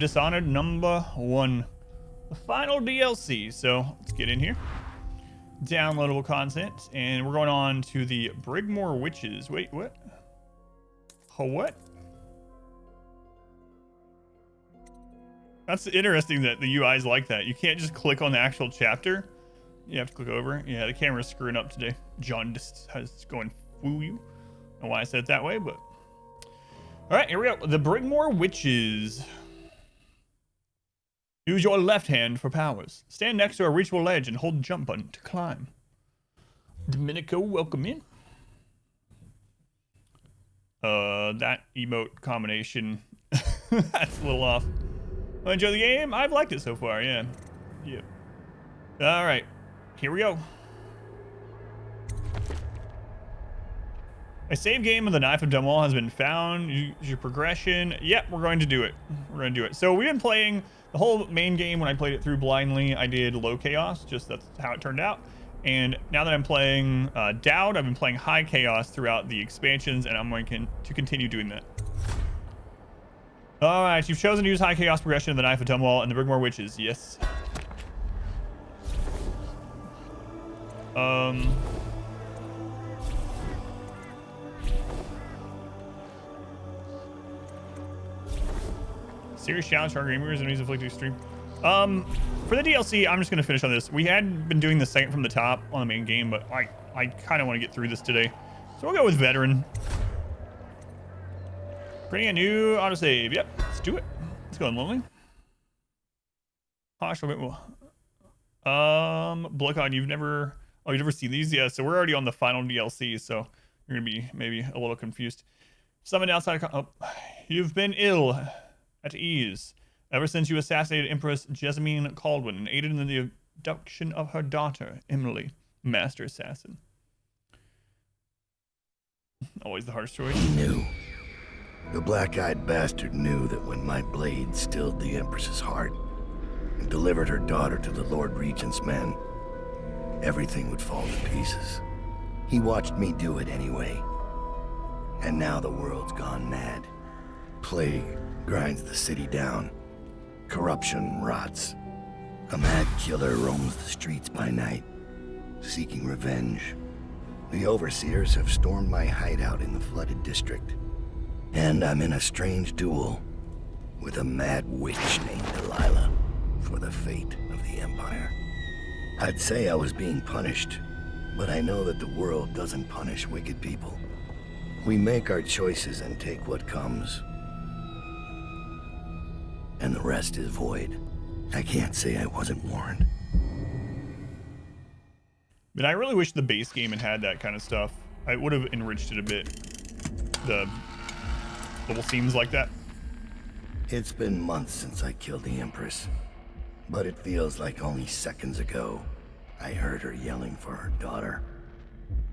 Dishonored #1, the final DLC. So let's get in here. Downloadable content, and we're going on to the Brigmore Witches. Wait, what? Oh, what? That's interesting that the UI is like that. You can't just click on the actual chapter. You have to click over. Yeah, the camera's screwing up today. John just has going woo you. I don't know why I said it that way, but all right, here we go. The Brigmore Witches. Use your left hand for powers. Stand next to a reachable ledge and hold the jump button to climb. Domenico, welcome in. That emote combination, that's a little off. Enjoy the game? I've liked it so far, yeah. Yeah. All right, here we go. A save game of the Knife of Dunwall has been found. Use your progression. Yep, we're going to do it. We're going to do it. So we've been playing the whole main game. When I played it through blindly, I did low chaos, just that's how it turned out. And now that I'm playing Dowd, I've been playing high chaos throughout the expansions, and I'm going to continue doing that. All right, you've chosen to use high chaos progression of the Knife of Dunwall and the Brigmore Witches. Yes. Serious challenge for our gamers and easy to stream. For the DLC, I'm just gonna finish on this. We had been doing the second from the top on the main game, but I kind of want to get through this today, so we'll go with veteran. Bring a new autosave. Yep, let's do it. Let's go on lonely. Gosh, a bit more. Bloodcon, you've never seen these? Yeah, so we're already on the final DLC, so you're gonna be maybe a little confused. Summoned outside. Oh, you've been ill. At ease, ever since you assassinated Empress Jessamine Caldwin and aided in the abduction of her daughter, Emily, Master Assassin. Always the hardest choice. He knew. The black-eyed bastard knew that when my blade stilled the Empress's heart and delivered her daughter to the Lord Regent's men, everything would fall to pieces. He watched me do it anyway. And now the world's gone mad. Plague grinds the city down. Corruption rots. A mad killer roams the streets by night, seeking revenge. The overseers have stormed my hideout in the flooded district, and I'm in a strange duel with a mad witch named Delilah for the fate of the Empire. I'd say I was being punished, but I know that the world doesn't punish wicked people. We make our choices and take what comes. And the rest is void. I can't say I wasn't warned. But I really wish the base game had that kind of stuff. I would have enriched it a bit. The little scenes like that. It's been months since I killed the Empress, but it feels like only seconds ago I heard her yelling for her daughter,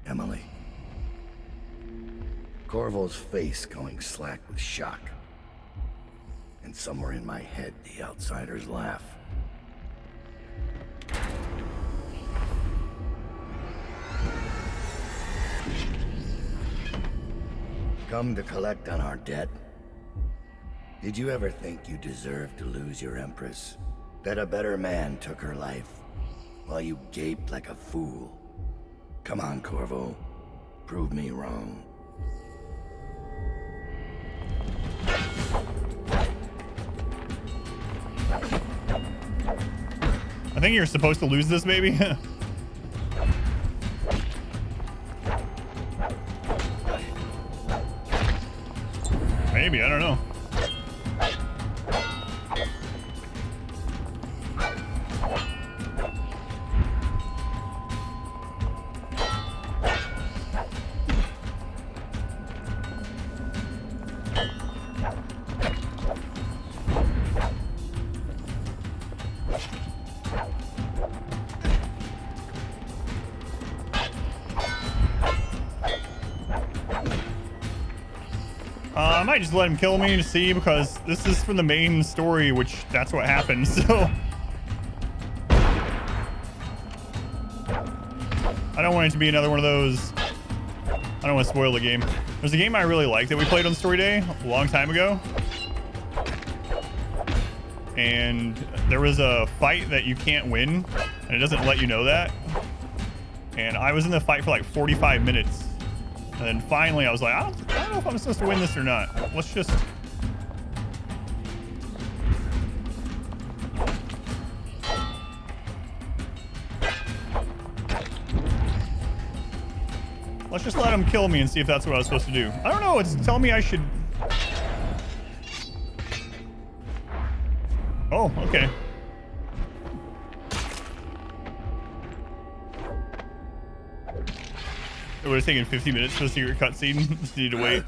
Emily. Corvo's face going slack with shock. And somewhere in my head, the outsiders laugh. Come to collect on our debt? Did you ever think you deserved to lose your Empress? That a better man took her life, while you gaped like a fool? Come on, Corvo. Prove me wrong. I think you're supposed to lose this, maybe. Maybe, I don't know. I might just let him kill me to see, because this is from the main story, which that's what happens, so. I don't want it to be another one of those. I don't want to spoil the game. There's a game I really like that we played on Story Day a long time ago. and there was a fight that you can't win, and it doesn't let you know that. And I was in the fight for like 45 minutes. And then finally I was like, I don't know if I'm supposed to win this or not. Let's just... Let's just let him kill me and see if that's what I was supposed to do. I don't know, it's telling me I should... Oh, okay. It would have taken 50 minutes for the secret cutscene. Just needed to wait.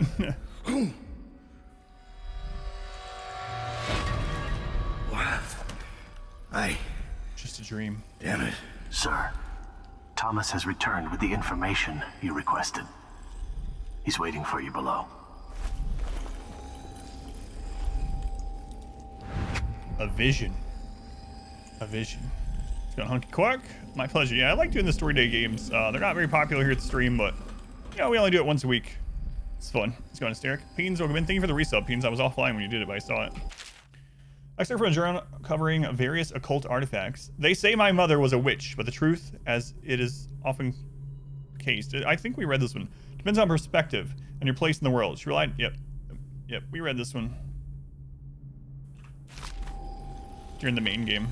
Just a dream. Damn it. Sir, Thomas has returned with the information you requested. He's waiting for you below. A vision. A vision. It's got Hunky Quack. My pleasure. Yeah, I like doing the story day games. They're not very popular here at the stream, but you know, we only do it once a week. It's fun. Let's go on Hysteric. Peens, welcome in. Thank you for the resub, Peens. I was offline when you did it, but I saw it. Excerpt from a journal covering various occult artifacts. They say my mother was a witch, but the truth, as it is often cased, I think we read this one. Depends on perspective and your place in the world. She relied. Yep, we read this one during the main game.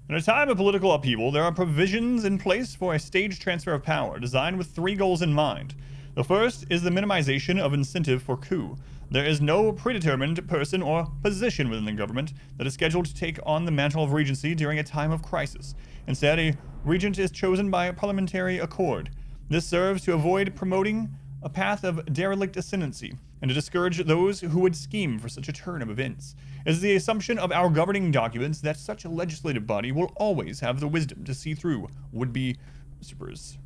In a time of political upheaval, there are provisions in place for a staged transfer of power designed with 3 goals in mind. The first is the minimization of incentive for coup. There is no predetermined person or position within the government that is scheduled to take on the mantle of regency during a time of crisis. Instead, a regent is chosen by a parliamentary accord. This serves to avoid promoting a path of derelict ascendancy and to discourage those who would scheme for such a turn of events. It is the assumption of our governing documents that such a legislative body will always have the wisdom to see through would-be usurpers.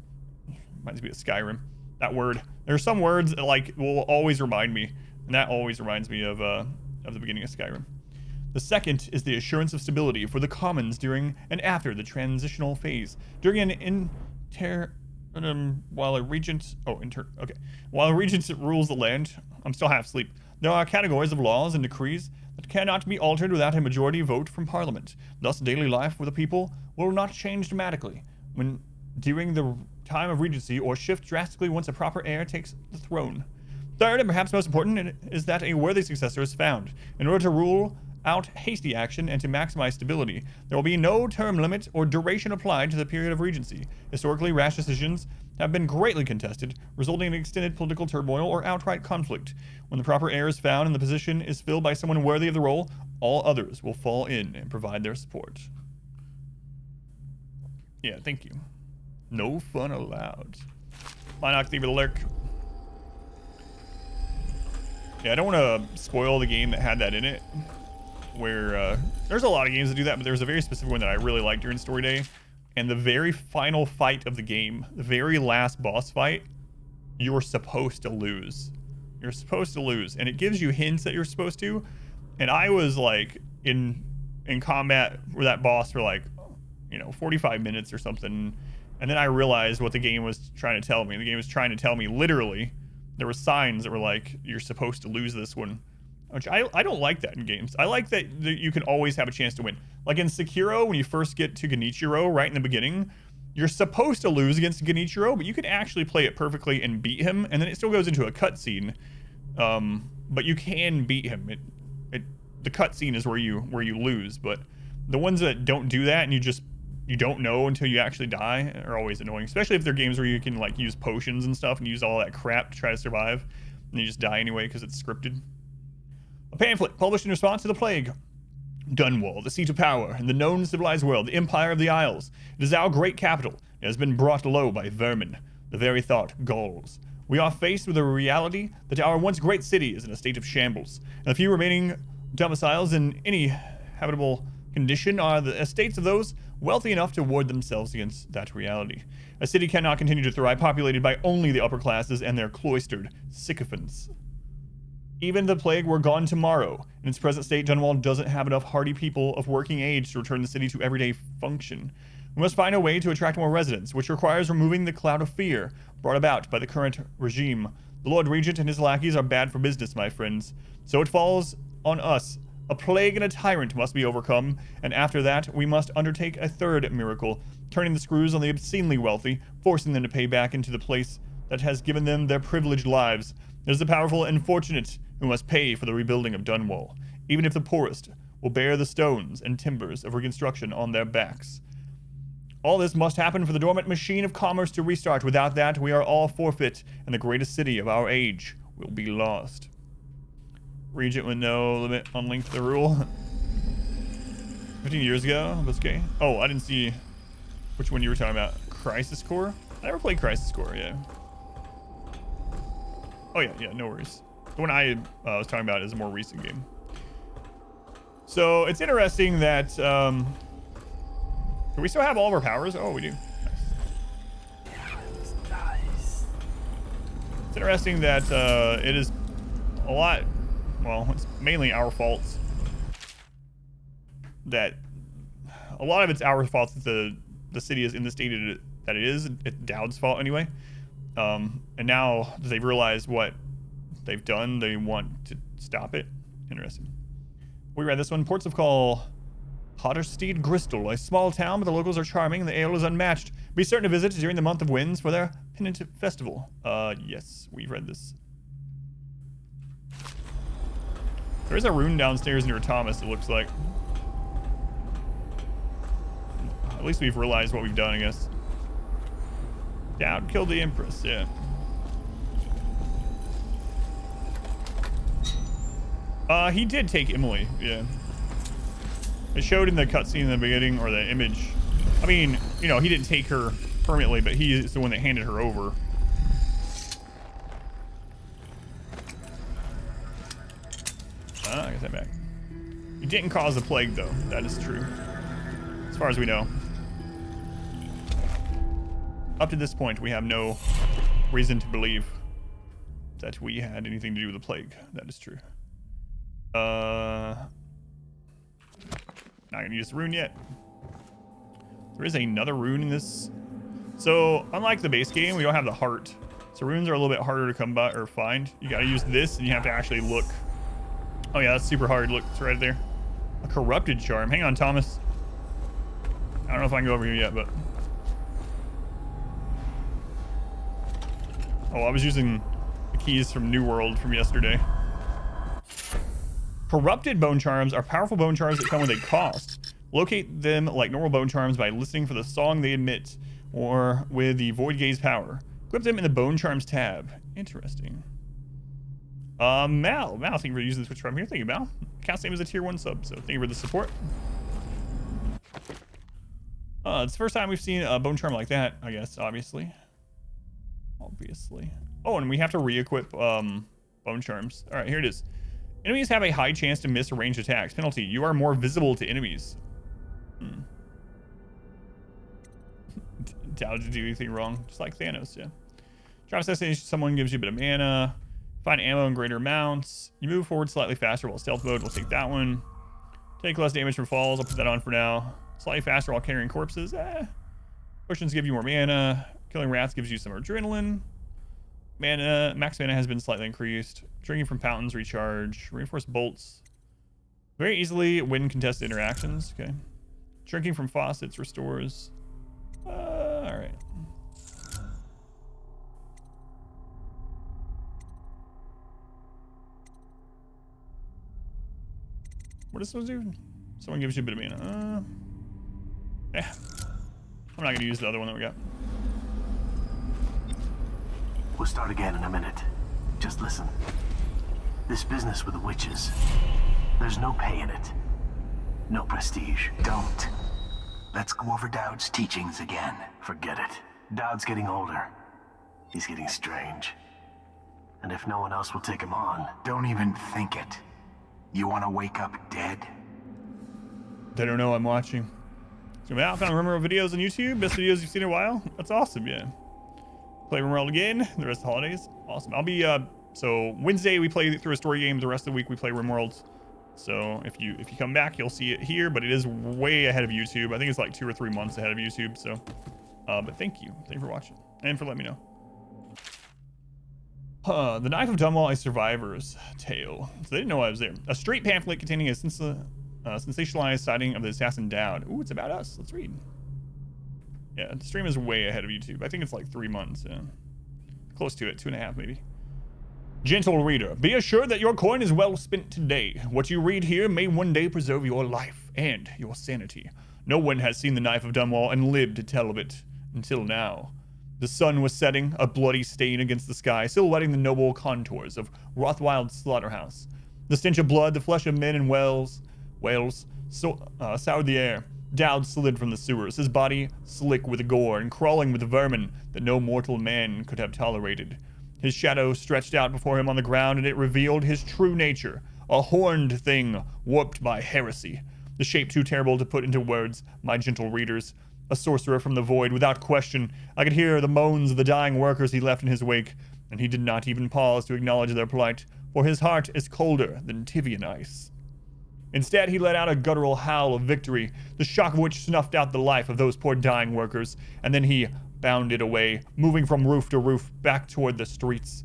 Reminds me of Skyrim. That word. There are some words that like will always remind me, and that always reminds me of the beginning of Skyrim. The second is the assurance of stability for the commons during and after the transitional phase. During an while a regent rules the land, I'm still half asleep. There are categories of laws and decrees that cannot be altered without a majority vote from Parliament. Thus, daily life for the people will not change dramatically when during the time of regency or shift drastically once a proper heir takes the throne. Third, and perhaps most important, is that a worthy successor is found. In order to rule out hasty action and to maximize stability, there will be no term limit or duration applied to the period of regency. Historically, rash decisions have been greatly contested, resulting in extended political turmoil or outright conflict. When the proper heir is found and the position is filled by someone worthy of the role, all others will fall in and provide their support. Yeah, thank you. No fun allowed. Why not leave it a lurk? Yeah, I don't want to spoil the game that had that in it. Where there's a lot of games that do that, but there's a very specific one that I really liked during Story Day. And the very final fight of the game, the very last boss fight, you're supposed to lose. You're supposed to lose, and it gives you hints that you're supposed to. And I was like in combat with that boss for like, 45 minutes or something. And then I realized what the game was trying to tell me. The game was trying to tell me literally, there were signs that were like, you're supposed to lose this one. Which I don't like that in games. I like that you can always have a chance to win. Like in Sekiro, when you first get to Genichiro right in the beginning, you're supposed to lose against Genichiro, but you can actually play it perfectly and beat him, and then it still goes into a cutscene. But you can beat him. The cutscene is where you lose, but the ones that don't do that and you don't know until you actually die are always annoying, especially if they're games where you can like use potions and stuff and use all that crap to try to survive, and you just die anyway because it's scripted. A pamphlet published in response to the plague. Dunwall, the seat of power in the known civilized world, the empire of the Isles. It is our great capital. It has been brought low by vermin. The very thought galls. We are faced with the reality that our once great city is in a state of shambles, and the few remaining domiciles in any habitable condition are the estates of those wealthy enough to ward themselves against that reality. A city cannot continue to thrive populated by only the upper classes and their cloistered sycophants. Even the plague were gone tomorrow. In its present state, Dunwall doesn't have enough hardy people of working age to return the city to everyday function. We must find a way to attract more residents, which requires removing the cloud of fear brought about by the current regime. The Lord Regent and his lackeys are bad for business, my friends. So it falls on us A plague and a tyrant must be overcome, and after that, we must undertake a third miracle, turning the screws on the obscenely wealthy, forcing them to pay back into the place that has given them their privileged lives. There's the powerful and fortunate who must pay for the rebuilding of Dunwall, even if the poorest will bear the stones and timbers of reconstruction on their backs. All this must happen for the dormant machine of commerce to restart. Without that, we are all forfeit, and the greatest city of our age will be lost. Regent with no limit on length the rule. 15 years ago, that's okay. Oh, I didn't see which one you were talking about. Crisis Core? I never played Crisis Core, yeah. Oh yeah, no worries. The one I was talking about is a more recent game. So it's interesting that, do we still have all of our powers? Oh, we do. Nice. It's interesting that it is a lot, well, it's mainly our faults. That a lot of it's our fault that the city is in the state that it is. It's Dowd's fault anyway. And now that they've realized what they've done, they want to stop it. Interesting. We read this one. Ports of Call Potterstead Gristle, a small town, but the locals are charming and the ale is unmatched. Be certain to visit during the month of winds for their pennant festival. Yes, we've read this. There is a rune downstairs near Thomas, it looks like. At least we've realized what we've done, I guess. Dowd killed the Empress, yeah. He did take Emily, yeah. It showed in the cutscene in the beginning, or the image. I mean, you know, he didn't take her permanently, but he is the one that handed her over. I got that back. He didn't cause the plague, though. That is true. As far as we know. Up to this point, we have no reason to believe that we had anything to do with the plague. That is true. Not gonna use the rune yet. There is another rune in this. So, unlike the base game, we don't have the heart. So runes are a little bit harder to come by or find. You gotta use this, and you have to actually look. Oh yeah, that's super hard. Look, it's right there. A corrupted charm. Hang on, Thomas. I don't know if I can go over here yet, but. Oh, I was using the keys from New World from yesterday. Corrupted bone charms are powerful bone charms that come with a cost. Locate them like normal bone charms by listening for the song they emit, or with the Void Gaze power. Equip them in the Bone Charms tab. Interesting. Mal, thank you for using the Twitch Prime here. Thank you, Mal. Count same as a tier 1 sub, so thank you for the support. It's the first time we've seen a bone charm like that, I guess, obviously. Oh, and we have to re-equip bone charms. All right, here it is. Enemies have a high chance to miss ranged attacks. Penalty: you are more visible to enemies. Doubt to do anything wrong, just like Thanos, yeah. Drop assassination, someone gives you a bit of mana. Find ammo in greater amounts. You move forward slightly faster while stealth mode. We'll take that one. Take less damage from falls. I'll put that on for now. Slightly faster while carrying corpses. Potions give you more mana. Killing rats gives you some adrenaline. Max mana has been slightly increased. Drinking from fountains, recharge. Reinforced bolts. Very easily win contested interactions. Okay. Drinking from faucets restores. Alright. What does this do? Someone gives you a bit of mana. Yeah. I'm not gonna use the other one that we got. We'll start again in a minute. Just listen. This business with the witches, there's no pay in it. No prestige. Don't. Let's go over Dowd's teachings again. Forget it. Dowd's getting older. He's getting strange. And if no one else will take him on... Don't even think it. You want to wake up dead? They don't know I'm watching. So I found Rimworld videos on YouTube. Best videos you've seen in a while. That's awesome, yeah. Play Rimworld again the rest of the holidays. Awesome. I'll be so Wednesday we play through a story game. The rest of the week we play Rimworld. So if you come back, you'll see it here, but it is way ahead of YouTube. I think it's like 2 or 3 months ahead of YouTube. So but thank you for watching and for letting me know. The Knife of Dunwall, a survivor's tale. So they didn't know I was there. A straight pamphlet containing a sensationalized sighting of the assassin Dowd. Ooh, it's about us. Let's read. Yeah, the stream is way ahead of YouTube. I think it's like 3 months. Yeah. Close to it, 2.5 maybe. Gentle reader, be assured that your coin is well spent today. What you read here may one day preserve your life and your sanity. No one has seen the Knife of Dunwall and lived to tell of it until now. The sun was setting, a bloody stain against the sky, silhouetting the noble contours of Rothwild's slaughterhouse. The stench of blood, the flesh of men and whales soured the air. Dowd slid from the sewers, his body slick with gore and crawling with vermin that no mortal man could have tolerated. His shadow stretched out before him on the ground, and it revealed his true nature, a horned thing warped by heresy. The shape too terrible to put into words, my gentle readers. A sorcerer from the void, without question. I could hear the moans of the dying workers he left in his wake, and he did not even pause to acknowledge their plight, for his heart is colder than Tivian ice. Instead, he let out a guttural howl of victory, the shock of which snuffed out the life of those poor dying workers, and then he bounded away, moving from roof to roof back toward the streets.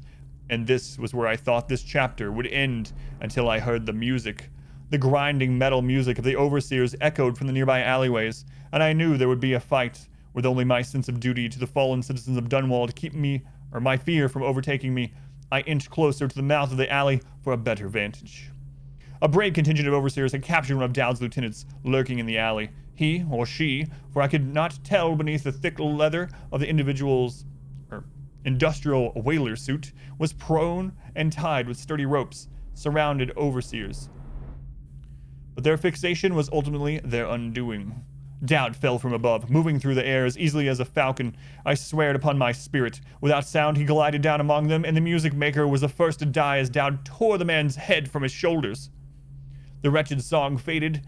And this was where I thought this chapter would end until I heard the music. The grinding metal music of the overseers echoed from the nearby alleyways, and I knew there would be a fight, with only my sense of duty to the fallen citizens of Dunwall to keep me, or my fear from overtaking me. I inched closer to the mouth of the alley for a better vantage. A brave contingent of overseers had captured one of Dowd's lieutenants lurking in the alley. He, or she, for I could not tell beneath the thick leather of the individual's industrial whaler suit, was prone and tied with sturdy ropes, surrounded overseers. But their fixation was ultimately their undoing. Dowd fell from above, moving through the air as easily as a falcon. I swear it upon my spirit. Without sound, he glided down among them, and the music maker was the first to die as Dowd tore the man's head from his shoulders. The wretched song faded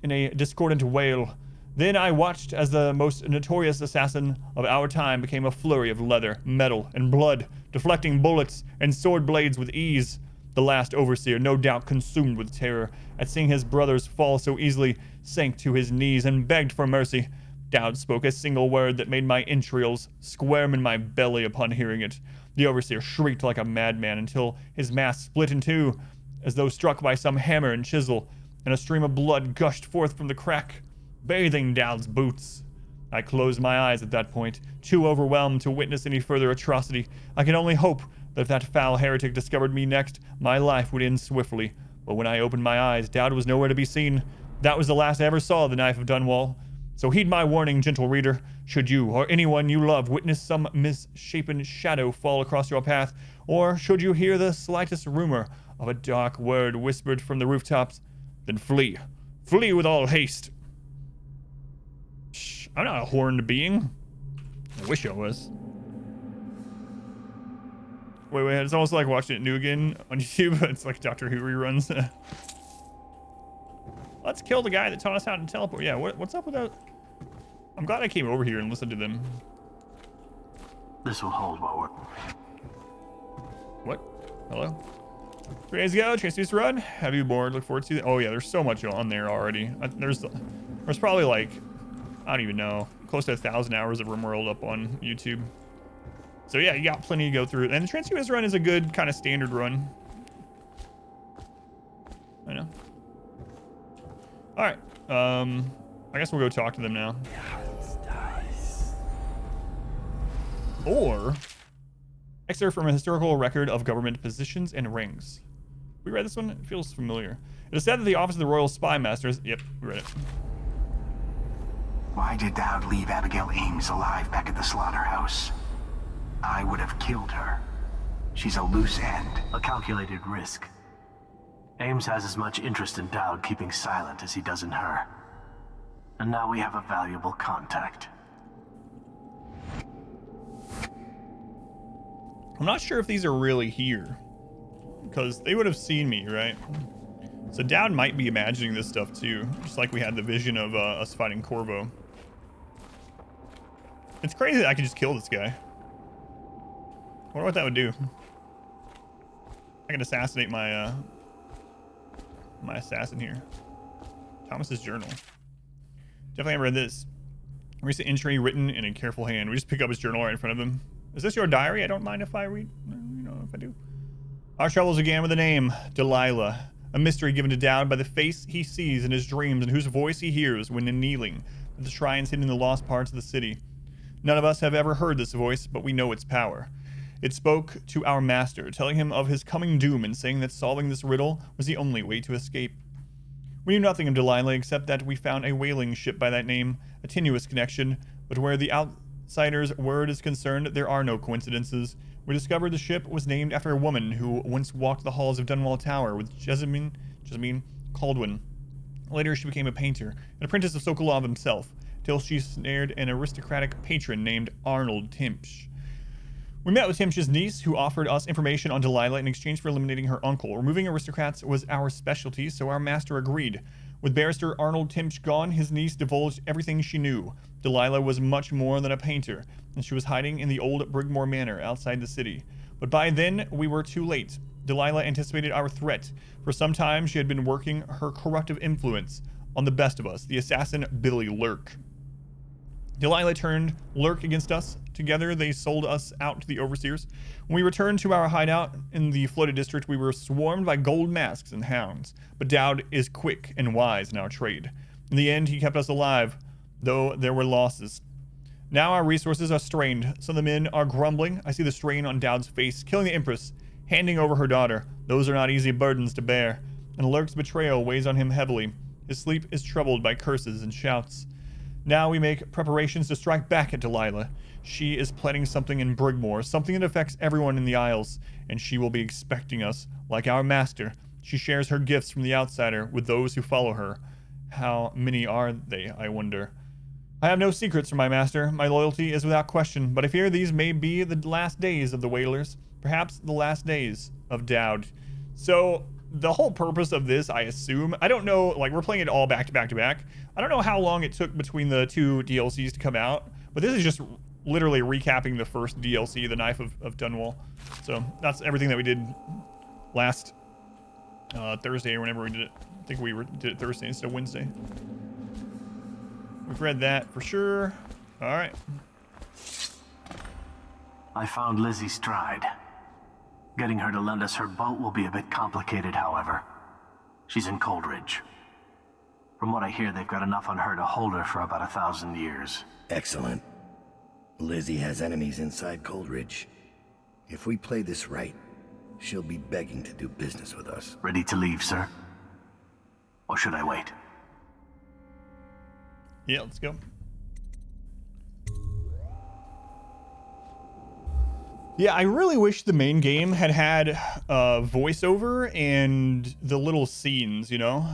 in a discordant wail. Then I watched as the most notorious assassin of our time became a flurry of leather, metal, and blood, deflecting bullets and sword blades with ease. The last overseer, no doubt consumed with terror at seeing his brothers fall so easily, sank to his knees and begged for mercy. Dowd spoke a single word that made my entrails squirm in my belly upon hearing it. The overseer shrieked like a madman until his mask split in two, as though struck by some hammer and chisel, and a stream of blood gushed forth from the crack, bathing Dowd's boots. I closed my eyes at that point, too overwhelmed to witness any further atrocity. I could only hope that if that foul heretic discovered me next, my life would end swiftly. But when I opened my eyes, Dowd was nowhere to be seen. That was the last I ever saw of the Knife of Dunwall. So heed my warning, gentle reader. Should you, or anyone you love, witness some misshapen shadow fall across your path, or should you hear the slightest rumor of a dark word whispered from the rooftops, then flee. Flee with all haste. Shh, I'm not a horned being. I wish I was. Wait, it's almost like watching it new again on YouTube. It's like Doctor Who reruns. Let's kill the guy that taught us how to teleport. Yeah, what's up with that? I'm glad I came over here and listened to them. This will hold while we're... What? Hello? 3 days ago, Transduce Run. Have you bored? Look forward to it. Oh yeah, there's so much on there already. There's probably like, I don't even know, close to 1,000 hours of RimWorld up on YouTube. So yeah, you got plenty to go through. And the Transduce Run is a good kind of standard run. I know. All right. I guess we'll go talk to them now. Or excerpt from a historical record of government positions and ranks. We read this one? It feels familiar. It is said that the office of the Royal Spy Masters... Yep, we read it. Why did Dowd leave Abigail Ames alive back at the slaughterhouse? I would have killed her. She's a loose end. A calculated risk. Ames has as much interest in Dowd keeping silent as he does in her. And now we have a valuable contact. I'm not sure if these are really here, because they would have seen me, right? So Dowd might be imagining this stuff too, just like we had the vision of us fighting Corvo. It's crazy that I could just kill this guy. I wonder what that would do. I can assassinate my my assassin here. Thomas's journal. Definitely haven't read this. Recent entry written in a careful hand. We just pick up his journal right in front of him. Is this your diary? I don't mind if I read, I do. Our troubles began with a name, Delilah, a mystery given to Dowd by the face he sees in his dreams and whose voice he hears when kneeling at the shrines hidden in the lost parts of the city. None of us have ever heard this voice, but we know its power. It spoke to our master, telling him of his coming doom and saying that solving this riddle was the only way to escape. We knew nothing of Delilah except that we found a whaling ship by that name, a tenuous connection, but where the outsider's word is concerned, there are no coincidences. We discovered the ship was named after a woman who once walked the halls of Dunwall Tower with Jessamine Caldwin. Later, she became a painter, an apprentice of Sokolov himself, till she snared an aristocratic patron named Arnold Timpsch. We met with Timpsch's niece, who offered us information on Delilah in exchange for eliminating her uncle. Removing aristocrats was our specialty, so our master agreed. With barrister Arnold Timpsch gone, his niece divulged everything she knew. Delilah was much more than a painter, and she was hiding in the old Brigmore Manor outside the city. But by then, we were too late. Delilah anticipated our threat. For some time, she had been working her corruptive influence on the best of us, the assassin Billy Lurk. Delilah turned Lurk against us. Together, they sold us out to the overseers. When we returned to our hideout in the flooded district, we were swarmed by gold masks and hounds. But Dowd is quick and wise in our trade. In the end, he kept us alive, though there were losses. Now our resources are strained. Some of the men are grumbling. I see the strain on Dowd's face, killing the Empress, handing over her daughter. Those are not easy burdens to bear. And Lurk's betrayal weighs on him heavily. His sleep is troubled by curses and shouts. Now we make preparations to strike back at Delilah. She is planning something in Brigmore, something that affects everyone in the Isles, and she will be expecting us. Like our master, she shares her gifts from the outsider with those who follow her. How many are they, I wonder? I have no secrets from my master. My loyalty is without question, but I fear these may be the last days of the Whalers. Perhaps the last days of Dowd. So, the whole purpose of this, I assume, I don't know, like, we're playing it all back to back to back. I don't know how long it took between the two DLCs to come out, but this is just literally recapping the first DLC, The Knife of Dunwall. So that's everything that we did last Thursday or whenever we did it. I think we did it Thursday instead of Wednesday. We've read that for sure. All right. I found Lizzie Stride. Getting her to lend us her boat will be a bit complicated, however. She's in Coldridge. From what I hear, they've got enough on her to hold her for about 1,000 years. Excellent. Lizzie has enemies inside Coldridge. If we play this right, she'll be begging to do business with us. Ready to leave, sir? Or should I wait? Yeah, let's go. Yeah, I really wish the main game had voiceover and the little scenes, you know?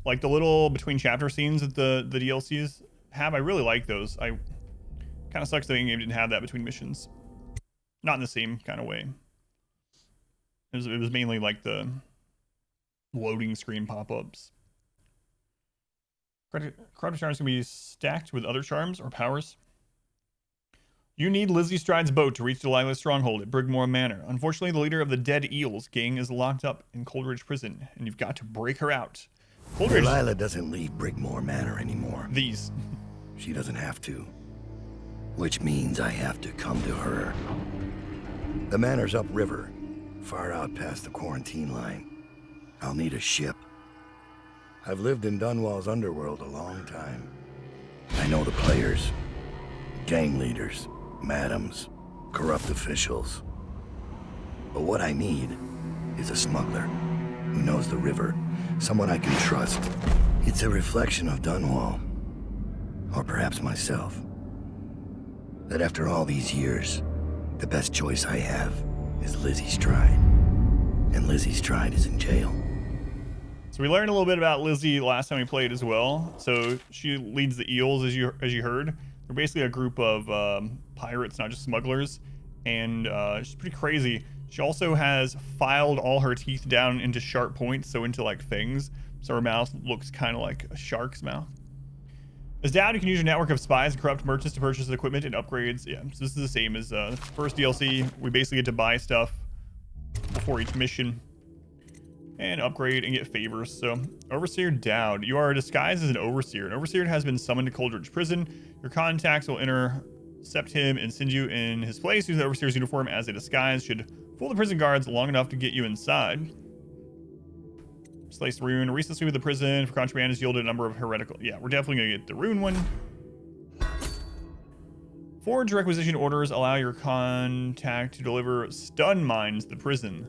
Like the little between chapter scenes that the DLCs have. I really like those. Kind of sucks the main game didn't have that between missions. Not in the same kind of way. It was mainly like the loading screen pop-ups. Corrupted charms can be stacked with other charms or powers. You need Lizzie Stride's boat to reach Delilah's stronghold at Brigmore Manor. Unfortunately, the leader of the Dead Eels gang is locked up in Coldridge Prison, and you've got to break her out. Coldridge. Delilah doesn't leave Brigmore Manor anymore. These. She doesn't have to. Which means I have to come to her. The manor's upriver, far out past the quarantine line. I'll need a ship. I've lived in Dunwall's underworld a long time. I know the players, gang leaders, madams, corrupt officials. But what I need is a smuggler who knows the river, someone I can trust. It's a reflection of Dunwall, or perhaps myself, that after all these years, the best choice I have is Lizzie Stride. And Lizzie Stride is in jail. So we learned a little bit about Lizzie last time we played as well. So she leads the Eels, as you heard. They're basically a group of pirates, not just smugglers. And she's pretty crazy. She also has filed all her teeth down into sharp points, so into like fangs. So her mouth looks kind of like a shark's mouth. As Dowd, you can use your network of spies and corrupt merchants to purchase equipment and upgrades. Yeah, so this is the same as the first DLC. We basically get to buy stuff before each mission and upgrade and get favors. So, Overseer Dowd, you are disguised as an overseer. An overseer has been summoned to Coldridge Prison. Your contacts will enter accept him and send you in his place. Use the overseer's uniform as a disguise. Should fool the prison guards long enough to get you inside. Slice rune. Recently with the prison for contraband has yielded a number of heretical. Yeah, we're definitely going to get the rune one. Forge requisition orders allow your contact to deliver stun mines to the prison.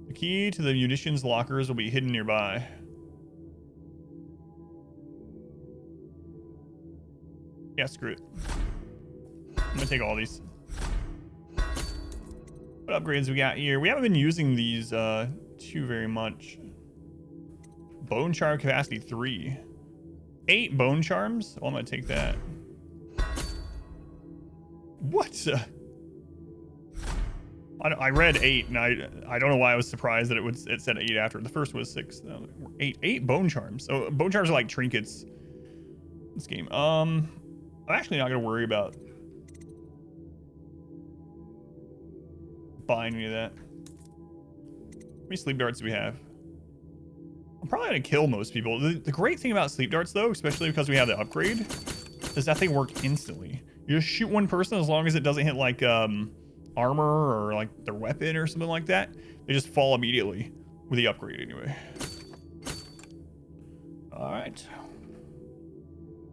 The key to the munitions lockers will be hidden nearby. Yeah, screw it. I'm gonna take all these. What upgrades we got here? We haven't been using these too very much. Bone charm capacity 3. 8 bone charms? Well, I'm gonna take that. What? I read 8, and I don't know why I was surprised that it said 8 after. The first was 6. No, 8 bone charms. So bone charms are like trinkets. This game. I'm actually not gonna worry about buying any of that. How many sleep darts do we have? I'm probably gonna kill most people. The great thing about sleep darts, though, especially because we have the upgrade, is that they work instantly. You just shoot one person as long as it doesn't hit like armor or like their weapon or something like that. They just fall immediately with the upgrade anyway. All right,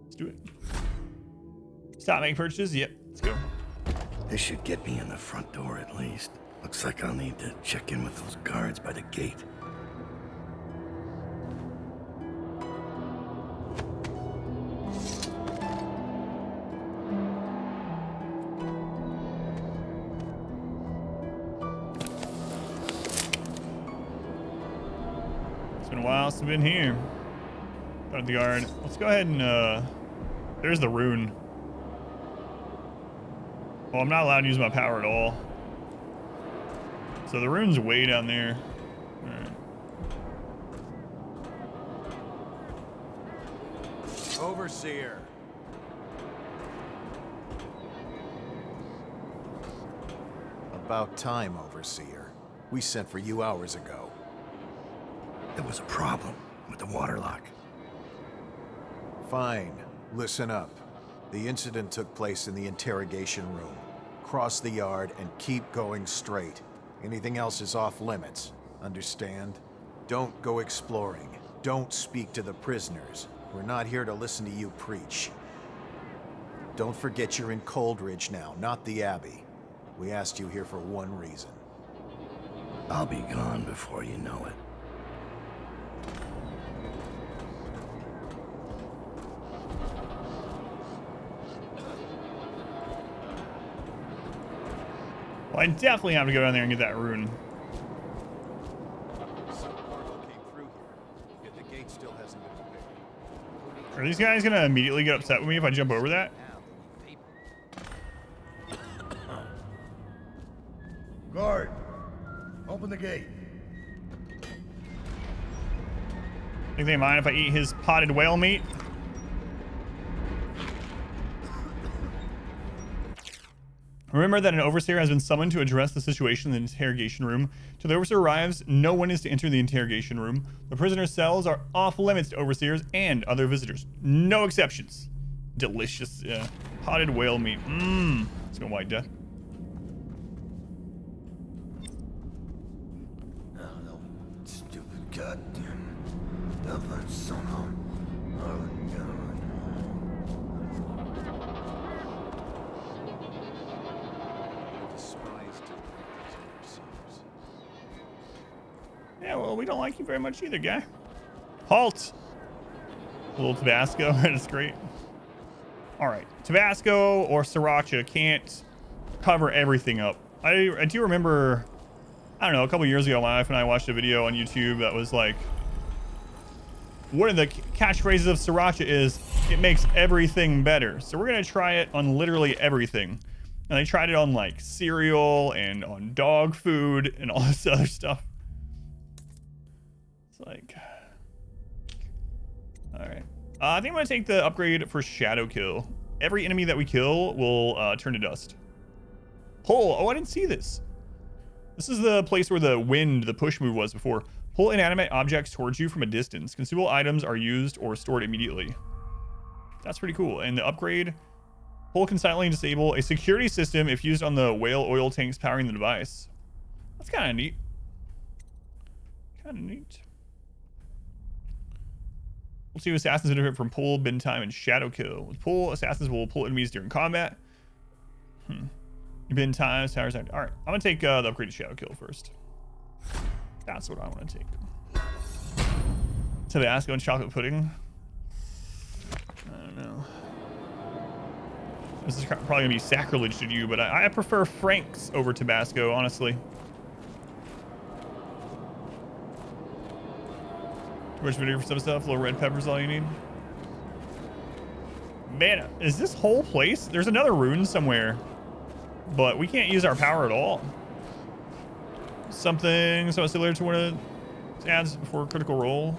let's do it. Stop making purchases. Yep, let's go. This should get me in the front door at least. Looks like I'll need to check in with those guards by the gate. It's been a while since I've been here. Start the guard. Let's go ahead and there's the rune. Well, I'm not allowed to use my power at all. So the rune's way down there. All right. Overseer. About time, Overseer. We sent for you hours ago. There was a problem with the waterlock. Fine. Listen up. The incident took place in the interrogation room. Cross the yard and keep going straight. Anything else is off limits. Understand? Don't go exploring. Don't speak to the prisoners. We're not here to listen to you preach. Don't forget you're in Coldridge now, not the Abbey. We asked you here for one reason. I'll be gone before you know it. Well, I definitely have to go down there and get that rune. Are these guys gonna immediately get upset with me if I jump over that? Guard, open the gate. Think they mind if I eat his potted whale meat? Remember that an overseer has been summoned to address the situation in the interrogation room. Till the overseer arrives, no one is to enter the interrogation room. The prisoner's cells are off limits to overseers and other visitors. No exceptions. Delicious potted whale meat. Mmm. Let's go White Death. Stupid goddamn double son of Yeah, well, we don't like you very much either, guy. Halt! A little Tabasco, that's great. All right, Tabasco or Sriracha can't cover everything up. I do remember, I don't know, a couple years ago, my wife and I watched a video on YouTube that was like, one of the catchphrases of Sriracha is, it makes everything better. So we're gonna try it on literally everything. And they tried it on like cereal and on dog food and all this other stuff. Like, all right. I think I'm gonna take the upgrade for Shadow Kill. Every enemy that we kill will turn to dust. Pull. Oh, I didn't see this. This is the place where the wind, the push move was before. Pull inanimate objects towards you from a distance. Consumable items are used or stored immediately. That's pretty cool. And the upgrade Pull can silently disable a security system if used on the whale oil tanks powering the device. That's kind of neat. Kind of neat. We'll see if assassins benefit from pull, bin time, and shadow kill. With pull, assassins will pull enemies during combat. Bin time, towers. All right, I'm gonna take the upgraded shadow kill first. That's what I want to take. Tabasco and chocolate pudding. I don't know. This is probably gonna be sacrilege to you, but I prefer Frank's over Tabasco, honestly. Too much vinegar for some stuff. Little red pepper's all you need. Man, is this whole place? There's another rune somewhere, but we can't use our power at all. Something so similar to one of the ads before critical roll.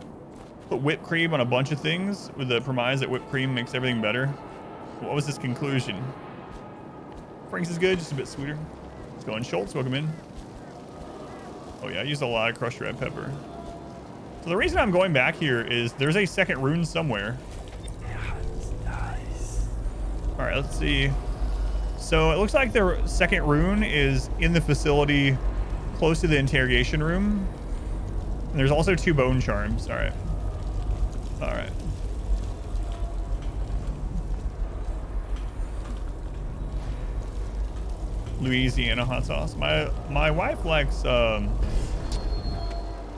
Put whipped cream on a bunch of things with the premise that whipped cream makes everything better. What was his conclusion? Frank's is good, just a bit sweeter. Let's go in Schultz, welcome in. Oh yeah, I used a lot of crushed red pepper. So the reason I'm going back here is there's a second rune somewhere. All right, let's see. So it looks like the second rune is in the facility close to the interrogation room. And there's also 2 bone charms. All right. All right. Louisiana hot sauce. My wife likes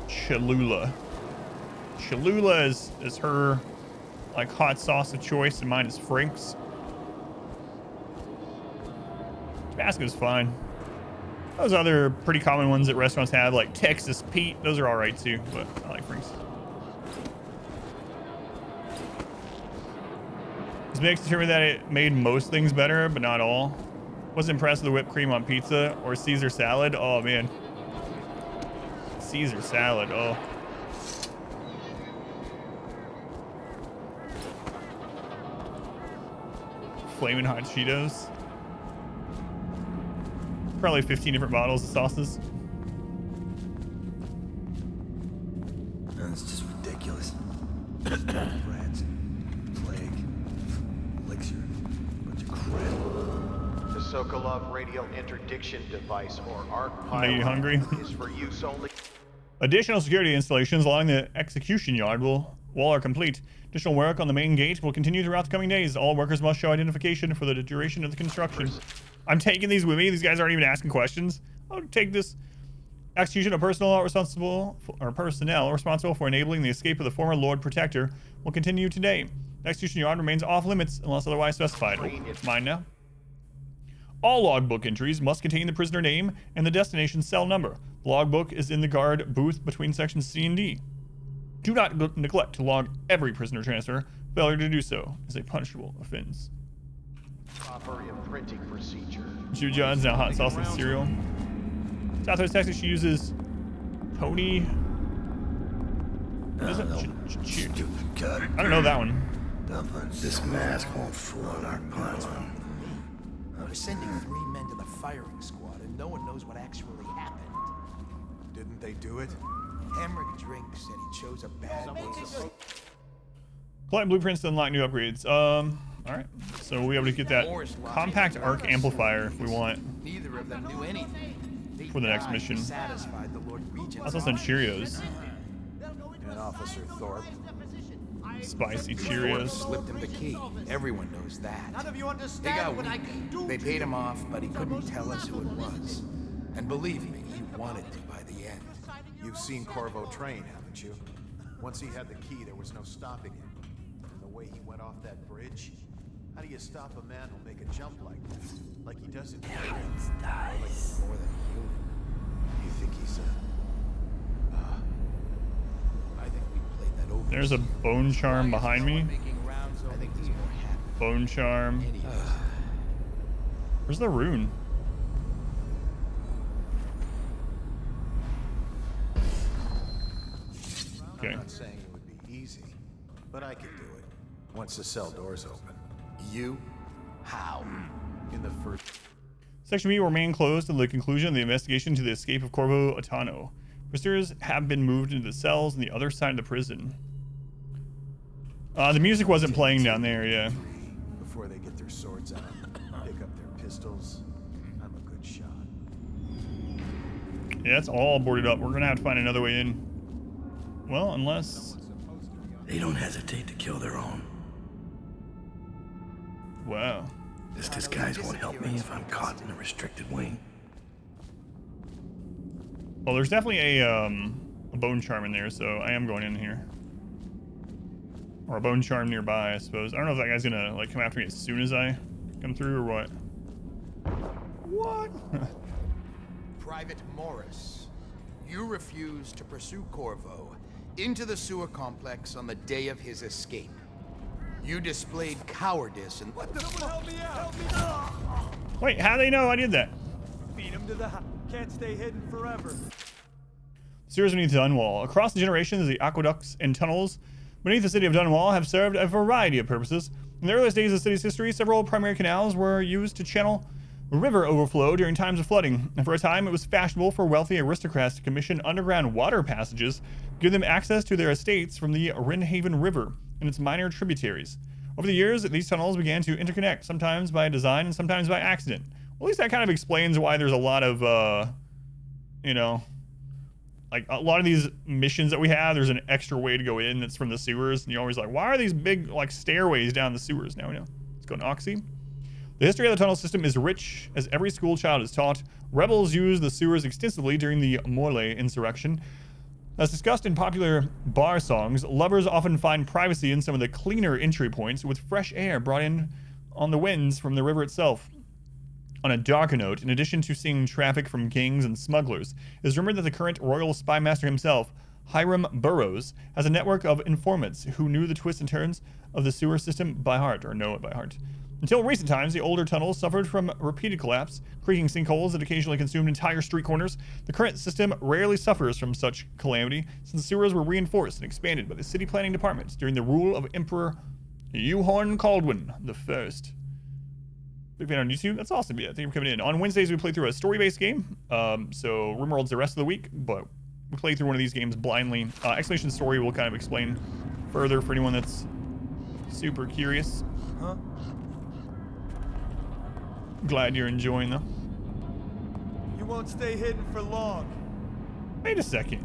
Cholula. Cholula is her like hot sauce of choice, and mine is Frank's. Tabasco's fine. Those other pretty common ones that restaurants have, like Texas Pete, those are all right too, but I like Frank's. This mix determined that it made most things better, but not all. Was impressed with the whipped cream on pizza or Caesar salad. Oh man, Caesar salad. Oh. Flaming hot Cheetos. Probably 15 different bottles of sauces. That's just ridiculous. Rats, plague, elixir, bunch of crap. The Sokolov radial interdiction device, or ARC Are you hungry? is for use only. Additional security installations along the execution yard wall are complete. Additional work on the main gate will continue throughout the coming days. All workers must show identification for the duration of the construction. I'm taking these with me. These guys aren't even asking questions. I'll take this. Execution of personnel responsible for enabling the escape of the former Lord Protector will continue today. The execution yard remains off limits unless otherwise specified. Oh, it's mine now. All logbook entries must contain the prisoner name and the destination cell number. The logbook is in the guard booth between sections C and D. Do not neglect to log every prisoner transfer. Failure to do so is a punishable offense. Proper imprinting procedure. Jude John's now hot sauce and cereal. Southwest Texas, she uses Tony. What is it? Stupid gut. I don't know that one. This mask won't fool our pylon. We're sending 3 men to the firing squad, and no one knows what actually happened. Didn't they do it? Emmerich Drink said he chose a bad one. Collect blueprints to unlock new upgrades. All right. So we'll be able to get that compact arc amplifier if we want Neither of them knew anything. for the next mission. Satisfied the Lord Regent's Also some Cheerios. And Officer Thorpe. Spicy Ford Cheerios. slipped him the key. Everyone knows that. None of you They understand got what I weak. can do. They paid him off, but he couldn't tell us who it was. And believe me, he wanted to by the end. You've seen Corvo train, haven't you? Once he had the key, there was no stopping him. And the way he went off that bridge, how do you stop a man who'll make a jump like that? Like he doesn't. Like more than human. Do you think he's I think we played that over. There's a bone charm behind me. I think there's more happening. Bone charm. Where's the rune? Okay. I'm not saying it would be easy, but I could do it. Once the cell doors open. You? How? In the first. Section B will remain closed until the conclusion of the investigation to the escape of Corvo Atano. Prisoners have been moved into the cells on the other side of the prison. The music wasn't playing down there, yeah. Before they get their swords out. Pick up their pistols. I'm a good shot. Yeah, it's all boarded up. We're gonna have to find another way in. Well, unless... They don't hesitate to kill their own. Wow. This disguise won't help me if I'm caught in a restricted wing. Well, there's definitely a bone charm in there, so I am going in here. Or a bone charm nearby, I suppose. I don't know if that guy's gonna like come after me as soon as I come through or what. What? Private Morris, you refused to pursue Corvo into the sewer complex on the day of his escape. You displayed cowardice and... What the fuck? Help me out! Help me out! Wait, how do they know I did that? Beat him to the can't stay hidden forever. Sewers beneath Dunwall. Across the generations, the aqueducts and tunnels beneath the city of Dunwall have served a variety of purposes. In the earliest days of the city's history, several primary canals were used to channel river overflow during times of flooding, and for a time it was fashionable for wealthy aristocrats to commission underground water passages, give them access to their estates from the Wrenhaven River and its minor tributaries. Over the years, these tunnels began to interconnect, sometimes by design and sometimes by accident. Well, at least that kind of explains why there's a lot of, you know, like a lot of these missions that we have, there's an extra way to go in that's from the sewers, and you're always like, why are these big, like, stairways down the sewers? Now we know. Let's go to Oxy. The history of the tunnel system is rich, as every school child is taught. Rebels used the sewers extensively during the Morle insurrection. As discussed in popular bar songs, lovers often find privacy in some of the cleaner entry points with fresh air brought in on the winds from the river itself. On a darker note, in addition to seeing traffic from gangs and smugglers, it is rumored that the current royal spy master himself, Hiram Burrows, has a network of informants who knew the twists and turns of the sewer system by heart, or know it by heart. Until recent times, the older tunnels suffered from repeated collapse, creaking sinkholes that occasionally consumed entire street corners. The current system rarely suffers from such calamity, since the sewers were reinforced and expanded by the city planning department during the rule of Emperor Euhorn Kaldwin I. Big fan on YouTube. That's awesome. Yeah, thank you for coming in. On Wednesdays, we play through a story-based game. So RimWorld's the rest of the week, but we play through one of these games blindly. Explanation Story will kind of explain further for anyone that's super curious. Huh? Glad you're enjoying though. You won't stay hidden for long. Wait a second.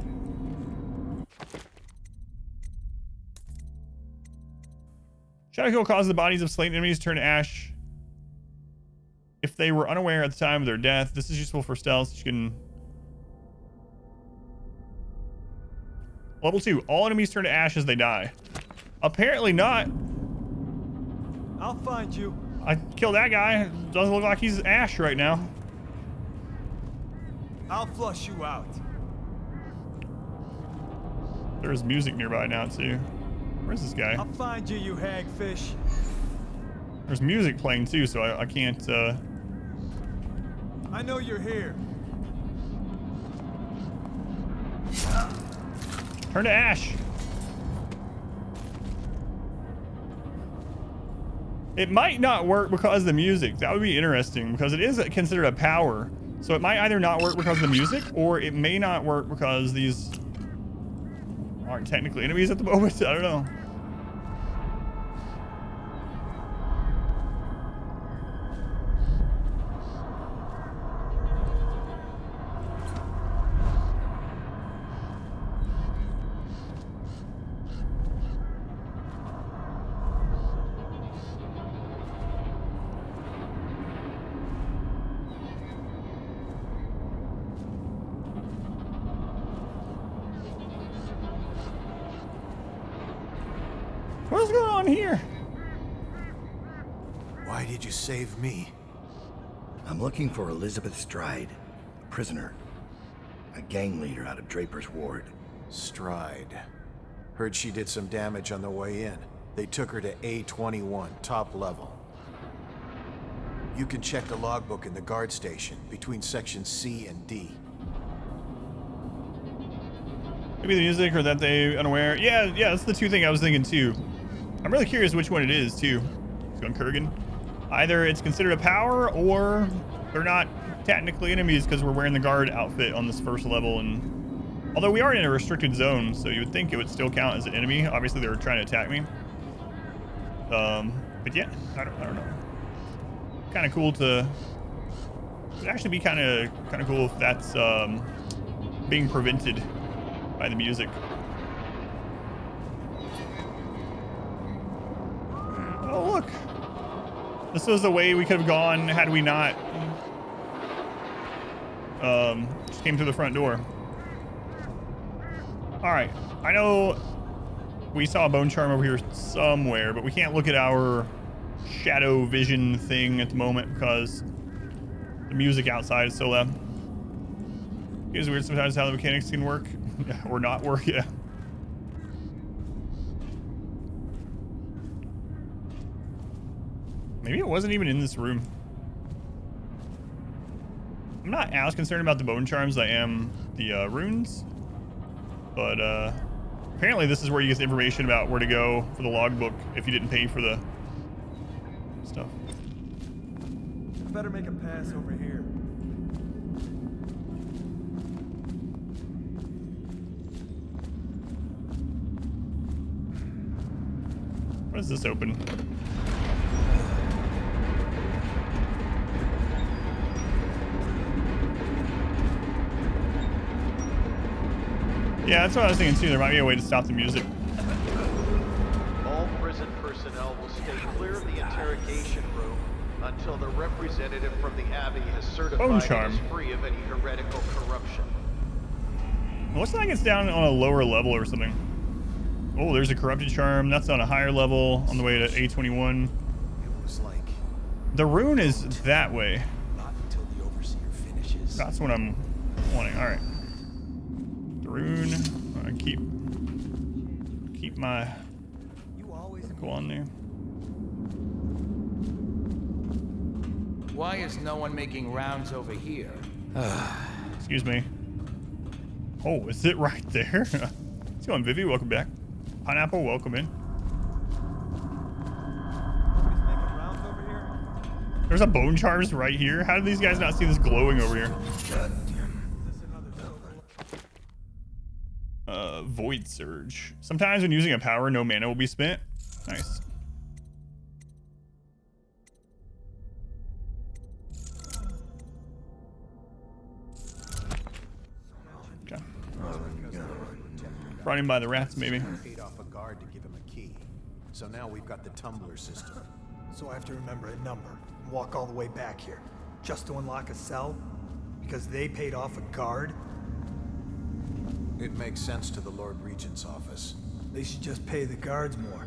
Shadow Kill causes the bodies of slain enemies to turn to ash if they were unaware at the time of their death. This is useful for stealth. You can... Level 2. All enemies turn to ash as they die. Apparently not. I'll find you. I killed that guy. Doesn't look like he's ash right now. I'll flush you out. There's music nearby now too. Where's this guy? I'll find you, you hagfish. There's music playing too, so I can't, I know you're here. Turn to ash. It might not work because of the music. That would be interesting because it is considered a power. So it might either not work because of the music, or it may not work because these aren't technically enemies at the moment. I don't know. What's going on here? Why did you save me? I'm looking for Elizabeth Stride, a prisoner. A gang leader out of Draper's Ward. Stride. Heard she did some damage on the way in. They took her to A21, top level. You can check the logbook in the guard station between sections C and D. Maybe the music or that they unaware. Yeah, that's the two things I was thinking too. I'm really curious which one it is too. Let's go on Kurgan. Either it's considered a power or they're not technically enemies because we're wearing the guard outfit on this first level. And although we are in a restricted zone, so you would think it would still count as an enemy. Obviously they were trying to attack me. But yeah, I don't know. kind of cool to. It'd actually be kind of cool if that's being prevented by the music. Oh look, this was the way we could have gone had we not just came through the front door. All right, I know we saw a bone charm over here somewhere, but we can't look at our shadow vision thing at the moment because the music outside is so loud. It is weird sometimes how the mechanics can work or not work. Yeah. Maybe it wasn't even in this room. I'm not as concerned about the bone charms as I am the runes, but apparently this is where you get the information about where to go for the logbook if you didn't pay for the stuff. I better make a pass over here. What is this open? Yeah, that's what I was thinking too. There might be a way to stop the music. All prison personnel will stay clear of the interrogation room until the representative from the Abbey has certified it is free of any heretical corruption. What's that gets down on a lower level or something? Oh, there's a corrupted charm. That's on a higher level on the way to A21. It was like the rune is that way. not until the overseer finishes. That's what I'm wanting. All right. The rune. I keep my go on there. Why is no one making rounds over here? Excuse me. Oh, is it right there? What's going on, Vivi? Welcome back. Pineapple, welcome in. Nobody's making rounds over here? There's a bone charms right here. How did these guys not see this glowing over here? Void Surge. Sometimes when using a power, no mana will be spent. Nice. Okay. Brought in by the rats, maybe. Paid off a guard to give him a key. So now we've got the tumbler system. So I have to remember a number and walk all the way back here just to unlock a cell? Because they paid off a guard? It makes sense to the Lord Regent's office. They should just pay the guards more.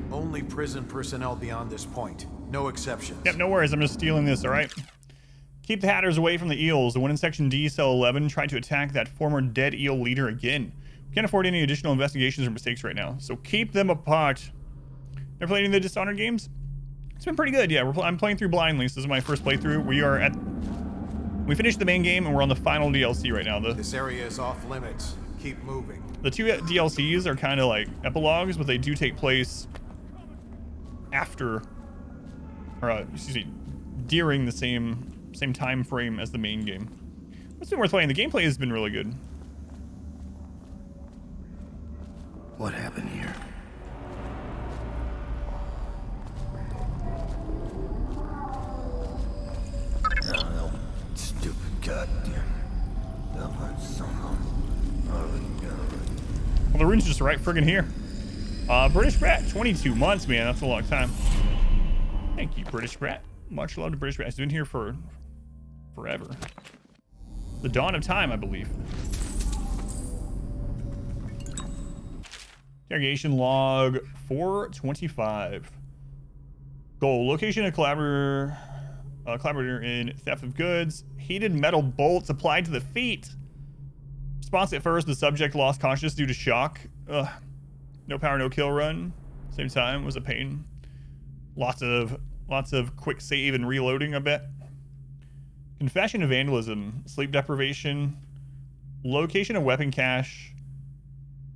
Only prison personnel beyond this point. No exceptions. Yep, no worries. I'm just stealing this, all right? Keep the Hatters away from the eels. The one in Section D, Cell 11, tried to attack that former dead eel leader again. We can't afford any additional investigations or mistakes right now, so keep them apart. They're playing the Dishonored games? It's been pretty good, yeah. I'm playing through blindly, so this is my first playthrough. We finished the main game, and we're on the final DLC right now. This area is off limits. Keep moving. The two DLCs are kind of like epilogues, but they do take place after, or excuse me, during the same time frame as the main game. It's been worth playing. The gameplay has been really good. What happened here? Oh, stupid goddamn. Well, the rune's just right friggin' here. British Brat, 22 months, man. That's a long time. Thank you, British Brat. Much love to British Brat. He's been here for forever. The dawn of time, I believe. Interrogation log 425. Goal: location of collaborator in theft of goods. Heated metal bolts applied to the feet. Response at first: the subject lost consciousness due to shock. Ugh. No power, no kill run. Same time was a pain. Lots of quick save and reloading, I bet. Confession of vandalism, sleep deprivation, location of weapon cache.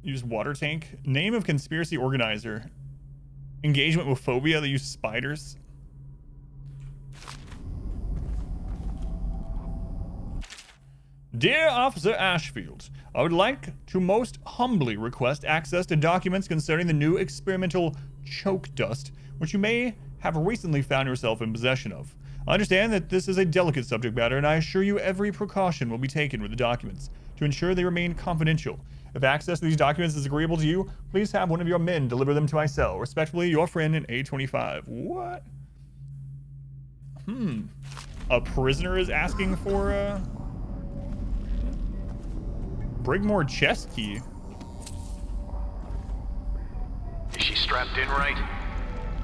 Use water tank. Name of conspiracy organizer. Engagement with phobia. They use spiders. Dear Officer Ashfield, I would like to most humbly request access to documents concerning the new experimental choke dust, which you may have recently found yourself in possession of. I understand that this is a delicate subject matter, and I assure you every precaution will be taken with the documents to ensure they remain confidential. If access to these documents is agreeable to you, please have one of your men deliver them to my cell. Respectfully, your friend in A25. What? A prisoner is asking for a Brigmore chest key. Is she strapped in right?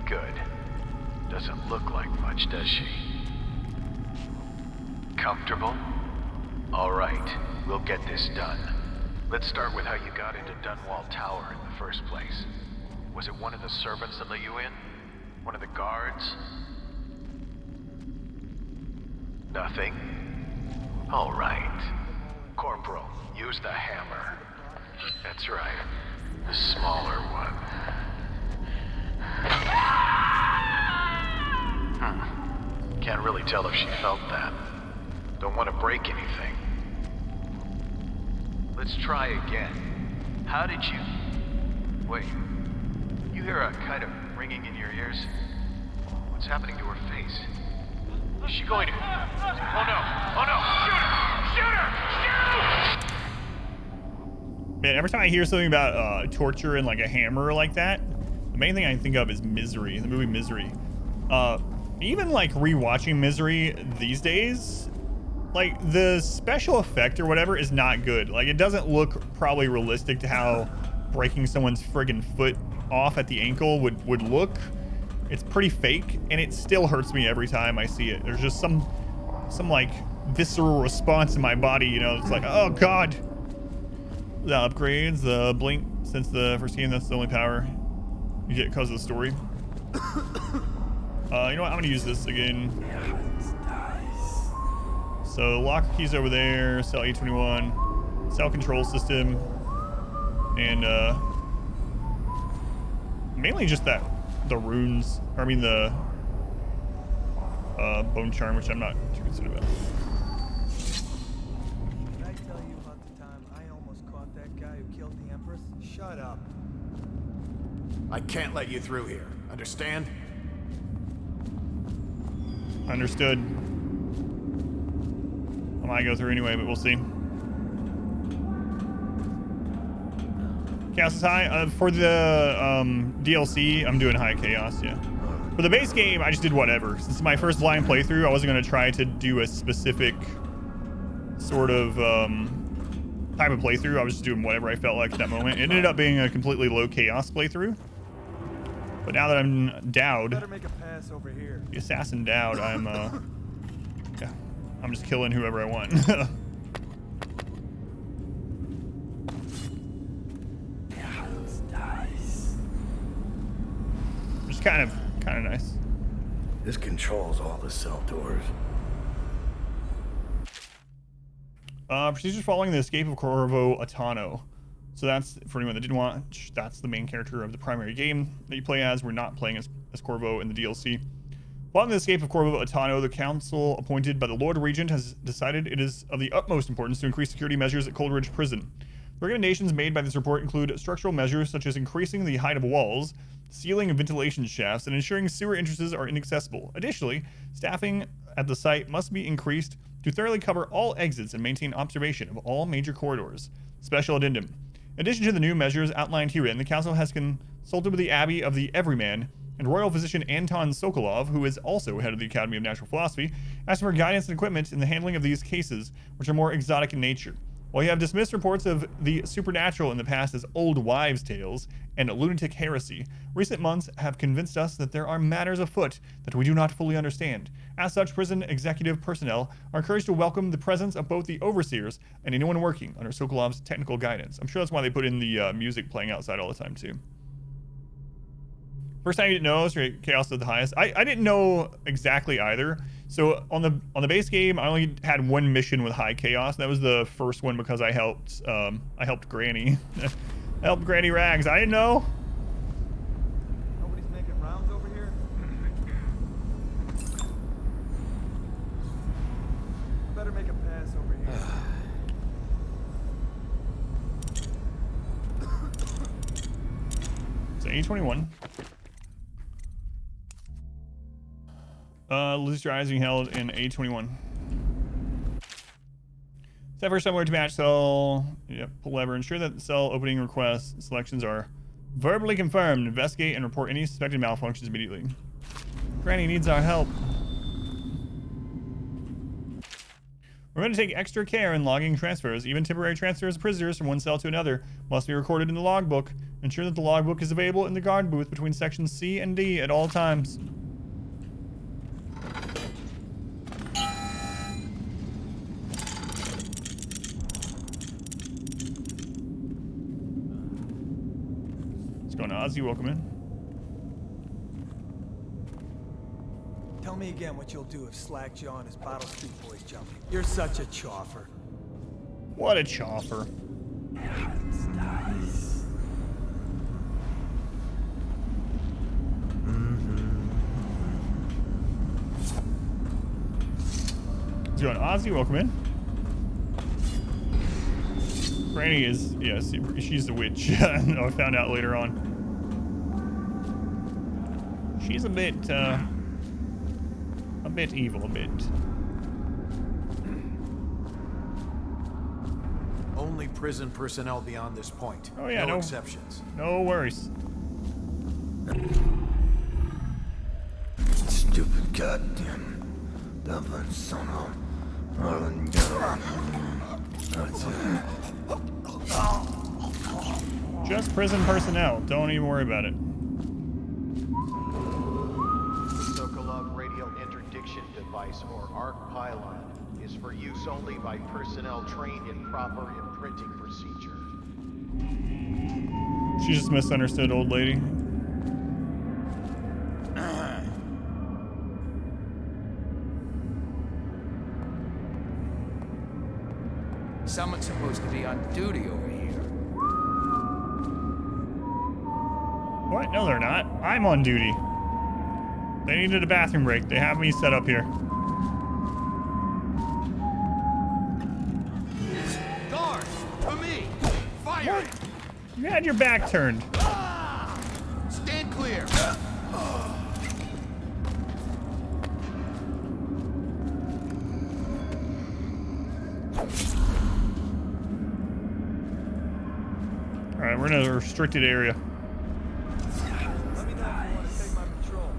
Good. Doesn't look like much, does she? Comfortable? All right, we'll get this done. Let's start with how you got into Dunwall Tower in the first place. Was it one of the servants that let you in? One of the guards? Nothing? All right. Corporal, use the hammer. That's right. The smaller one. Can't really tell if she felt that. Don't want to break anything. Let's try again. How did you... Wait. You hear a kind of ringing in your ears? What's happening to her face? Is she going to... Oh no! Oh no! Shoot her! Shoot her! Shoot! Man, every time I hear something about torture and like a hammer like that, the main thing I think of is Misery, the movie Misery. Even like rewatching Misery these days, like the special effect or whatever is not good. Like it doesn't look probably realistic to how breaking someone's friggin' foot off at the ankle would look. It's pretty fake, and it still hurts me every time I see it. There's just some like visceral response in my body, you know. It's like, oh god. The upgrades, the blink since the first game, that's the only power you get because of the story. You know what? I'm gonna use this again. So locker keys over there, cell A21, cell control system, and mainly just that the runes. Or I mean the bone charm, which I'm not too concerned about. Did I tell you about the time I almost caught that guy who killed the Empress? Shut up. I can't let you through here. Understand? Understood. I might go through anyway, but we'll see. Chaos is high. For the DLC, I'm doing high chaos, yeah. For the base game, I just did whatever. Since it's my first blind playthrough, I wasn't going to try to do a specific sort of type of playthrough. I was just doing whatever I felt like at that moment. It ended up being a completely low chaos playthrough. But now that I'm Dowd, Better make a pass over here. the assassin Dowd, I'm yeah, I'm just killing whoever I want. Just kind of nice. This controls all the cell doors. Procedures following the escape of Corvo Atano. So that's, for anyone that didn't watch, that's the main character of the primary game that you play as. We're not playing as Corvo in the DLC. Following the escape of Corvo Atano, the council appointed by the Lord Regent has decided it is of the utmost importance to increase security measures at Coldridge Prison. The recommendations made by this report include structural measures such as increasing the height of walls, sealing of ventilation shafts, and ensuring sewer entrances are inaccessible. Additionally, staffing at the site must be increased to thoroughly cover all exits and maintain observation of all major corridors. Special addendum. In addition to the new measures outlined herein, the council has consulted with the Abbey of the Everyman and royal physician Anton Sokolov, who is also head of the Academy of Natural Philosophy, asking for guidance and equipment in the handling of these cases, which are more exotic in nature. While you have dismissed reports of the supernatural in the past as old wives' tales and lunatic heresy, recent months have convinced us that there are matters afoot that we do not fully understand. As such, prison executive personnel are encouraged to welcome the presence of both the overseers and anyone working under Sokolov's technical guidance. I'm sure that's why they put in the music playing outside all the time, too. First time you didn't know, so chaos is the highest. I didn't know exactly either. So on the base game, I only had one mission with high chaos. That was the first one because I helped Granny. I helped Granny Rags. I didn't know. Nobody's making rounds over here? Better make a pass over here. So A21. Loose rising held in A21. Set for somewhere to match cell. Yep, pull lever. Ensure that the cell opening requests selections are verbally confirmed. Investigate and report any suspected malfunctions immediately. Granny needs our help. We're going to take extra care in logging transfers. Even temporary transfers of prisoners from one cell to another must be recorded in the logbook. Ensure that the logbook is available in the guard booth between sections C and D at all times. What's going on, Ozzy? Welcome in. Tell me again what you'll do if Slack Jaw and his Bottle Street boys jump. You're such a choffer. What a choffer. What's going on, Ozzy? Welcome in. Granny is, yes, she's a witch. I found out later on. She's a bit evil, a bit. Only prison personnel beyond this point. Oh yeah, no exceptions. No worries. Stupid goddamn Dublin son of Harlan. Just prison personnel. Don't even worry about it. Device or ARC pylon is for use only by personnel trained in proper imprinting procedure. She just misunderstood, old lady. Someone's supposed to be on duty over here. What? No, they're not. I'm on duty. They needed a bathroom break. They have me set up here. Guard! For me! Fire! You had your back turned. Stand clear! Alright, we're in a restricted area. Let me know if you want to take my patrol.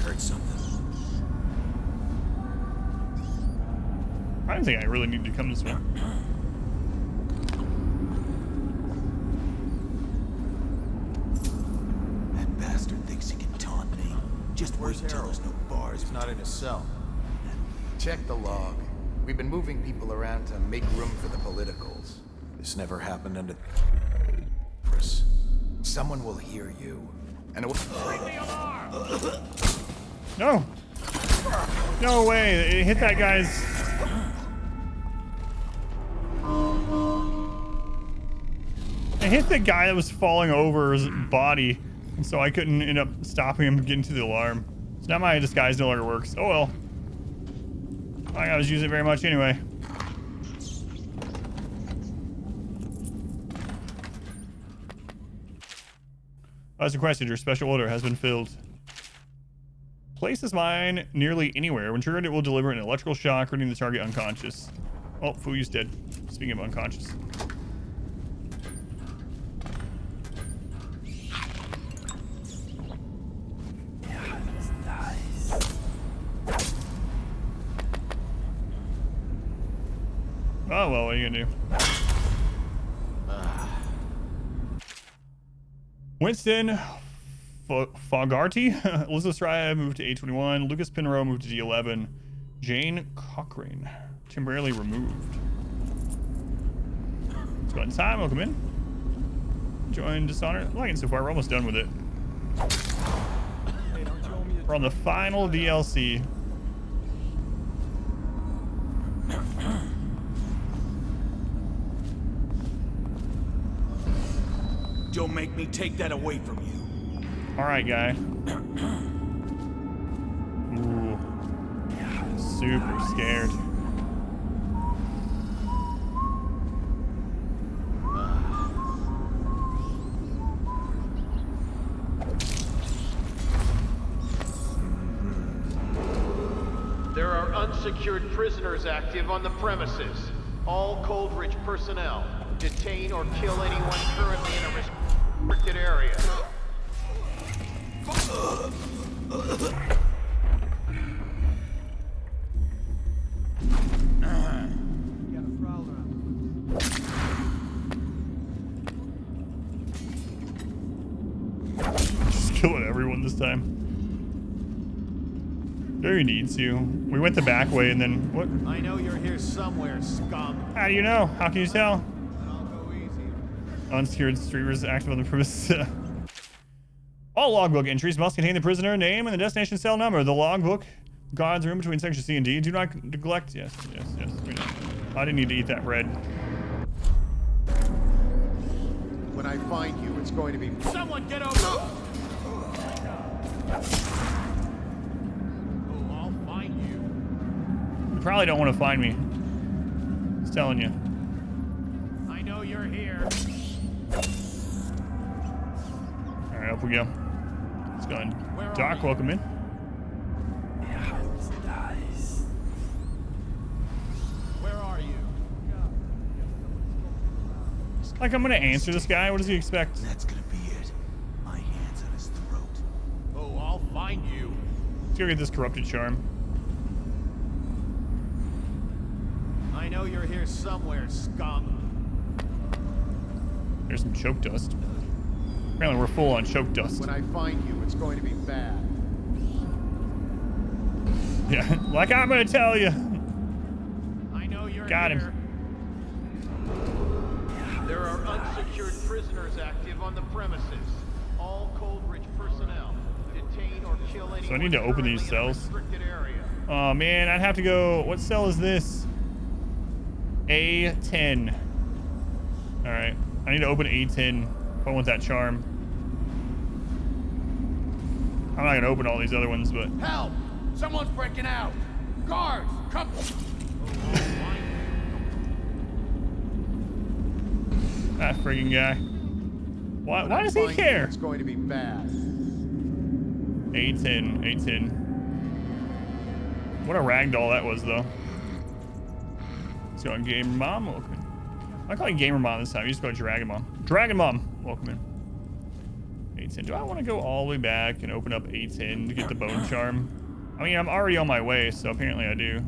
Heard something. I don't think I really need to come this way. That bastard thinks he can taunt me. Just wait until there's no bars. He's not in his cell. Check the log. We've been moving people around to make room for the politicals. This never happened under... Someone will hear you. And it will... No! No way! It hit that guy's... It hit the guy that was falling over his body, and so I couldn't end up stopping him getting to the alarm. So now my disguise no longer works. Oh well. I don't use it very much anyway. As requested, your special order has been filled. Place this mine nearly anywhere. When triggered, it will deliver an electrical shock, rendering the target unconscious. Oh, Fuyu's dead. Speaking of unconscious. Oh, well, what are you gonna do? Winston Fogarty, Elizabeth Straya moved to A21, Lucas Pinero moved to D11, Jane Cochrane temporarily removed. Let's go ahead and time, welcome in. Join Dishonored. I'm liking it so far, we're almost done with it. Hey, don't you owe me a... We're on the final DLC. Don't make me take that away from you. All right, guy. Ooh. Super scared. unsecured prisoners active on the premises. All Coldridge personnel, detain or kill anyone currently in a restricted area. Just killing everyone this time. Very needs you. We went the back way and then what? I know you're here somewhere, scum. How do you know? How can you tell? I'll go easy. Unsecured streamers active on the premises. All logbook entries must contain the prisoner name and the destination cell number. The logbook guards room between section C and D. Do not neglect. Yes. We know. I didn't need to eat that bread. When I find you, it's going to be... Someone get over! Oh, I'll find you. You probably don't want to find me. Just telling you. I know you're here. All right, up we go. Let's go in. Doc, welcome in. Where are you? Like I'm gonna answer this guy. What does he expect? That's gonna be it. My hands on his throat. Oh, I'll find you. Let's go get this corrupted charm. I know you're here somewhere, scum. There's some choke dust. Apparently we're full on choke dust. When I find you, it's going to be bad. Yeah, like I'm gonna tell you. I know you're Got here. him. There are unsecured prisoners active on the premises. All Coldridge personnel, detain or kill anyone. So I need to open these currently in a cells. restricted area. Oh man, I'd have to go. What cell is this? A10. All right, I need to open A10 if I want that charm. I'm not gonna open all these other ones, but Help! Someone's breaking out. Guards, come. that friggin' guy. Why does he Find you, care? It's going to be bad. A10. What a ragdoll that was, though. Let's go on Gamer Mom. Welcome in. I call you Gamer Mom this time. You just go Dragon Mom. Dragon Mom. Welcome in. A10. Do I want to go all the way back and open up A10 to get the bone charm? I mean, I'm already on my way, so apparently I do.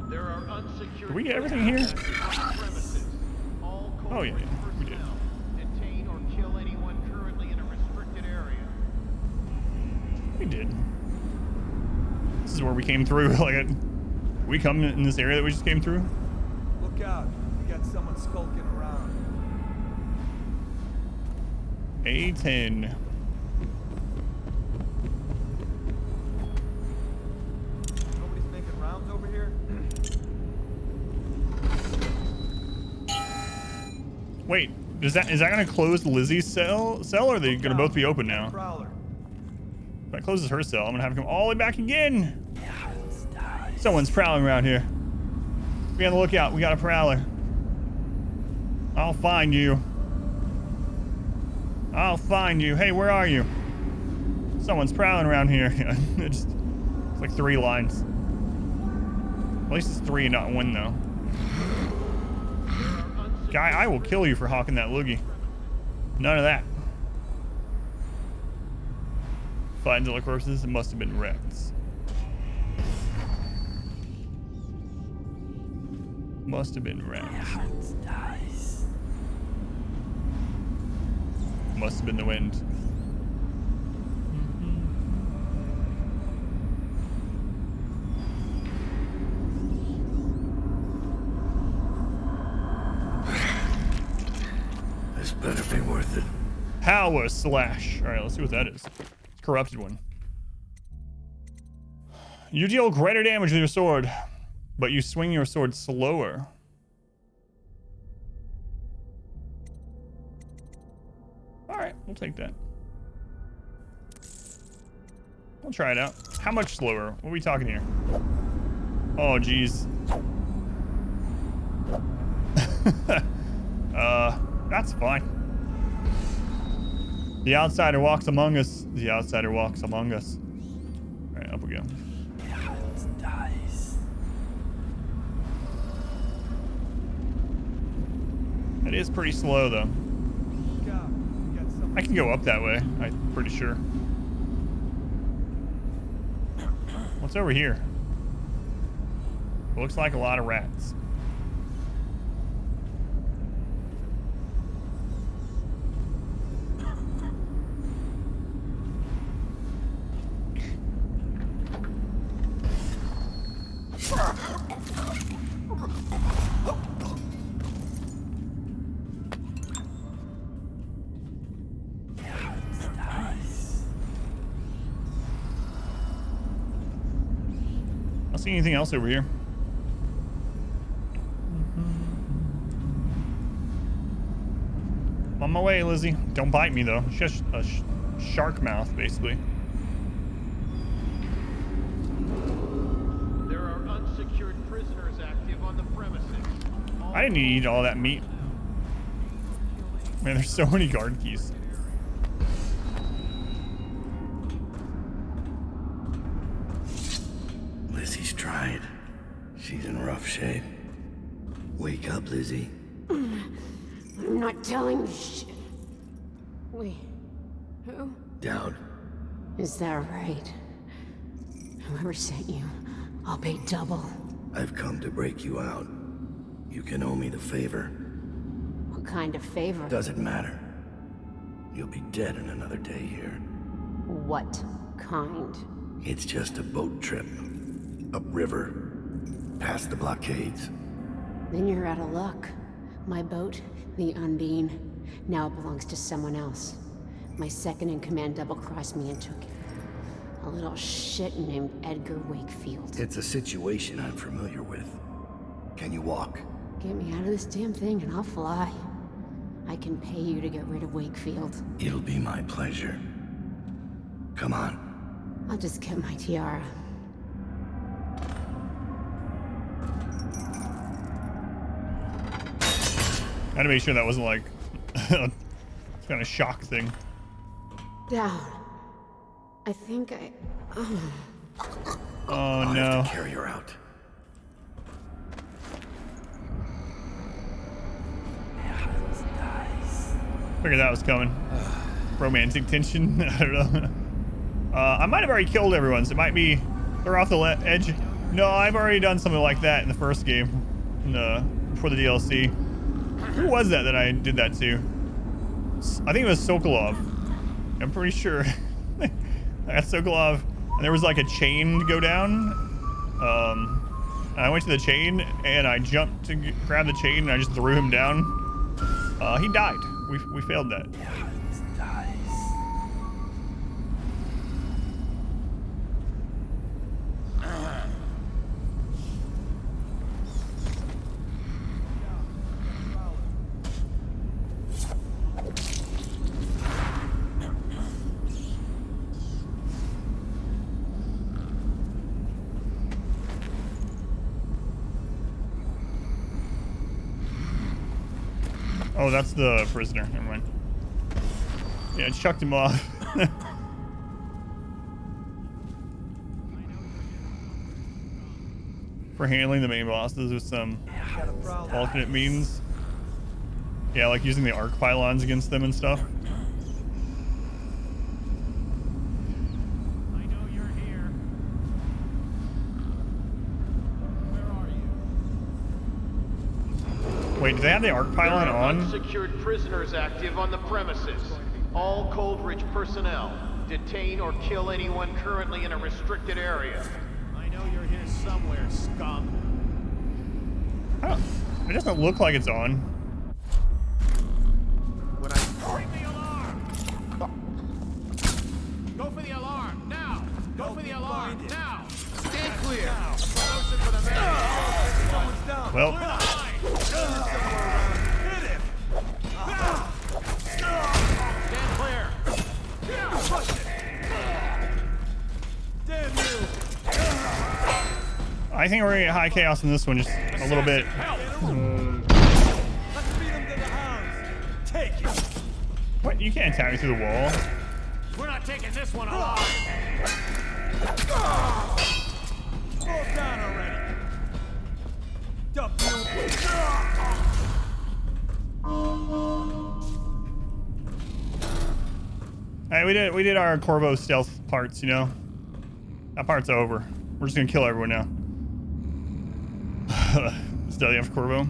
There are unsecured. Did we get everything here? All Oh, yeah, we did. detain or kill anyone currently in a restricted area. We did. This is where we came through. Like, we come in this area that we just came through. Look out. We got someone skulking around. A10. Nobody's making rounds over here? Wait, is that gonna close Lizzie's cell, or are they gonna both be open now? Prowler. If that closes her cell, I'm gonna have to come all the way back again. Someone's prowling around here. Be on the lookout. We got a prowler. I'll find you. I'll find you. Hey, where are you? Someone's prowling around here. It's like 3 lines. At least it's 3 and not 1, though. Guy, I will kill you for hawking that loogie. None of that. Find the corpses. It must have been Rex. Must have been Rex. Must have been the wind. This better be worth it. Power slash. All right, let's see what that is. It's a corrupted one. You deal greater damage with your sword, but you swing your sword slower. All right, we'll take that. We'll try it out. How much slower? What are we talking here? Oh, geez. That's fine. The outsider walks among us. The outsider walks among us. All right, up we go. It is pretty slow though. I can go up that way, I'm pretty sure. What's over here? It looks like a lot of rats. See anything else over here? I'm on my way, Lizzie. Don't bite me though. Just a shark mouth, basically. There are unsecured prisoners active on the premises. I didn't need to eat all that meat. Man, there's so many guard keys. Lizzie's tried. She's in rough shape. Wake up, Lizzie. I'm not telling you shit. Wait, who? Dowd. Is that right? Whoever sent you, I'll pay double. I've come to break you out. You can owe me the favor. What kind of favor? Doesn't matter. You'll be dead in another day here. What kind? It's just a boat trip. Upriver. Past the blockades. Then you're out of luck. My boat, the Undine, now belongs to someone else. My second-in-command double-crossed me and took it. A little shit named Edgar Wakefield. It's a situation I'm familiar with. Can you walk? Get me out of this damn thing and I'll fly. I can pay you to get rid of Wakefield. It'll be my pleasure. Come on. I'll just get my tiara. I had to make sure that wasn't like some kind of shock thing. Down. I think I... Oh no. I'll have to carry her out. Figured that was coming. Romantic tension. I don't know. I might have already killed everyone, so it might be they're off the edge. No, I've already done something like that in the first game, before the DLC. Who was that I did that to? I think it was Sokolov. I'm pretty sure. I got Sokolov, and there was like a chain to go down. I went to the chain, and I jumped to grab the chain, and I just threw him down. He died. We failed that. Oh, that's the prisoner. Never mind. Yeah, I chucked him off. For handling the main bosses with some alternate means. Yeah, like using the arc pylons against them and stuff. I know you're here. Where are you? Wait, do they have the arc pylon There are on? unsecured prisoners active on the premises. All Coldridge personnel, detain or kill anyone currently in a restricted area. I know you're here somewhere, scum. It doesn't look like it's on. When I bring the alarm. Go for the alarm now. Go for the alarm now. Stay clear. Promotion for the man. Someone's down. Well. Hit him. Stand clear. Push it. Damn you. I think we're gonna get high chaos in this one, just a little bit. Let's beat him to the house. Take it. What? You can't attack me through the wall. We're not taking this one alive. Fall down already. Dump you. Hey, we did our Corvo stealth parts, you know. That part's over. We're just gonna kill everyone now. Stealthy after Corvo.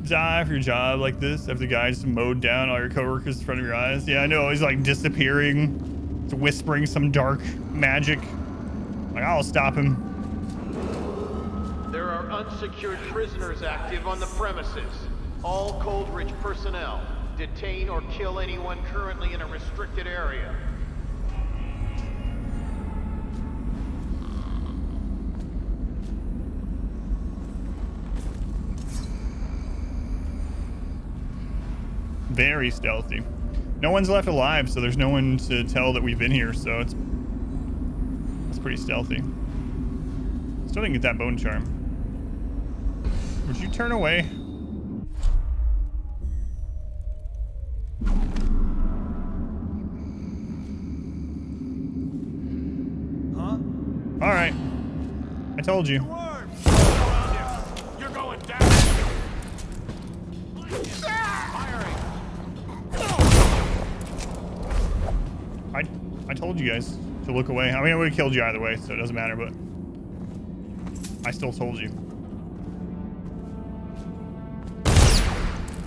Die for your job like this after the guy just mowed down all your coworkers in front of your eyes. Yeah, I know. He's like disappearing. He's whispering some dark magic. Like, I'll stop him. There are unsecured prisoners active on the premises. All Coldridge personnel, detain or kill anyone currently in a restricted area. Very stealthy. No one's left alive, so there's no one to tell that we've been here, so it's pretty stealthy. Still didn't get that bone charm. Would you turn away? Huh? All right. I told you. You're going down. I told you guys to look away. I mean, I would have killed you either way, so it doesn't matter, but I still told you.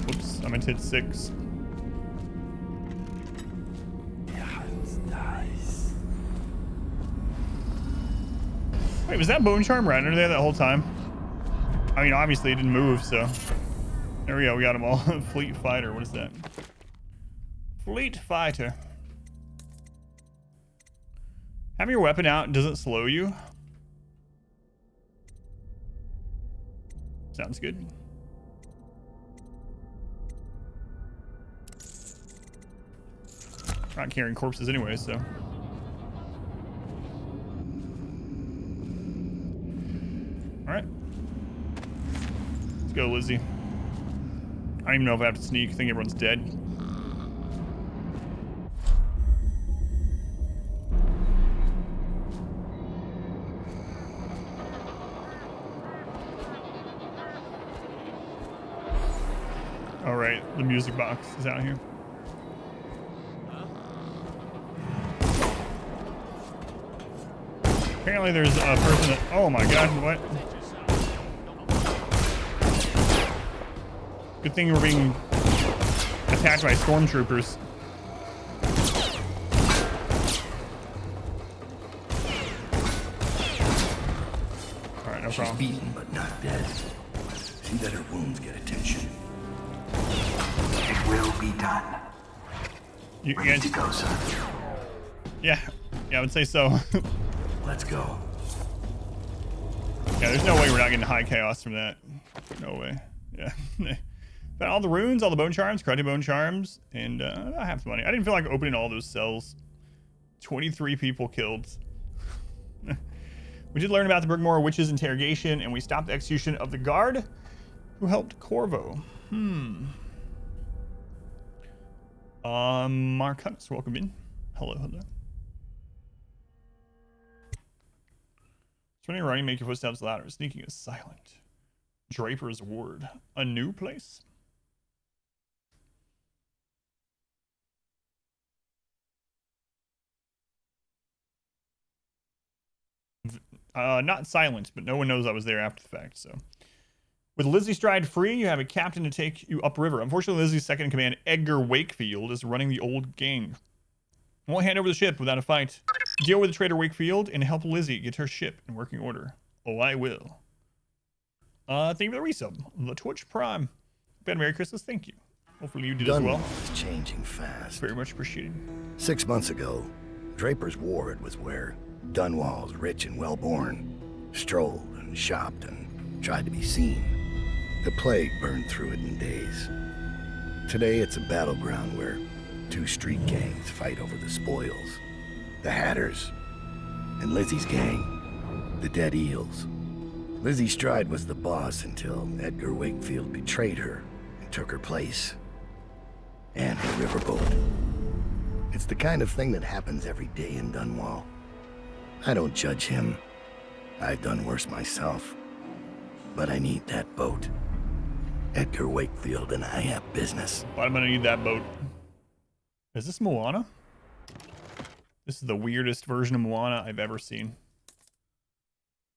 Whoops, I meant to hit 6. Wait, was that bone charm right under there that whole time? I mean, obviously it didn't move, so there we go. We got them all. Fleet fighter. What is that? Fleet fighter. Having your weapon out doesn't slow you. Sounds good. Not carrying corpses anyway, so. Alright. Let's go, Lizzie. I don't even know if I have to sneak. I think everyone's dead. All right, the music box is out here. Apparently there's a person that, oh my god, what? Good thing we're being attacked by stormtroopers. All right, no problem. She's beaten but not dead. See that her wounds get attention. It will be done. You Ready to go, sir. Yeah, I would say so. Let's go. Yeah, there's no way we're not getting high chaos from that. No way. Yeah. But all the runes, all the bone charms, karate bone charms, and half the money. I didn't feel like opening all those cells. 23 people killed. We did learn about the Brigmore witch's interrogation, and we stopped the execution of the guard who helped Corvo. Marcus, welcome in. Hello. Running around, make your footsteps louder. Sneaking is silent. Draper's Ward. A new place? Not silent, but no one knows I was there after the fact, so. With Lizzie Stride free, you have a captain to take you upriver. Unfortunately, Lizzie's second in command, Edgar Wakefield, is running the old gang. I won't hand over the ship without a fight. Deal with the traitor Wakefield and help Lizzie get her ship in working order. Oh, I will. Thank you for the resub. The Twitch Prime. Ben, Merry Christmas. Thank you. Hopefully you did as well. Dunwall is changing fast. Very much appreciated. 6 months ago, Draper's Ward was where Dunwall's rich and well-born strolled and shopped and tried to be seen. The plague burned through it in days. Today, it's a battleground where 2 street gangs fight over the spoils. The Hatters and Lizzie's gang, the Dead Eels. Lizzie Stride was the boss until Edgar Wakefield betrayed her and took her place. And her riverboat. It's the kind of thing that happens every day in Dunwall. I don't judge him. I've done worse myself. But I need that boat. Edgar Wakefield and I have business. But I'm gonna need that boat. Is this Moana? This is the weirdest version of Moana I've ever seen.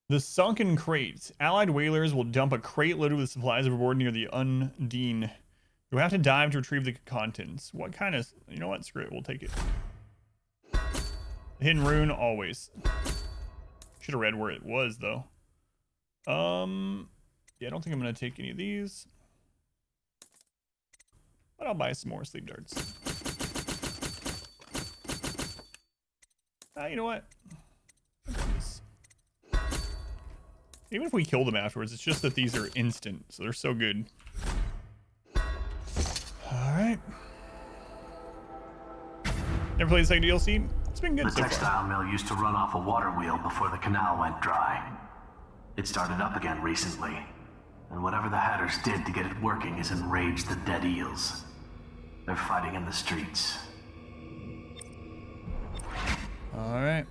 The sunken crates. Allied whalers will dump a crate loaded with supplies overboard near the Undine. You'll have to dive to retrieve the contents. What kind of... You know what? Screw it. We'll take it. Hidden rune, always. Should have read where it was, though. Yeah, I don't think I'm going to take any of these. But I'll buy some more sleep darts. You know what? Even if we kill them afterwards, it's just that these are instant, so they're so good. Alright. Never played the second DLC? It's been good so far. The textile mill used to run off a water wheel before the canal went dry. It started up again recently, and whatever the Hatters did to get it working has enraged the dead eels. They're fighting in the streets. Alright.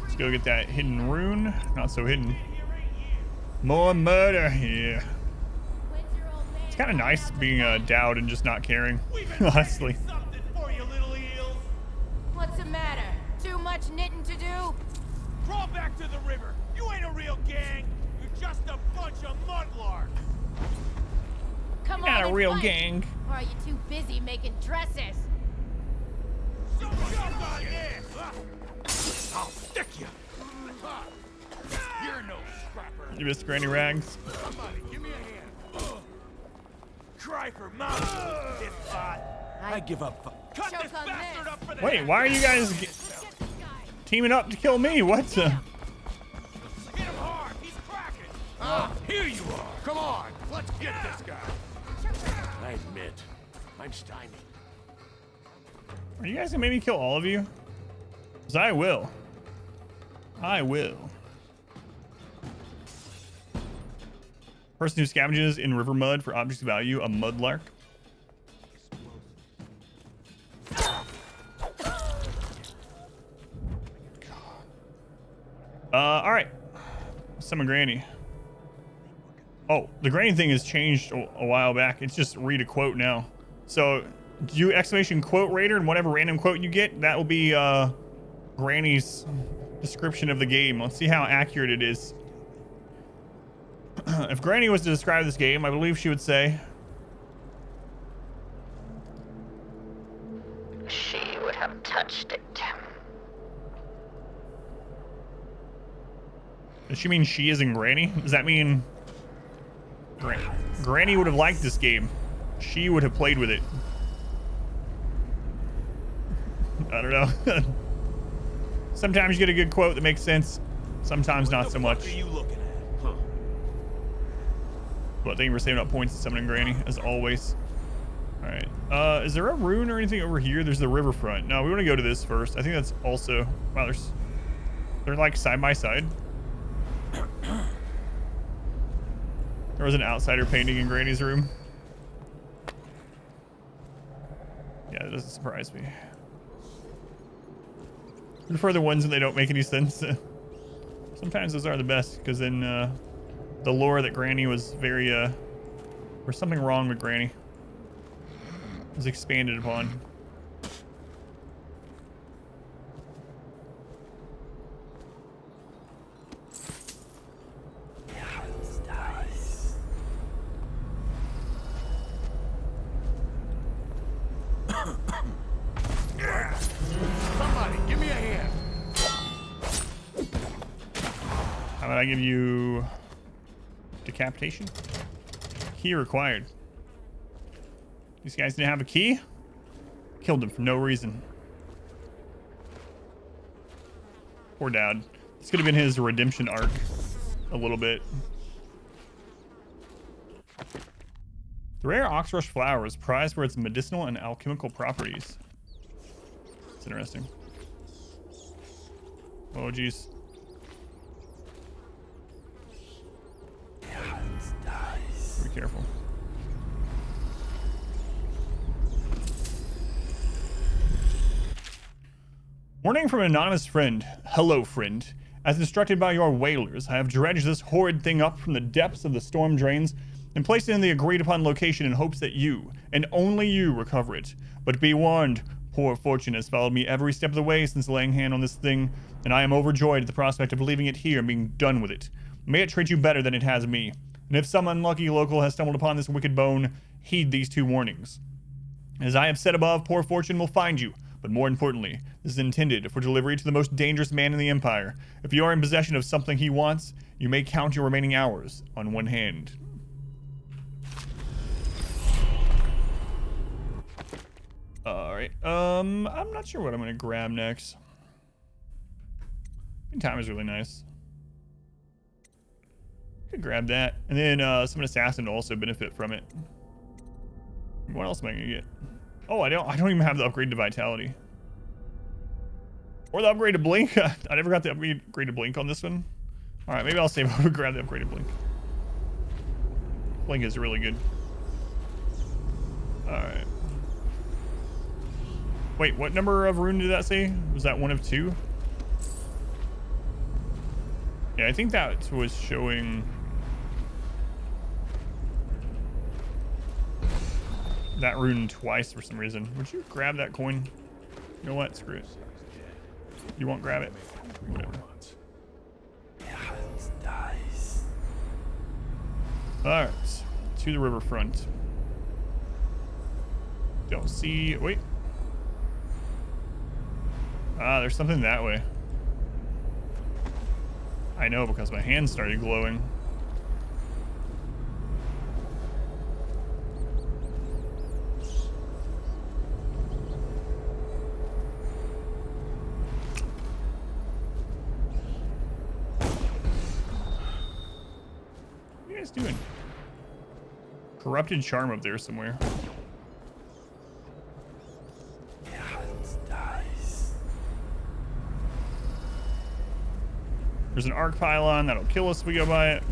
Let's go get that hidden rune. Not so hidden. More murder here. It's kind of nice being a Dowd and just not caring, honestly. What's the matter? Too much knitting to do? Crawl back to the river. You ain't a real gang. You're just a bunch of mudlarks. Come Not on, a real fight. gang. Or are you too busy making dresses? I'll stick you. You're no scrapper. You missed Granny Rags. Somebody, give me a hand. Try for mouth. This spot. I give up. Cut this bastard up for the Wait, why are you guys teaming up to kill me? What? Hit him hard. He's cracking. Here you are. Come on. Let's get this guy. I admit, I'm stymied. Are you guys gonna maybe kill all of you? Because I will. I will. Person who scavenges in river mud for objects of value, a mudlark. All right. Summon Granny. Oh, the Granny thing has changed a while back. It's just read a quote now. So do exclamation quote Raider, and whatever random quote you get, that will be Granny's description of the game. Let's see how accurate it is. If Granny was to describe this game, I believe she would say, she would have touched it. Does she mean she isn't Granny? Does that mean Granny would have liked this game? She would have played with it. I don't know. Sometimes you get a good quote that makes sense. Sometimes not so much. What are you looking at? Huh? But thank you for saving up points and summoning Granny, as always. Alright. Is there a rune or anything over here? There's the riverfront. No, we want to go to this first. I think that's also... Wow, they're like side by side. There was an outsider painting in Granny's room. Yeah, that doesn't surprise me. I prefer the ones when they don't make any sense. Sometimes those are the best, because then the lore that Granny was very... there's something wrong with Granny. Was expanded upon. Somebody, give me a hand. How about I give you decapitation? Key required. These guys didn't have a key? Killed him for no reason. Poor Dad. This could have been his redemption arc a little bit. The rare oxrush flower is prized for its medicinal and alchemical properties. It's interesting. Oh, geez. careful. Warning from an anonymous friend. Hello, friend. As instructed by your whalers, I have dredged this horrid thing up from the depths of the storm drains and placed it in the agreed upon location in hopes that you, and only you, recover it. But be warned, poor fortune has followed me every step of the way since laying hand on this thing, and I am overjoyed at the prospect of leaving it here and being done with it. May it treat you better than it has me. And if some unlucky local has stumbled upon this wicked bone, heed these 2 warnings. As I have said above, poor fortune will find you. But more importantly, this is intended for delivery to the most dangerous man in the Empire. If you are in possession of something he wants, you may count your remaining hours on one hand. Alright, I'm not sure what I'm gonna grab next. Time is really nice. Could grab that. And then summon assassin to also benefit from it. What else am I gonna get? Oh, I don't even have the upgrade to vitality. Or the upgrade to blink. I never got the upgrade to blink on this one. Alright, maybe I'll save up and grab the upgrade to blink. Blink is really good. Alright. Wait, what number of rune did that say? Was that 1 of 2? Yeah, I think that was showing that rune twice for some reason. Would you grab that coin? You know what? Screw it. You won't grab it? Whatever. Alright. To the riverfront. Don't see... Wait. Ah, there's something that way. I know because my hand started glowing. What are you guys doing? Corrupted charm up there somewhere. There's an arc pylon that'll kill us if we go by it.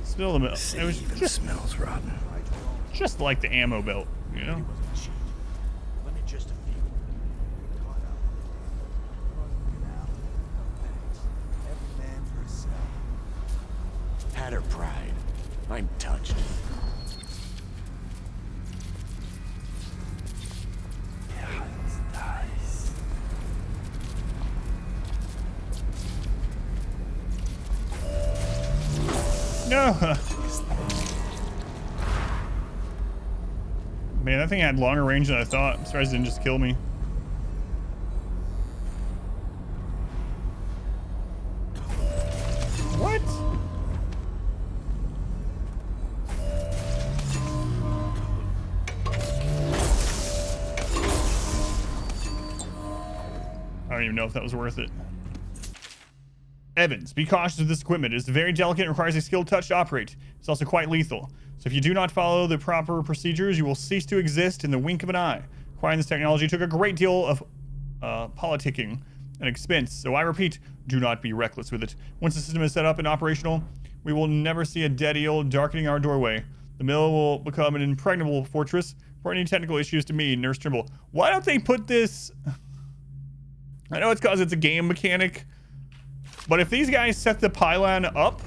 Spill the milk. It was just smells rotten. Just like the ammo belt, you know. Had her pride. I'm touched. No. Man, that thing had longer range than I thought. I'm surprised it didn't just kill me. What? I don't even know if that was worth it. Evans, be cautious of this equipment. It is very delicate and requires a skilled touch to operate. It's also quite lethal. So if you do not follow the proper procedures, you will cease to exist in the wink of an eye. Acquiring this technology took a great deal of politicking and expense. So I repeat, do not be reckless with it. Once the system is set up and operational, we will never see a dead eel darkening our doorway. The mill will become an impregnable fortress. For any technical issues to me, Nurse Trimble. Why don't they put this... I know it's because it's a game mechanic, but if these guys set the pylon up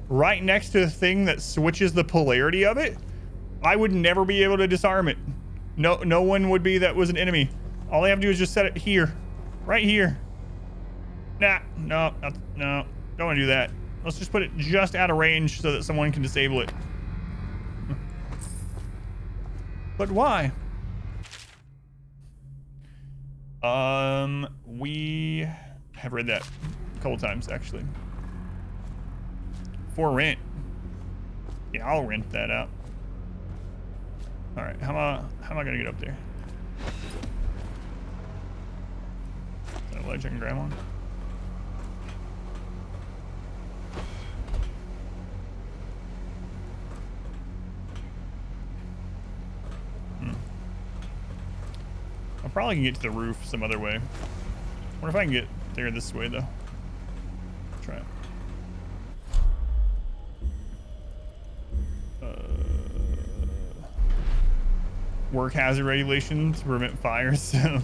right next to the thing that switches the polarity of it, I would never be able to disarm it. No one would be that was an enemy. All they have to do is just set it here. Right here. Nah, no, don't want to do that. Let's just put it just out of range so that someone can disable it. But why? We have read that a couple times, actually. For rent. Yeah, I'll rent that out. All right, how am I gonna get up there? Is that a ledge I can grab on? I probably can get to the roof some other way. What if I can get there this way, though? try it. Work hazard regulation to prevent fires. So.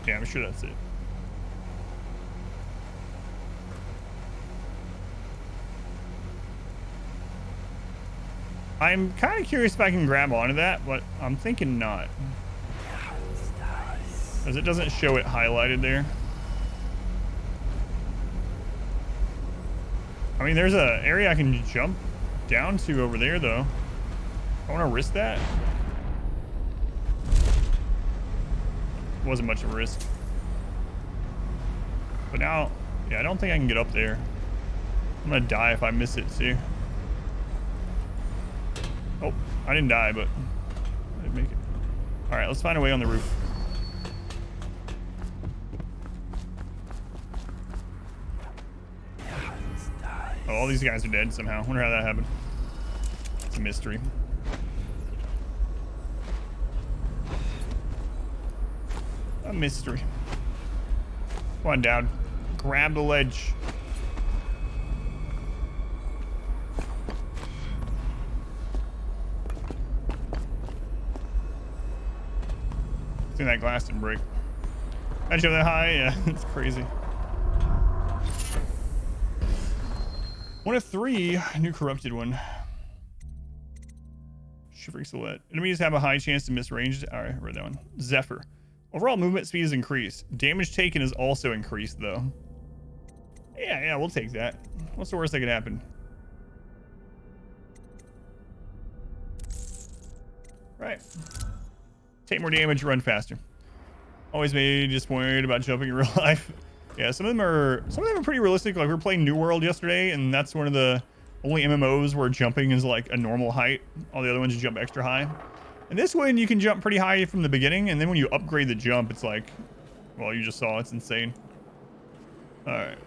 Yeah, I'm sure that's it. I'm kind of curious if I can grab onto that, but I'm thinking not. Because it doesn't show it highlighted there. I mean, there's an area I can jump down to over there, though. I want to risk that. Wasn't much of a risk. But now, yeah, I don't think I can get up there. I'm gonna die if I miss it, too. Oh, I didn't die, but I didn't make it. All right, let's find a way on the roof. Oh, all these guys are dead somehow. Wonder how that happened. It's a mystery. A mystery. Come on, Dad. Grab the ledge. I think that glass didn't break. I jump that high? Yeah, it's crazy. 1 of 3. New corrupted one. Shivering silhouette. Enemies have a high chance to miss ranged. All right, I read that one. Zephyr. Overall movement speed is increased. Damage taken is also increased, though. Yeah, we'll take that. What's the worst that could happen? Right. Take more damage, run faster. Always made just worried about jumping in real life. Yeah, some of them are pretty realistic. Like we were playing New World yesterday, and that's one of the only MMOs where jumping is like a normal height. All the other ones you jump extra high. And this one you can jump pretty high from the beginning, and then when you upgrade the jump, it's like, well, you just saw, it's insane. All right.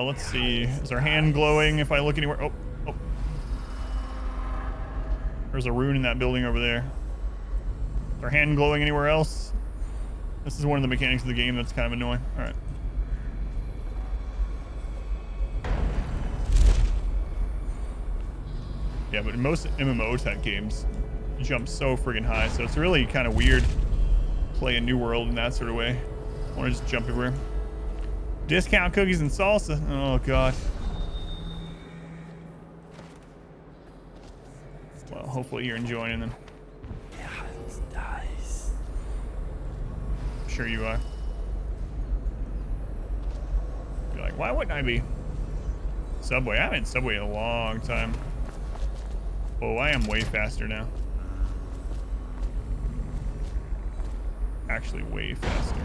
Let's see. Is our hand glowing if I look anywhere? Oh. There's a rune in that building over there. Is our hand glowing anywhere else? This is one of the mechanics of the game that's kind of annoying. All right. Yeah, but in most MMO type games, you jump so friggin' high, so it's really kind of weird playing New World in that sort of way. I want to just jump everywhere. Discount cookies and salsa. Oh god. Well, hopefully you're enjoying them. Sure you are. You're like, why wouldn't I be? Subway. I haven't had Subway in a long time. Oh, I am way faster now. Actually, way faster.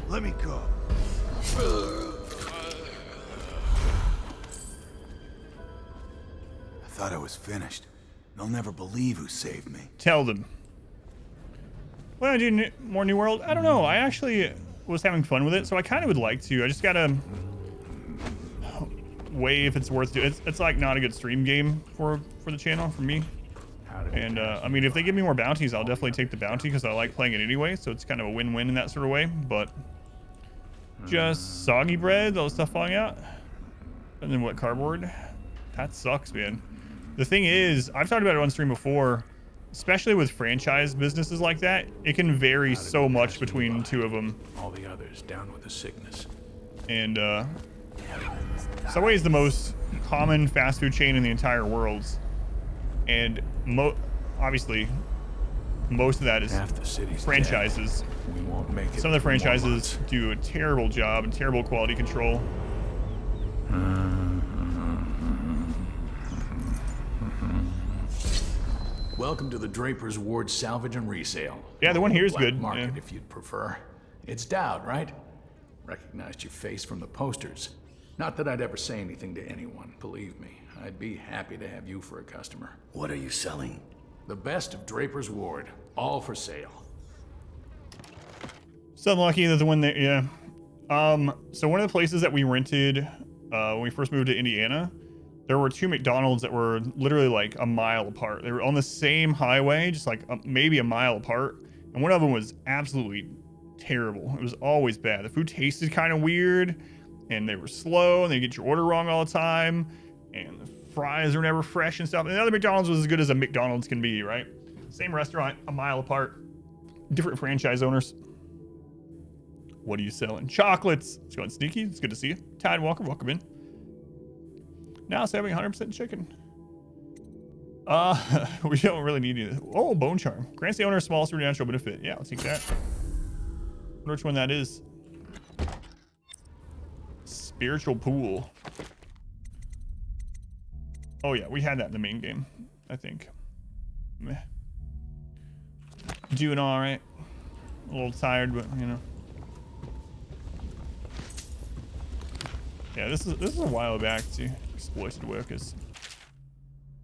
Let me go. I thought I was finished. They'll never believe who saved me. Tell them. When I do more New World, I don't know. I actually was having fun with it, so I kind of would like to. I just gotta weigh if it's worth it. It's like not a good stream game for the channel, for me. And I mean, if they give me more bounties, I'll definitely take the bounty because I like playing it anyway. So it's kind of a win-win in that sort of way. But just soggy bread, all the stuff falling out, and then what, cardboard? That sucks, man. The thing is, I've talked about it on stream before, especially with franchise businesses like that, it can vary so much between two of them. All the others down with the sickness. And Subway is the most common fast food chain in the entire world. And obviously, most of that is half the city's franchises. Dead. We won't make it. Some of the franchises do a terrible job and terrible quality control. Welcome to the Draper's Ward Salvage and Resale. Yeah, the one here is Black good. Market, yeah. if you'd prefer. It's Dowd, right? Recognized your face from the posters. Not that I'd ever say anything to anyone, believe me. I'd be happy to have you for a customer. What are you selling? The best of Draper's Ward, all for sale. So unlucky that the one that, yeah. So one of the places that we rented when we first moved to Indiana, there were 2 McDonald's that were literally like a mile apart. They were on the same highway, just like maybe a mile apart. And one of them was absolutely terrible. It was always bad. The food tasted kind of weird, and they were slow, and they get your order wrong all the time, and the fries are never fresh and stuff. And the other McDonald's was as good as a McDonald's can be, right? Same restaurant, a mile apart, different franchise owners. What are you selling? Chocolates. It's going sneaky. It's good to see you. Tide Walker, welcome in. Now serving 100% chicken. We don't really need it. Oh, bone charm. Grants the owner a small supernatural benefit. Yeah, I'll take that. Wonder which one that is. Spiritual pool. Oh yeah, we had that in the main game, I think. Meh. Doing all right. A little tired, but you know. Yeah, this is a while back too. Exploited workers.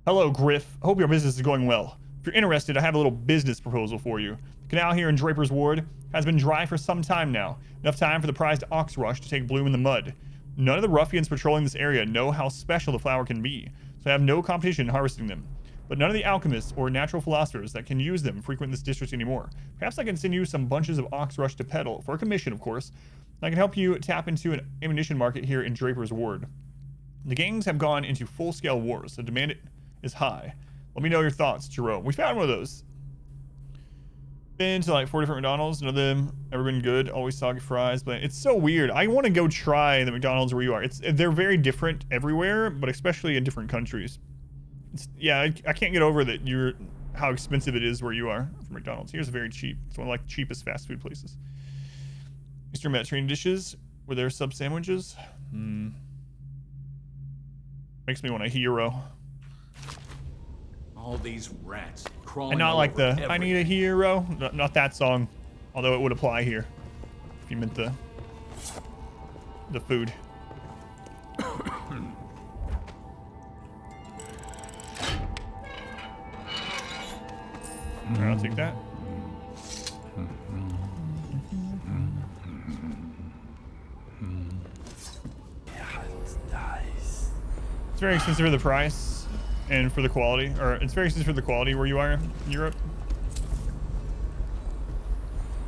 Hello, Griff. Hope your business is going well. If you're interested, I have a little business proposal for you. The canal here in Draper's Ward has been dry for some time now. Enough time for the prized ox rush to take bloom in the mud. None of the ruffians patrolling this area know how special the flower can be, so I have no competition in harvesting them. But none of the alchemists or natural philosophers that can use them frequent this district anymore. Perhaps I can send you some bunches of ox rush to peddle, for a commission, of course. I can help you tap into an ammunition market here in Draper's Ward. The gangs have gone into full-scale wars, so demand is high. Let me know your thoughts, Jerome. We found one of those. Been to like 4 different McDonald's. None of them ever been good. Always soggy fries, but it's so weird. I want to go try the McDonald's where you are. They're very different everywhere, but especially in different countries. Yeah, I can't get over that how expensive it is where you are for McDonald's. Here's very cheap. It's one of like the cheapest fast food places. Eastern Mediterranean dishes. Were there sub sandwiches? Makes me want a hero. All these rats crawling. And not all like over the I need a hero. Not that song. Although it would apply here. If you meant the food. Alright, I'll take that. It's very expensive for the price and for the quality, or it's very expensive for the quality where you are in Europe.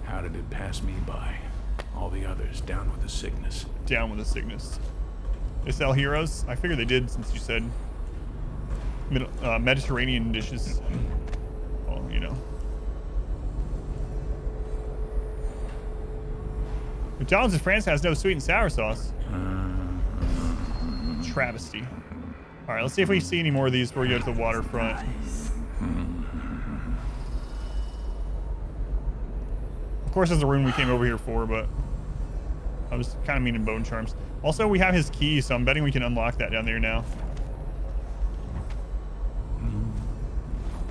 How did it pass me by? All the others down with the sickness. Down with the sickness. They sell heroes? I figured they did since you said Mediterranean dishes. Well, you know. McDonald's in France has no sweet and sour sauce. Travesty. All right, let's see if we see any more of these before we go to the waterfront. Of course, there's a room we came over here for, but I was kind of meaning bone charms. Also, we have his key, so I'm betting we can unlock that down there now.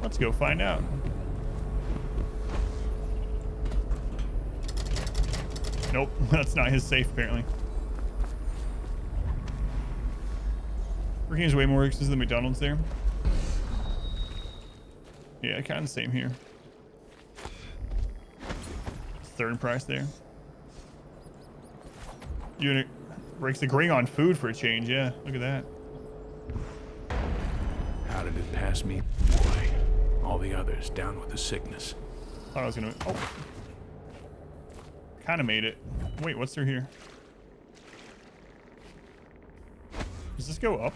Let's go find out. Nope, that's not his safe, apparently. Burger King is way more expensive than McDonald's there. Yeah, kind of the same here. Third price there. Unit breaks the grain on food for a change. Yeah, look at that. How did it pass me? Boy, all the others down with the sickness. Thought I was gonna. Oh, kind of made it. Wait, what's through here? Does this go up?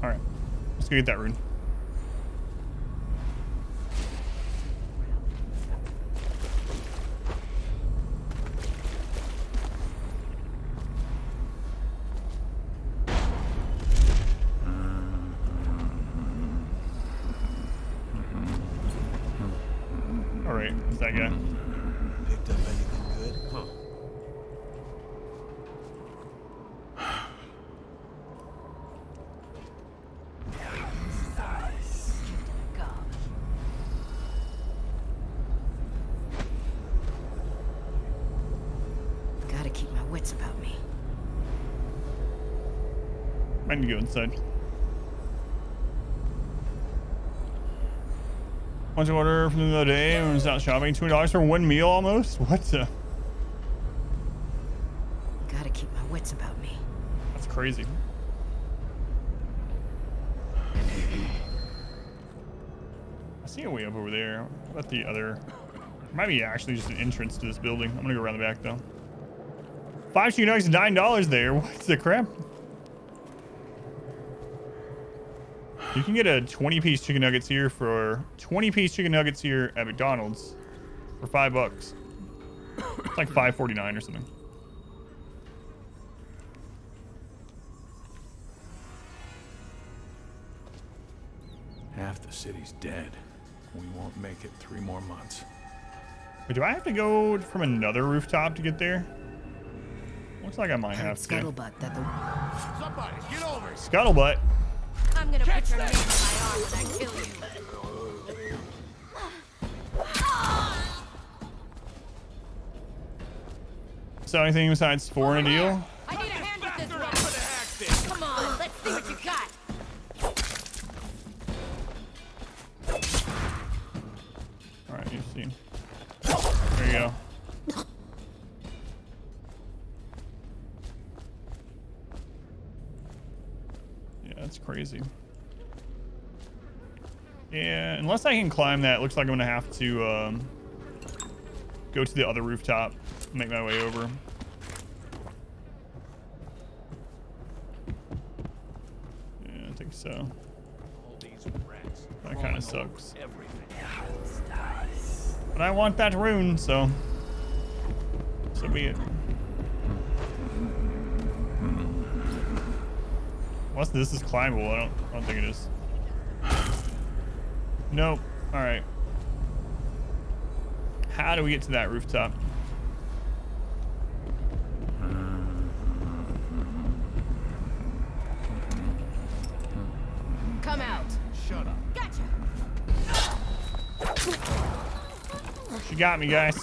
All right, let's go get that rune. All right, what's that guy? Picked up anything good? Huh. Gotta keep my wits about me. Might need to go inside. Once order from the other day when I was out shopping, $20 for one meal almost? What the? Gotta keep my wits about me. That's crazy. I see a way up over there. What about the other? Might be actually just an entrance to this building. I'm gonna go around the back though. 5 chicken nuggets, $9 there. What's the crap? You can get a 20-piece chicken nuggets here for 20-piece chicken nuggets here at McDonald's for $5. It's like $5.49 or something. Half the city's dead. We won't make it 3 more months. Wait, do I have to go from another rooftop to get there? Looks like I might have to. Scuttlebutt that the... Somebody, get over it! Scuttlebutt. I'm gonna put your name on my arm when I kill you. So anything besides 4 in a deal? I need a hand with this one. Come on, let's see what you got. All right, you've seen. There you go. Yeah, that's crazy. Yeah, unless I can climb that, it looks like I'm gonna have to go to the other rooftop, make my way over. Yeah, I think so. That kind of sucks. But I want that rune, so be it. Unless this is climbable, I don't think it is. Nope. All right. How do we get to that rooftop? Come out. Shut up. Gotcha. She got me, guys.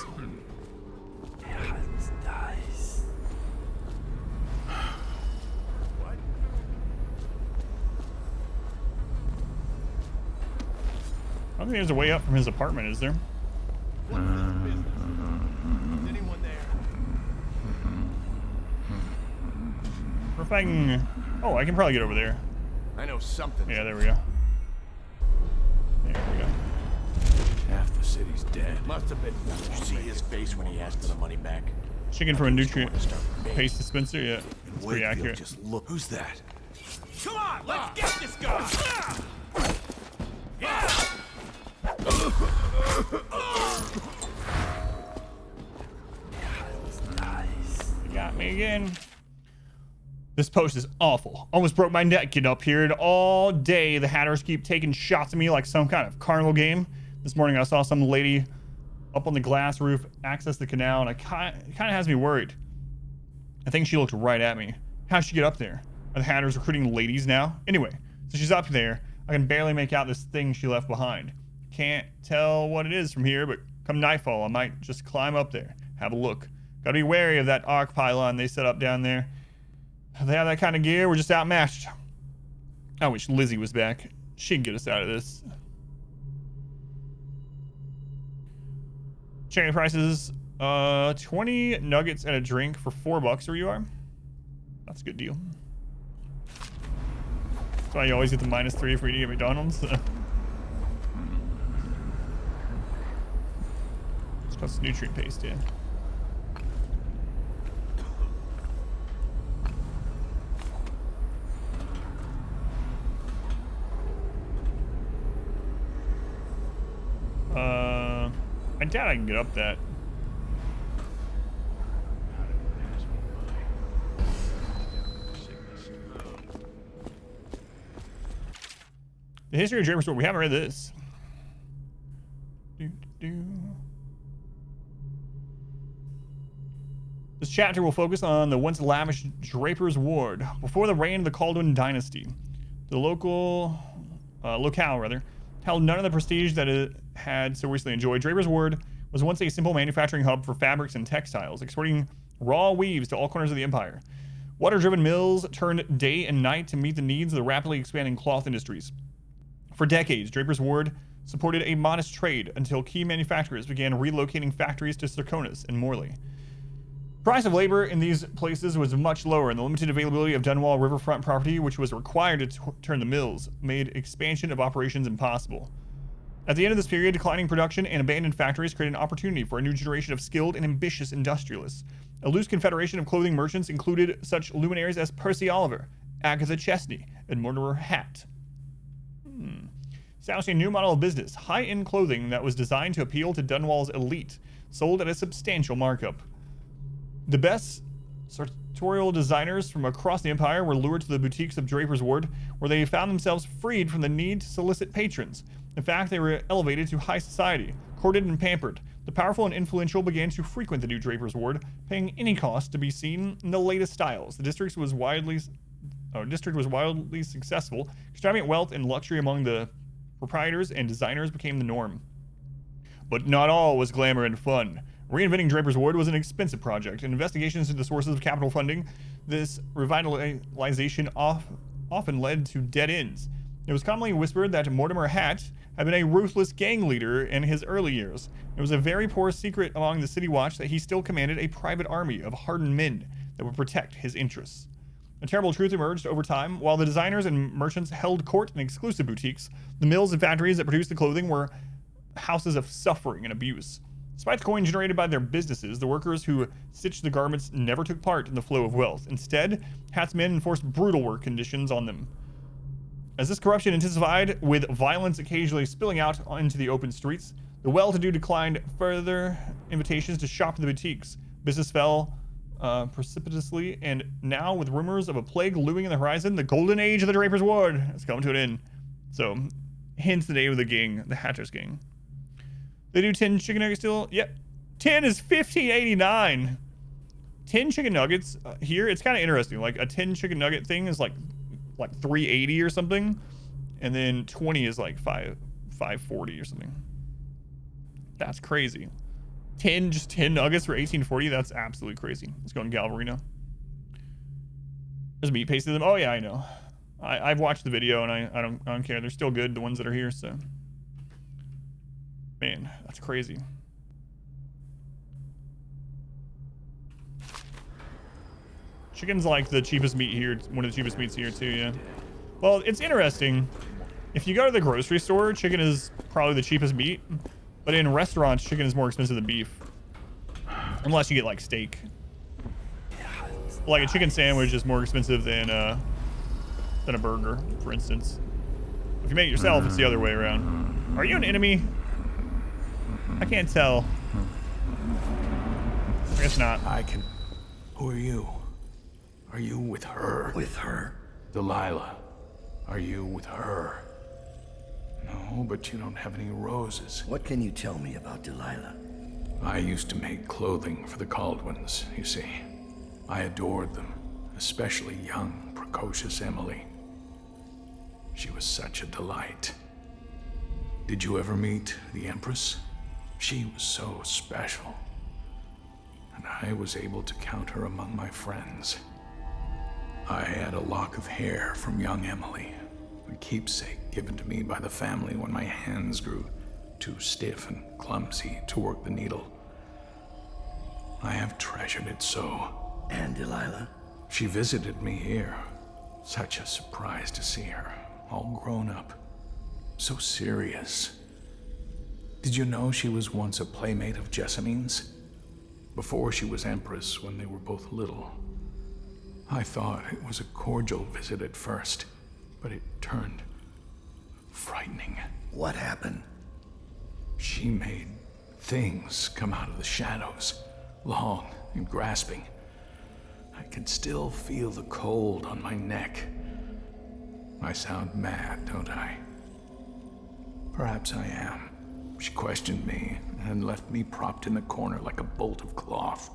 I don't think there's a way up from his apartment, is there? What is business? Is anyone there? Or if I can... Oh, I can probably get over there. I know something. Yeah, there we go. There we go. Half the city's dead. Must have been. Did you see his face when he asked for the money back? Chicken from a nutrient paste dispenser. Yeah, it's pretty accurate. Just look. Who's that? Come on, let's get this guy. Yeah. You got me again. This post is awful. Almost broke my neck getting up here, and all day the hatters keep taking shots at me like some kind of carnival game. This morning I saw some lady up on the glass roof access the canal, and it kind of has me worried. I think she looked right at me. How'd she get up there? Are the hatters recruiting ladies now? Anyway, so she's up there. I can barely make out this thing she left behind. Can't tell what it is from here, but come nightfall, I might just climb up there, have a look. Gotta be wary of that arc pylon they set up down there. If they have that kind of gear, we're just outmatched. I wish Lizzie was back. She'd get us out of this. Checking prices, 20 nuggets and a drink for $4 where you are. That's a good deal. That's why you always get the -3 if we eat at McDonald's. It's got some nutrient paste, yeah. I doubt I can get up that. The history of Draper's World. We haven't read this. This chapter will focus on the once lavish Draper's Ward before the reign of the Caldwin dynasty. The locale held none of the prestige that it had so recently enjoyed. Draper's Ward was once a simple manufacturing hub for fabrics and textiles, exporting raw weaves to all corners of the empire. Water-driven mills turned day and night to meet the needs of the rapidly expanding cloth industries. For decades, Draper's Ward supported a modest trade until key manufacturers began relocating factories to Serconis and Morley. Price of labor in these places was much lower, and the limited availability of Dunwall riverfront property, which was required to turn the mills, made expansion of operations impossible. At the end of this period, declining production and abandoned factories created an opportunity for a new generation of skilled and ambitious industrialists. A loose confederation of clothing merchants included such luminaries as Percy Oliver, Agatha Chesney, and Mortimer Hatt. Establishing a new model of business, high-end clothing that was designed to appeal to Dunwall's elite, sold at a substantial markup. The best sartorial designers from across the empire were lured to the boutiques of Draper's Ward, where they found themselves freed from the need to solicit patrons. In fact, they were elevated to high society, courted and pampered. The powerful and influential began to frequent the new Draper's Ward, paying any cost to be seen in the latest styles. The district was wildly successful. Extravagant wealth and luxury among the proprietors and designers became the norm. But not all was glamour and fun. Reinventing Draper's Ward was an expensive project. In investigations into the sources of capital funding, this revitalization often led to dead ends. It was commonly whispered that Mortimer Hatt had been a ruthless gang leader in his early years. It was a very poor secret among the City Watch that he still commanded a private army of hardened men that would protect his interests. A terrible truth emerged over time. While the designers and merchants held court in exclusive boutiques, the mills and factories that produced the clothing were houses of suffering and abuse. Despite the coin generated by their businesses, the workers who stitched the garments never took part in the flow of wealth. Instead, Hatt's men enforced brutal work conditions on them. As this corruption intensified, with violence occasionally spilling out into the open streets, the well-to-do declined further invitations to shop in the boutiques. Business fell precipitously, and now, with rumors of a plague looming in the horizon, the golden age of the Draper's Ward has come to an end. So, hence the name of the gang, the Hatter's Gang. They do 10 chicken nuggets still? Yep. 10 is $15.89. 10 chicken nuggets here, it's kind of interesting. Like, a 10 chicken nugget thing is like $3.80 or something, and then 20 is like $5.40 or something. That's crazy. 10 nuggets for $18.40. That's absolutely crazy. Let's go in Galvarino. There's meat pasted them. Oh yeah, I know. I've watched the video and I don't care. They're still good, the ones that are here. So, man, that's crazy. Chicken's like the cheapest meat here. One of the cheapest meats here too. Yeah. Well, it's interesting. If you go to the grocery store, chicken is probably the cheapest meat. But in restaurants, chicken is more expensive than beef. Unless you get like steak. Like a chicken sandwich is more expensive than a burger, for instance. If you make it yourself, it's the other way around. Are you an enemy? I can't tell. I guess not. I can. Who are you? Are you with her? With her? Delilah. Are you with her? No, but you don't have any roses. What can you tell me about Delilah? I used to make clothing for the Caldwins, you see. I adored them, especially young, precocious Emily. She was such a delight. Did you ever meet the Empress? She was so special. And I was able to count her among my friends. I had a lock of hair from young Emily, a keepsake given to me by the family when my hands grew too stiff and clumsy to work the needle. I have treasured it so. And Delilah? She visited me here. Such a surprise to see her, all grown up. So serious. Did you know she was once a playmate of Jessamine's? Before she was Empress, when they were both little. I thought it was a cordial visit at first, but it turned frightening. What happened? She made things come out of the shadows, long and grasping. I could still feel the cold on my neck. I sound mad, don't I? Perhaps I am. She questioned me and left me propped in the corner like a bolt of cloth.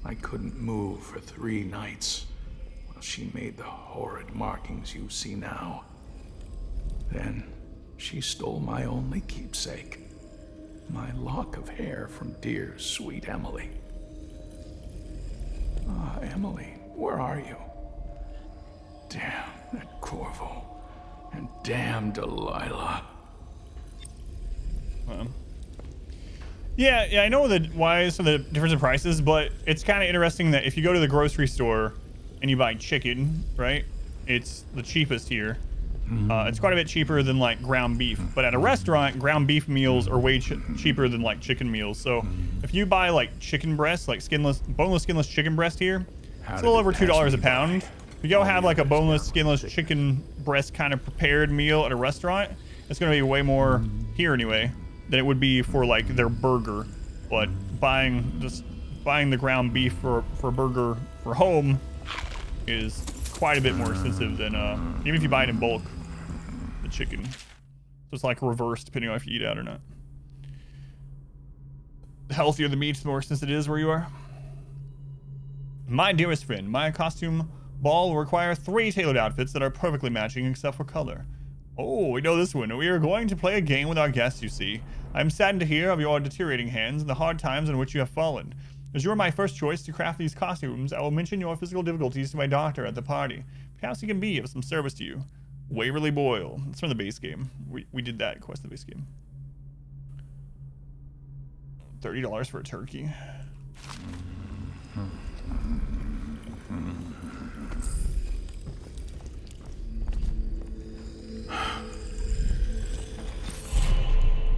I couldn't move for 3 nights while she made the horrid markings you see now. Then she stole my only keepsake, my lock of hair from dear, sweet Emily. Ah, Emily, where are you? Damn that Corvo, and damn Delilah. Yeah, I know why some of the difference in prices, but it's kind of interesting that if you go to the grocery store and you buy chicken, right? It's the cheapest here. It's quite a bit cheaper than like ground beef, but at a restaurant, ground beef meals are way cheaper than like chicken meals. So if you buy like chicken breast, like boneless, skinless chicken breast here, it's a little over $2 a pound. If you go have like a boneless, skinless chicken breast kind of prepared meal at a restaurant, it's going to be way more here anyway than it would be for like their burger. But buying the ground beef for a burger for home is quite a bit more expensive than even if you buy it in bulk, the chicken. So it's like reverse depending on if you eat out or not. The healthier the meat, the more expensive it is where you are. My dearest friend, my costume ball will require 3 tailored outfits that are perfectly matching except for color. Oh, we know this one. We are going to play a game with our guests, you see. I'm saddened to hear of your deteriorating hands and the hard times in which you have fallen. As you are my first choice to craft these costumes, I will mention your physical difficulties to my doctor at the party. Perhaps he can be of some service to you. Waverly Boyle. That's from the base game. We did that quest in the base game. $30 for a turkey.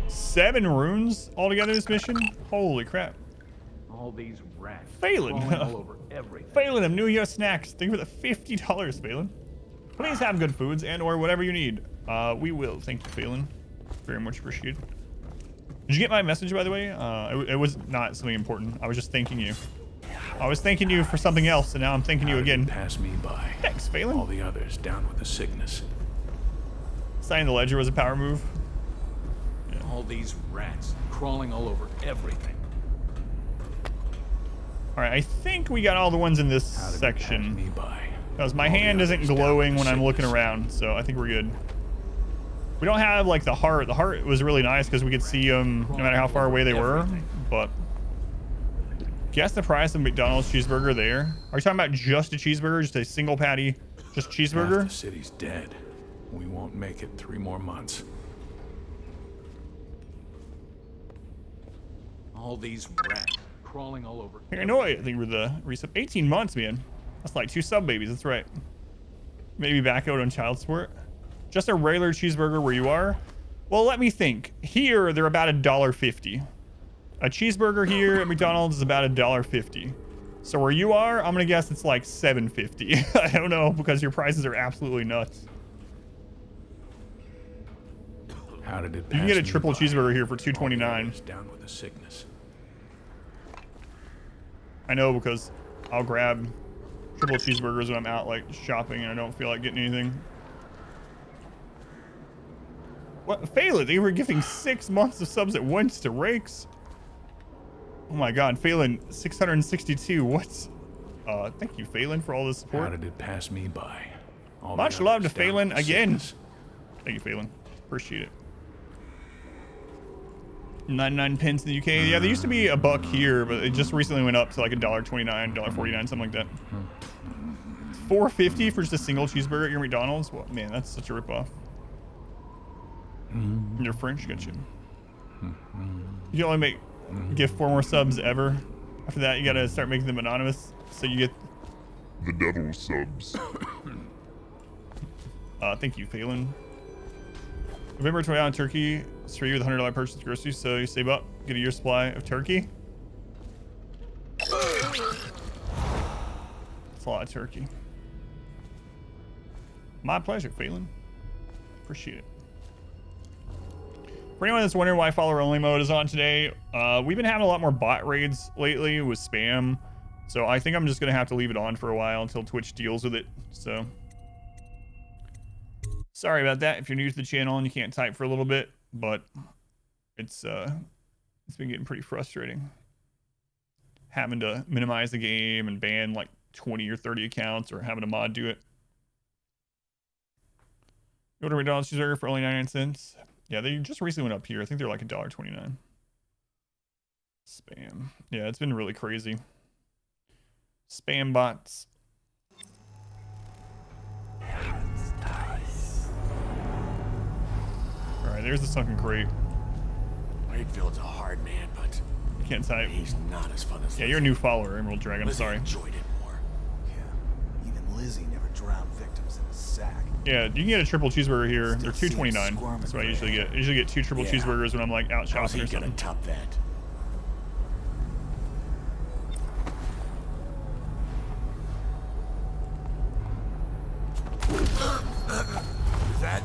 Seven runes altogether this mission? Holy crap. All these rats. Phelan. All over everything. Phelan of New Year Snacks. Thank you for the $50, Phelan. Please have good foods and or whatever you need. We will. Thank you, Phelan. Very much appreciated. Did you get my message, by the way? It was not something important. I was just thanking you. I was thanking you for something else, and now I'm thanking you again. Pass me by. Thanks, Phelan. All the others down with the sickness. Signing the ledger was a power move. Yeah. All these rats crawling all over everything. All right, I think we got all the ones in this section. Because my hand isn't glowing when I'm looking around, so I think we're good. We don't have like the heart. The heart was really nice because we could see them no matter how far away they were. But guess the price of McDonald's cheeseburger there. Are you talking about just a cheeseburger, just a single patty, just cheeseburger? Half the city's dead. We won't make it 3 more months. All these rats crawling all over. Paranoid, I think we're the resub. 18 months, man. That's like 2 sub babies. That's right. Maybe back out on child support. Just a regular cheeseburger where you are. Well, let me think. Here, they're about $1.50. A cheeseburger here at McDonald's is about $1.50. So where you are, I'm gonna guess it's like $7.50. I don't know because your prices are absolutely nuts. How did it you can get a triple cheeseburger here for $2.29. Down with the sickness. I know because I'll grab triple cheeseburgers when I'm out like shopping and I don't feel like getting anything. What? Phelan, they were gifting 6 months of subs at once to Rakes. Oh my god, Phelan, 662. What's thank you, Phelan, for all this support. How did it pass me by? All much love to Phelan again. Sickness. Thank you, Phelan. Appreciate it. 99 pence in the UK. Yeah, they used to be $1 here, but it just recently went up to like $1.29, $1.49, something like that. $4.50 for just a single cheeseburger at your McDonald's. Well, man, that's such a ripoff. You're French, got you. You can only give 4 more subs ever. After that, you gotta start making them anonymous, so you get the devil subs. Thank you, Phelan. November 29 turkey. It's for you with $100 purchase groceries, so you save up, get a year's supply of turkey. That's a lot of turkey. My pleasure, Phelan. Appreciate it. For anyone that's wondering why follower only mode is on today, we've been having a lot more bot raids lately with spam, so I think I'm just gonna have to leave it on for a while until Twitch deals with it. So sorry about that if you're new to the channel and you can't type for a little bit, but it's been getting pretty frustrating having to minimize the game and ban like 20 or 30 accounts or having a mod do it. Go to McDonald's cheeseburger for only 99 cents. Yeah, they just recently went up here. I think they're like $1.29. Spam. Yeah, it's been really crazy. Spam bots. All right, there's the sunken crate. Wakefield's a hard man, but Can't type. he's not as fun as Yeah, you're a new follower, Emerald Dragon. I'm Lizzie sorry. enjoyed it more. Yeah, even Lizzie never drowned victims in a sack. Yeah, you can get a triple cheeseburger here. They're $2.29. That's what I usually get. I usually get 2 triple cheeseburgers when I'm like out How's shopping he or something. gonna top that? Is that?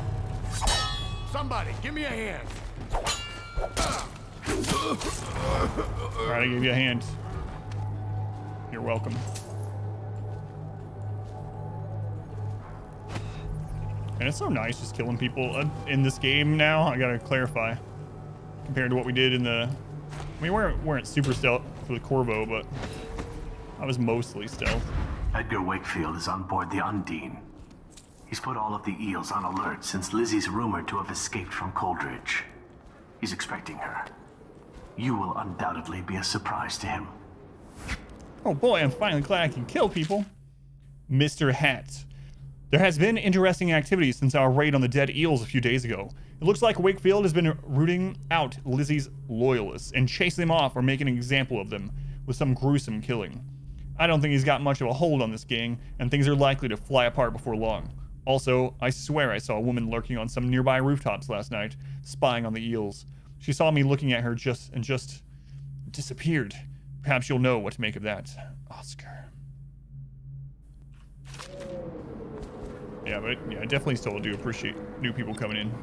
Somebody, give me a hand. Alright, I gave you a hand. You're welcome. And it's so nice just killing people in this game now. I gotta clarify. Compared to what we did in the... I mean, we weren't super stealth for the Corvo, but I was mostly stealth. Edgar Wakefield is on board the Undine. He's put all of the eels on alert since Lizzie's rumored to have escaped from Coldridge. He's expecting her. You will undoubtedly be a surprise to him. Oh boy, I'm finally glad I can kill people. Mr. Hat. There has been interesting activity since our raid on the dead eels a few days ago. It looks like Wakefield has been rooting out Lizzie's loyalists and chasing them off or making an example of them with some gruesome killing. I don't think he's got much of a hold on this gang, and things are likely to fly apart before long. Also, I swear I saw a woman lurking on some nearby rooftops last night, spying on the eels. She saw me looking at her just disappeared. Perhaps you'll know what to make of that, Oscar. Yeah, but I definitely still do appreciate new people coming in.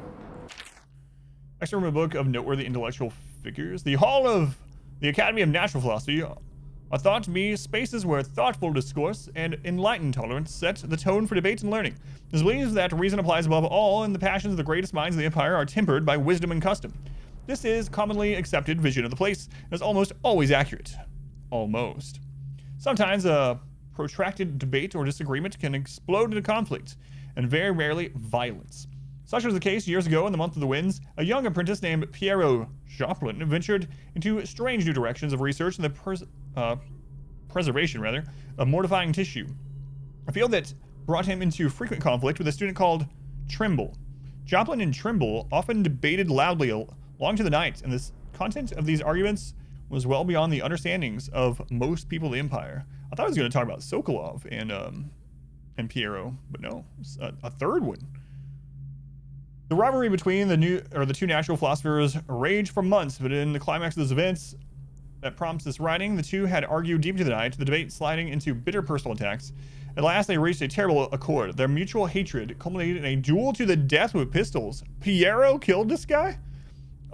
Next, from a book of noteworthy intellectual figures, the Hall of the Academy of Natural Philosophy are thought to be spaces where thoughtful discourse and enlightened tolerance set the tone for debate and learning. It is believed that reason applies above all, and the passions of the greatest minds of the Empire are tempered by wisdom and custom. This is commonly accepted vision of the place, and is almost always accurate. Almost. Sometimes a protracted debate or disagreement can explode into conflict, and very rarely violence. Such was the case years ago in the Month of the Winds. A young apprentice named Piero Joplin ventured into strange new directions of research in the preservation of mortifying tissue, a field that brought him into frequent conflict with a student called Trimble. Joplin and Trimble often debated loudly long to the night, and the content of these arguments was well beyond the understandings of most people of the Empire. I thought I was going to talk about Sokolov and Piero, but no, it's a third one. The rivalry between the two natural philosophers raged for months, but in the climax of those events that prompts this writing, the two had argued deep into the night, the debate sliding into bitter personal attacks. At last, they reached a terrible accord. Their mutual hatred culminated in a duel to the death with pistols. Piero killed this guy?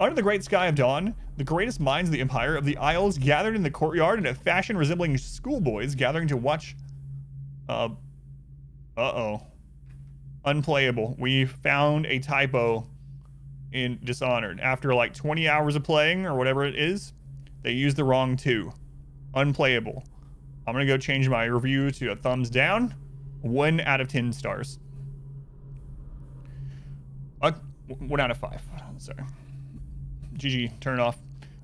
Under the great sky of dawn, the greatest minds of the Empire of the Isles gathered in the courtyard in a fashion resembling schoolboys gathering to watch... Unplayable. We found a typo in Dishonored. After like 20 hours of playing, or whatever it is, they used the wrong 2. Unplayable. I'm gonna go change my review to a thumbs down. 1 out of 10 stars. 1 out of 5. Sorry. GG, turn it off.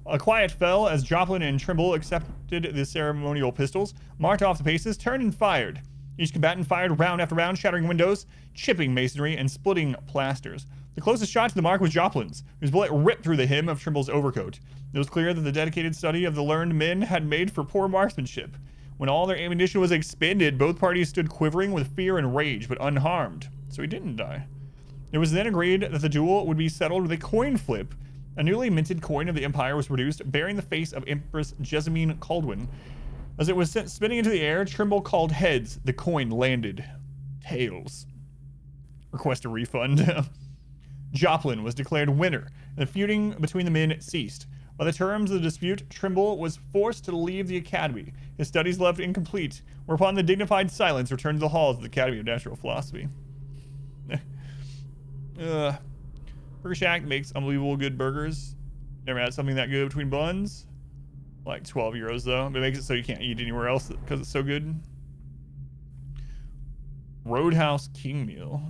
A quiet fell as Joplin and Trimble accepted the ceremonial pistols, marked off the paces, turned and fired. Each combatant fired round after round, shattering windows, chipping masonry, and splitting plasters. The closest shot to the mark was Joplin's, whose bullet ripped through the hem of Trimble's overcoat. It was clear that the dedicated study of the learned men had made for poor marksmanship. When all their ammunition was expended, both parties stood quivering with fear and rage, but unharmed. So he didn't die. It was then agreed that the duel would be settled with a coin flip. A newly minted coin of the Empire was produced, bearing the face of Empress Jessamine Caldwin. As it was spinning into the air, Trimble called heads. The coin landed. Tails. Request a refund. Joplin was declared winner, and the feuding between the men ceased. By the terms of the dispute, Trimble was forced to leave the Academy, his studies left incomplete, whereupon the dignified silence returned to the halls of the Academy of Natural Philosophy. Burger Shack makes unbelievable good burgers. Never had something that good between buns. Like 12 euros though. It makes it so you can't eat anywhere else because it's so good. Roadhouse King Meal.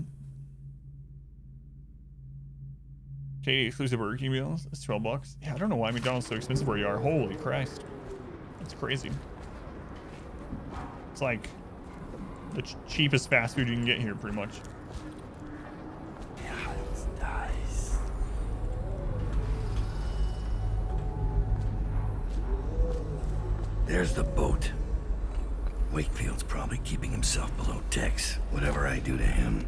KD exclusive Burger King meals. It's $12. Yeah, I don't know why McDonald's is so expensive where you are. Holy Christ. That's crazy. It's like the cheapest fast food you can get here pretty much. There's the boat. Wakefield's probably keeping himself below decks. Whatever I do to him,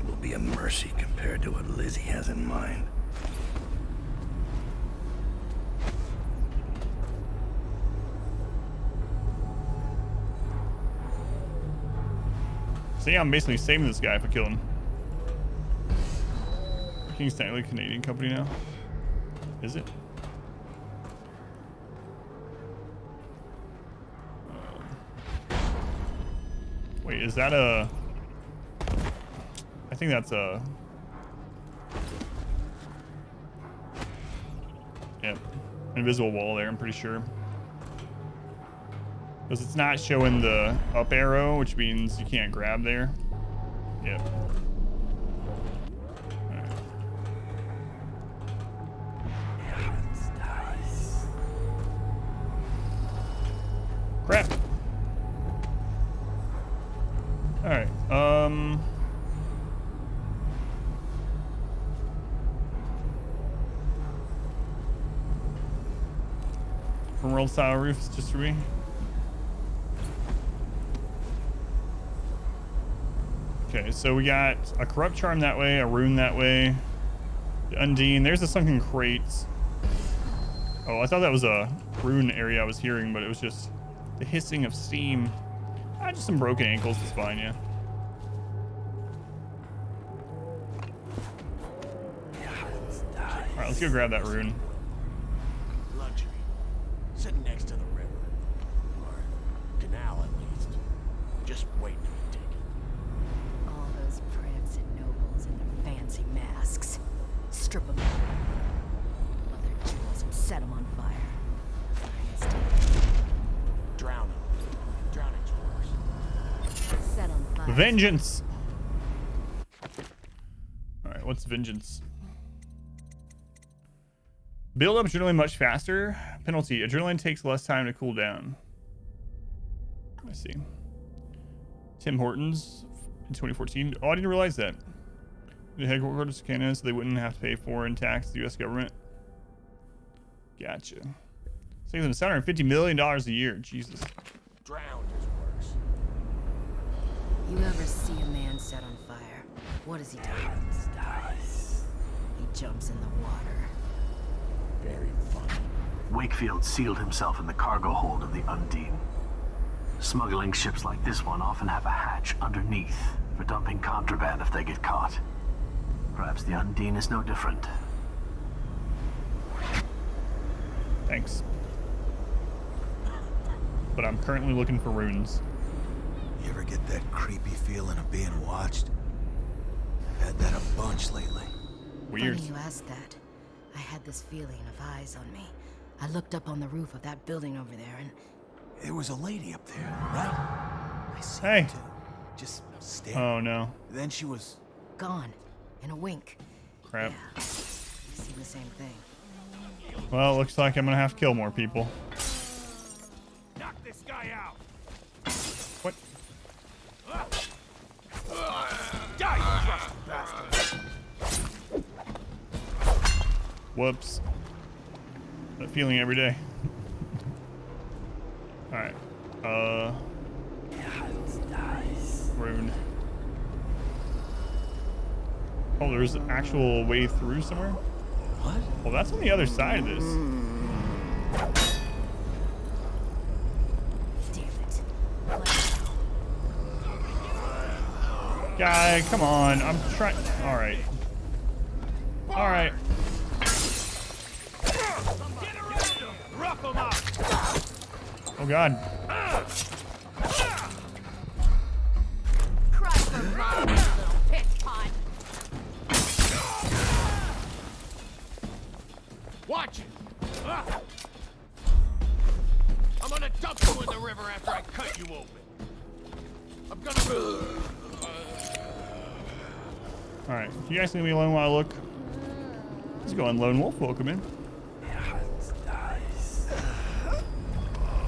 it will be a mercy compared to what Lizzie has in mind. See, I'm basically saving this guy if I kill him. King's technically a Canadian company now. Is it? Wait, is that a... I think that's a... Yep. Invisible wall there, I'm pretty sure. Because it's not showing the up arrow, which means you can't grab there. Yep. Alright. Crap. Alright, from world style roofs just for me. Okay, so we got a corrupt charm that way, a rune that way. The Undine, there's the sunken crates. Oh, I thought that was a rune area I was hearing, but it was just the hissing of steam. Ah, just some broken ankles, it's fine, yeah. Alright, let's go grab that rune. Luxury. Sitting next to the river. Or canal, at least. Just waiting to be taken. All those princes and nobles in their fancy masks. Strip them out. All their jewels and set them on fire. Drown them. Drowning's worse. Set on fire. Vengeance! Alright, what's vengeance? Build up adrenaline much faster. Penalty. Adrenaline takes less time to cool down. I see. Tim Hortons in 2014. Oh, I didn't realize that. The headquarters of Canada, so they wouldn't have to pay foreign tax to the U.S. government. Gotcha. Saves them $750 million a year. Jesus. Drowned is worse. You ever see a man set on fire? What does he do? He jumps in the water. Very funny. Wakefield sealed himself in the cargo hold of the Undine. Smuggling ships like this one often have a hatch underneath for dumping contraband if they get caught. Perhaps the Undine is no different. Thanks. But I'm currently looking for runes. You ever get that creepy feeling of being watched? I've had that a bunch lately. Weird. Funny you asked that. I had this feeling of eyes on me. I looked up on the roof of that building over there and... There was a lady up there, right? I see Hey. her too. Just staring. Oh no. Then she was... gone. In a wink. Crap. Yeah. See the same thing. Well, it looks like I'm gonna have to kill more people. Knock this guy out. What? Die, you crusty bastard. Whoops. That feeling every day. Alright. Rune. Oh, there's an actual way through somewhere? What? Well, that's on the other side of this. Damn it. Guy, come on. I'm trying. Alright. Alright. Rough him up. Oh god. Cry for love, you little piss pot. Watch it. I'm gonna dump you in the river after I cut you open. I'm gonna... Alright. You guys leave me alone while I look. Let's go on, Lone Wolf. Welcome in.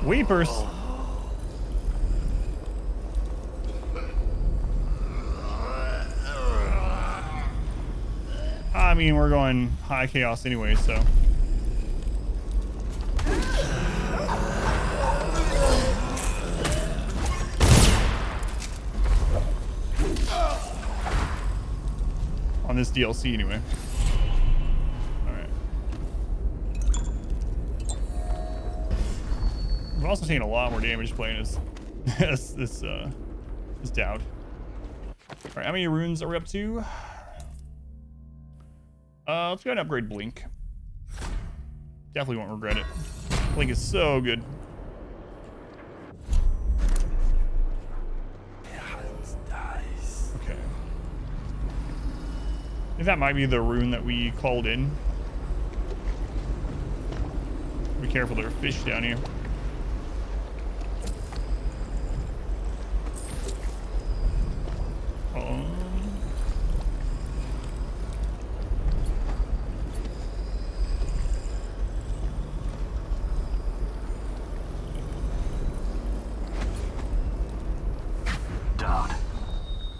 Weepers. I mean, we're going high chaos anyway, so. On this DLC anyway. Alright. I've also seen a lot more damage playing as this Dowd. Alright, how many runes are we up to? Let's go ahead and upgrade Blink. Definitely won't regret it. Blink is so good. Okay. I think that might be the rune that we called in. Be careful, there are fish down here.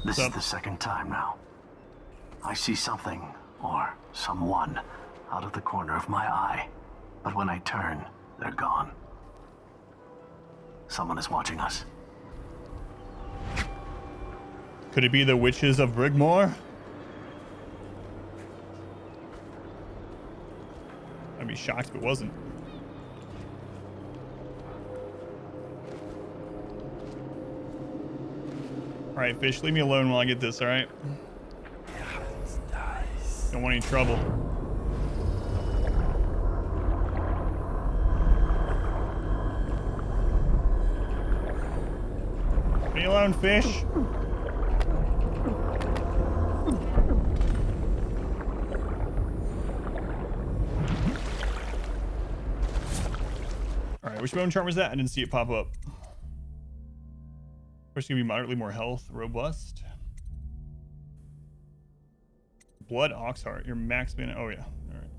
This is the second time now. I see something, or someone, out of the corner of my eye. But when I turn, they're gone. Someone is watching us. Could it be the witches of Brigmore? I'd be shocked if it wasn't. Alright, fish, leave me alone while I get this, alright? Don't want any trouble. Leave me alone, fish. Alright, which bone charm was that? I didn't see it pop up. First, gonna be moderately more health, robust. Blood Oxheart, your max mana. Oh yeah, all right.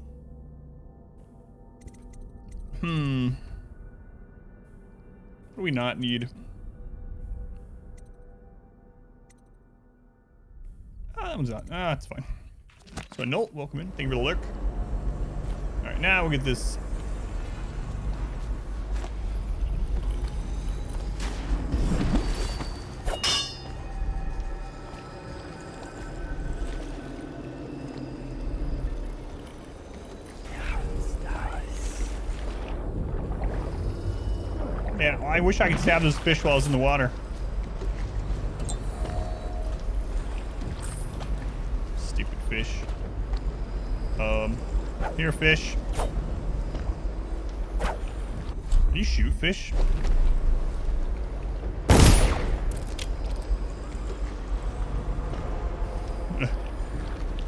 What do we not need? That one's not. It's fine. So Nolt, welcome in. Thank you for the lurk. All right, now we'll get this. Man, I wish I could stab those fish while I was in the water. Stupid fish. Here, fish. Can you shoot fish?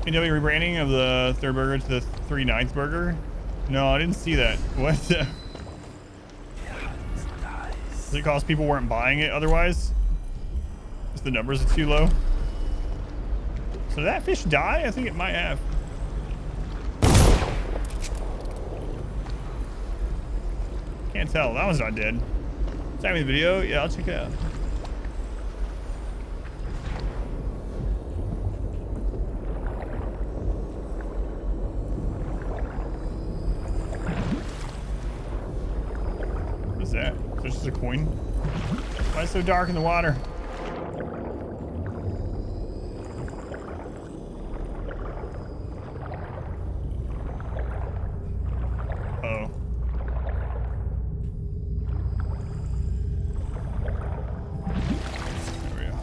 You know, rebranding of the third burger to the 3/9 burger? No, I didn't see that. What the? Is it because people weren't buying it otherwise? Is the numbers are too low? So did that fish die? I think it might have. Can't tell. That one's not dead. Send me the video. Yeah, I'll check it out. What's that? Is this just a coin? Why is it so dark in the water? Uh-oh. There we go.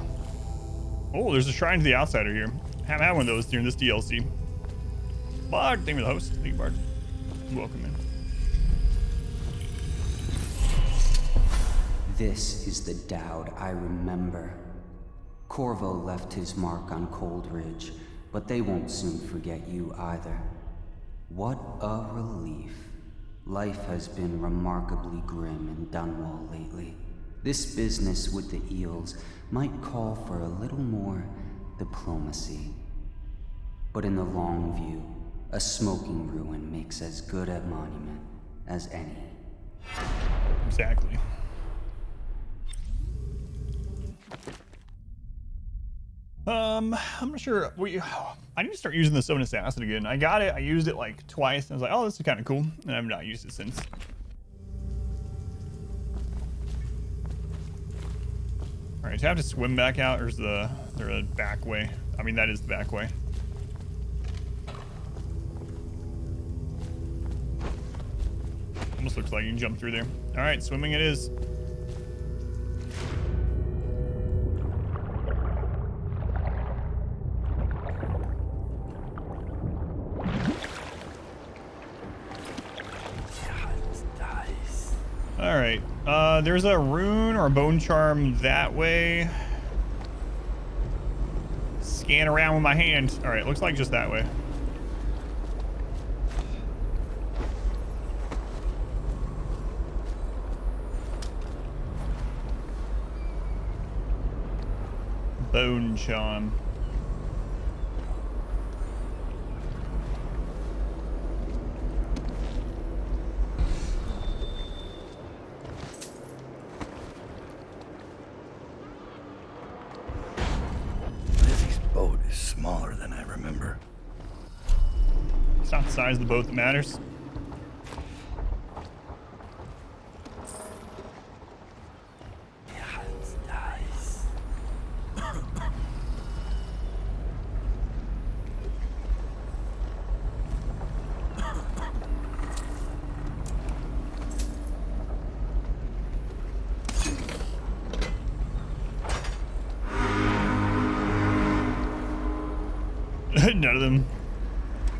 Oh, there's a shrine to the outsider here. Haven't had one of those during this DLC. Bard, thank you for the host. Thank you, Bard. Welcome in. This is the Dowd I remember. Corvo left his mark on Cold Ridge, but they won't soon forget you either. What a relief. Life has been remarkably grim in Dunwall lately. This business with the eels might call for a little more diplomacy. But in the long view, a smoking ruin makes as good a monument as any. Exactly. I'm not sure. I need to start using the Summon Assassin again. I got it. I used it like twice. And I was like, oh, this is kind of cool. And I've not used it since. All right, do I have to swim back out, or is there a back way? I mean, that is the back way. almost looks like you can jump through there. All right, swimming it is. All right, there's a rune or a bone charm that way. Scan around with my hand. All right, looks like just that way. Bone charm. Lizzie's boat is smaller than I remember. It's not the size of the boat that matters. None of them.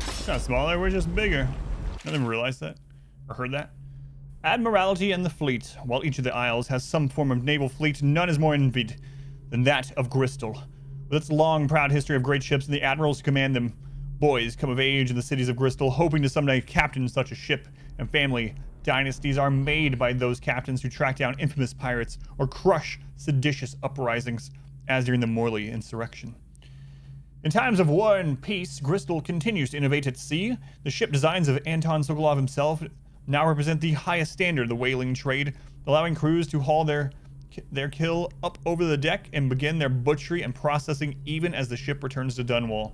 It's not smaller, we're just bigger. None of them realized that or heard that. Admiralty and the fleet. While each of the isles has some form of naval fleet, none is more envied than that of Bristol. With its long, proud history of great ships and the admirals who command them, boys come of age in the cities of Bristol, hoping to someday captain such a ship, and family dynasties are made by those captains who track down infamous pirates or crush seditious uprisings, as during the Morley insurrection. In times of war and peace, Bristol continues to innovate at sea. The ship designs of Anton Sokolov himself now represent the highest standard of the whaling trade, allowing crews to haul their kill up over the deck and begin their butchery and processing even as the ship returns to Dunwall.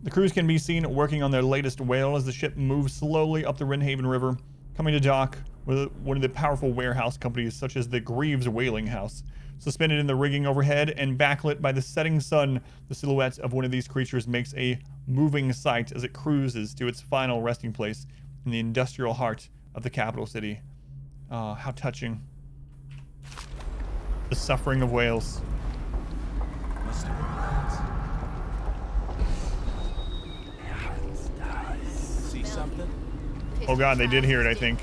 The crews can be seen working on their latest whale as the ship moves slowly up the Wrenhaven River, coming to dock with one of the powerful warehouse companies such as the Greaves Whaling House. Suspended in the rigging overhead and backlit by the setting sun, the silhouette of one of these creatures makes a moving sight as it cruises to its final resting place in the industrial heart of the capital city. Ah, how touching. The suffering of whales. See something? Oh god, they did hear it, I think.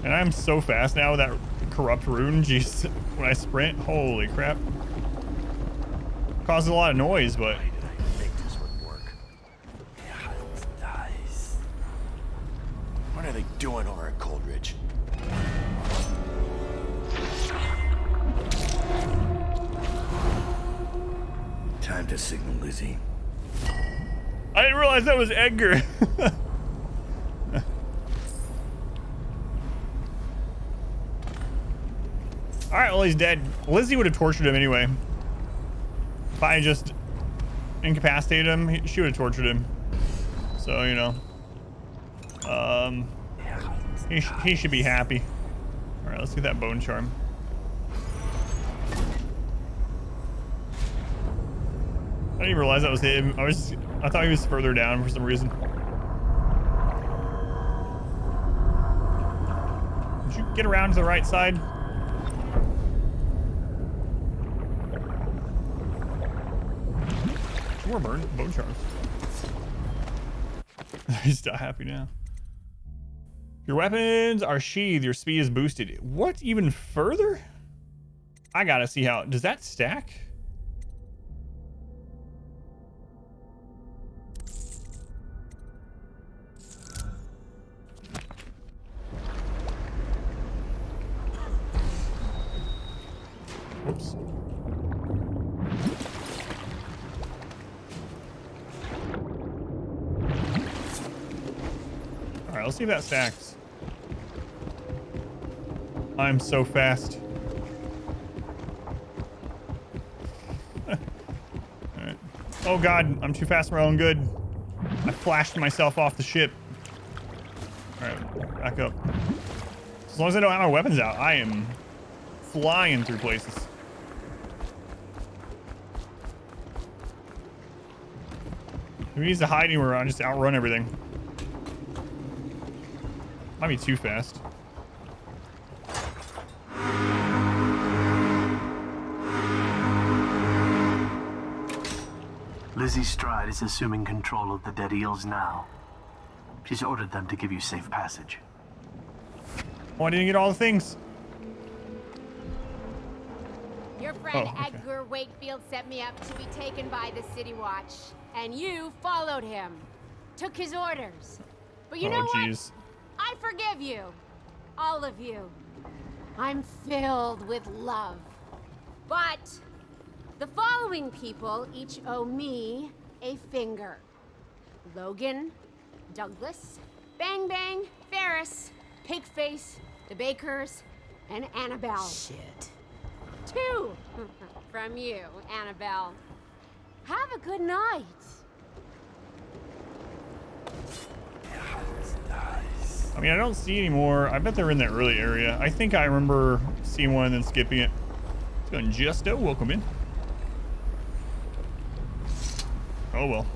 And I'm so fast now with that corrupt rune. Jeez, when I sprint, holy crap. Causes a lot of noise, but. What are they doing over at Coldridge? Time to signal Lizzie. I didn't realize that was Edgar. Alright, well, he's dead. Lizzie would have tortured him anyway. If I just incapacitated him, she would have tortured him. So, you know. He should be happy. Alright, let's get that bone charm. I didn't even realize that was him. I thought he was further down for some reason. Did you get around to the right side? More bone charms. He's not happy now. Your weapons are sheathed. Your speed is boosted. What? Even further? I gotta see how. Does that stack? Whoops. Alright, let's see if that stacks. I'm so fast. Alright. Oh god, I'm too fast for my own good. I flashed myself off the ship. Alright, back up. As long as I don't have my weapons out, I am flying through places. Who needs to hide anywhere? I'll just outrun everything. Might be too fast. Lizzie Stride is assuming control of the dead eels now. She's ordered them to give you safe passage. Oh, I didn't get all the things. Your friend Edgar Wakefield set me up to be taken by the City Watch, and you followed him. Took his orders. But you know what? I forgive you. All of you. I'm filled with love. But the following people each owe me a finger. Logan, Douglas, Bang Bang, Ferris, Pigface, the Bakers, and Annabelle. Shit. 2 from you, Annabelle. Have a good night. I mean, I don't see any more. I bet they're in that early area. I think I remember seeing one and then skipping it. It's going Justo. Welcome in. Oh, well.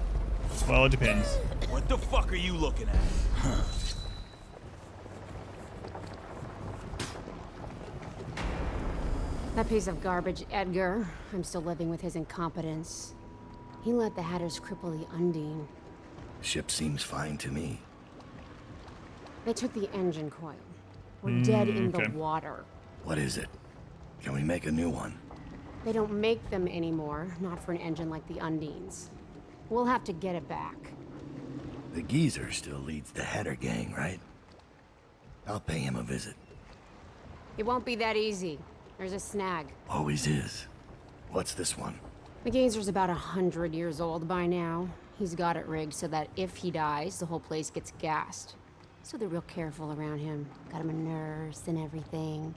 Well, it depends. What the fuck are you looking at? That piece of garbage, Edgar. I'm still living with his incompetence. He let the Hatters cripple the Undine. Ship seems fine to me. They took the engine coil. We're dead in the water. What is it? Can we make a new one? They don't make them anymore, not for an engine like the Undine's. We'll have to get it back. The geezer still leads the Hatter gang, right? I'll pay him a visit. It won't be that easy. There's a snag. Always is. What's this one? The geezer's about 100 years old by now. He's got it rigged so that if he dies, the whole place gets gassed. So they're real careful around him. Got him a nurse and everything.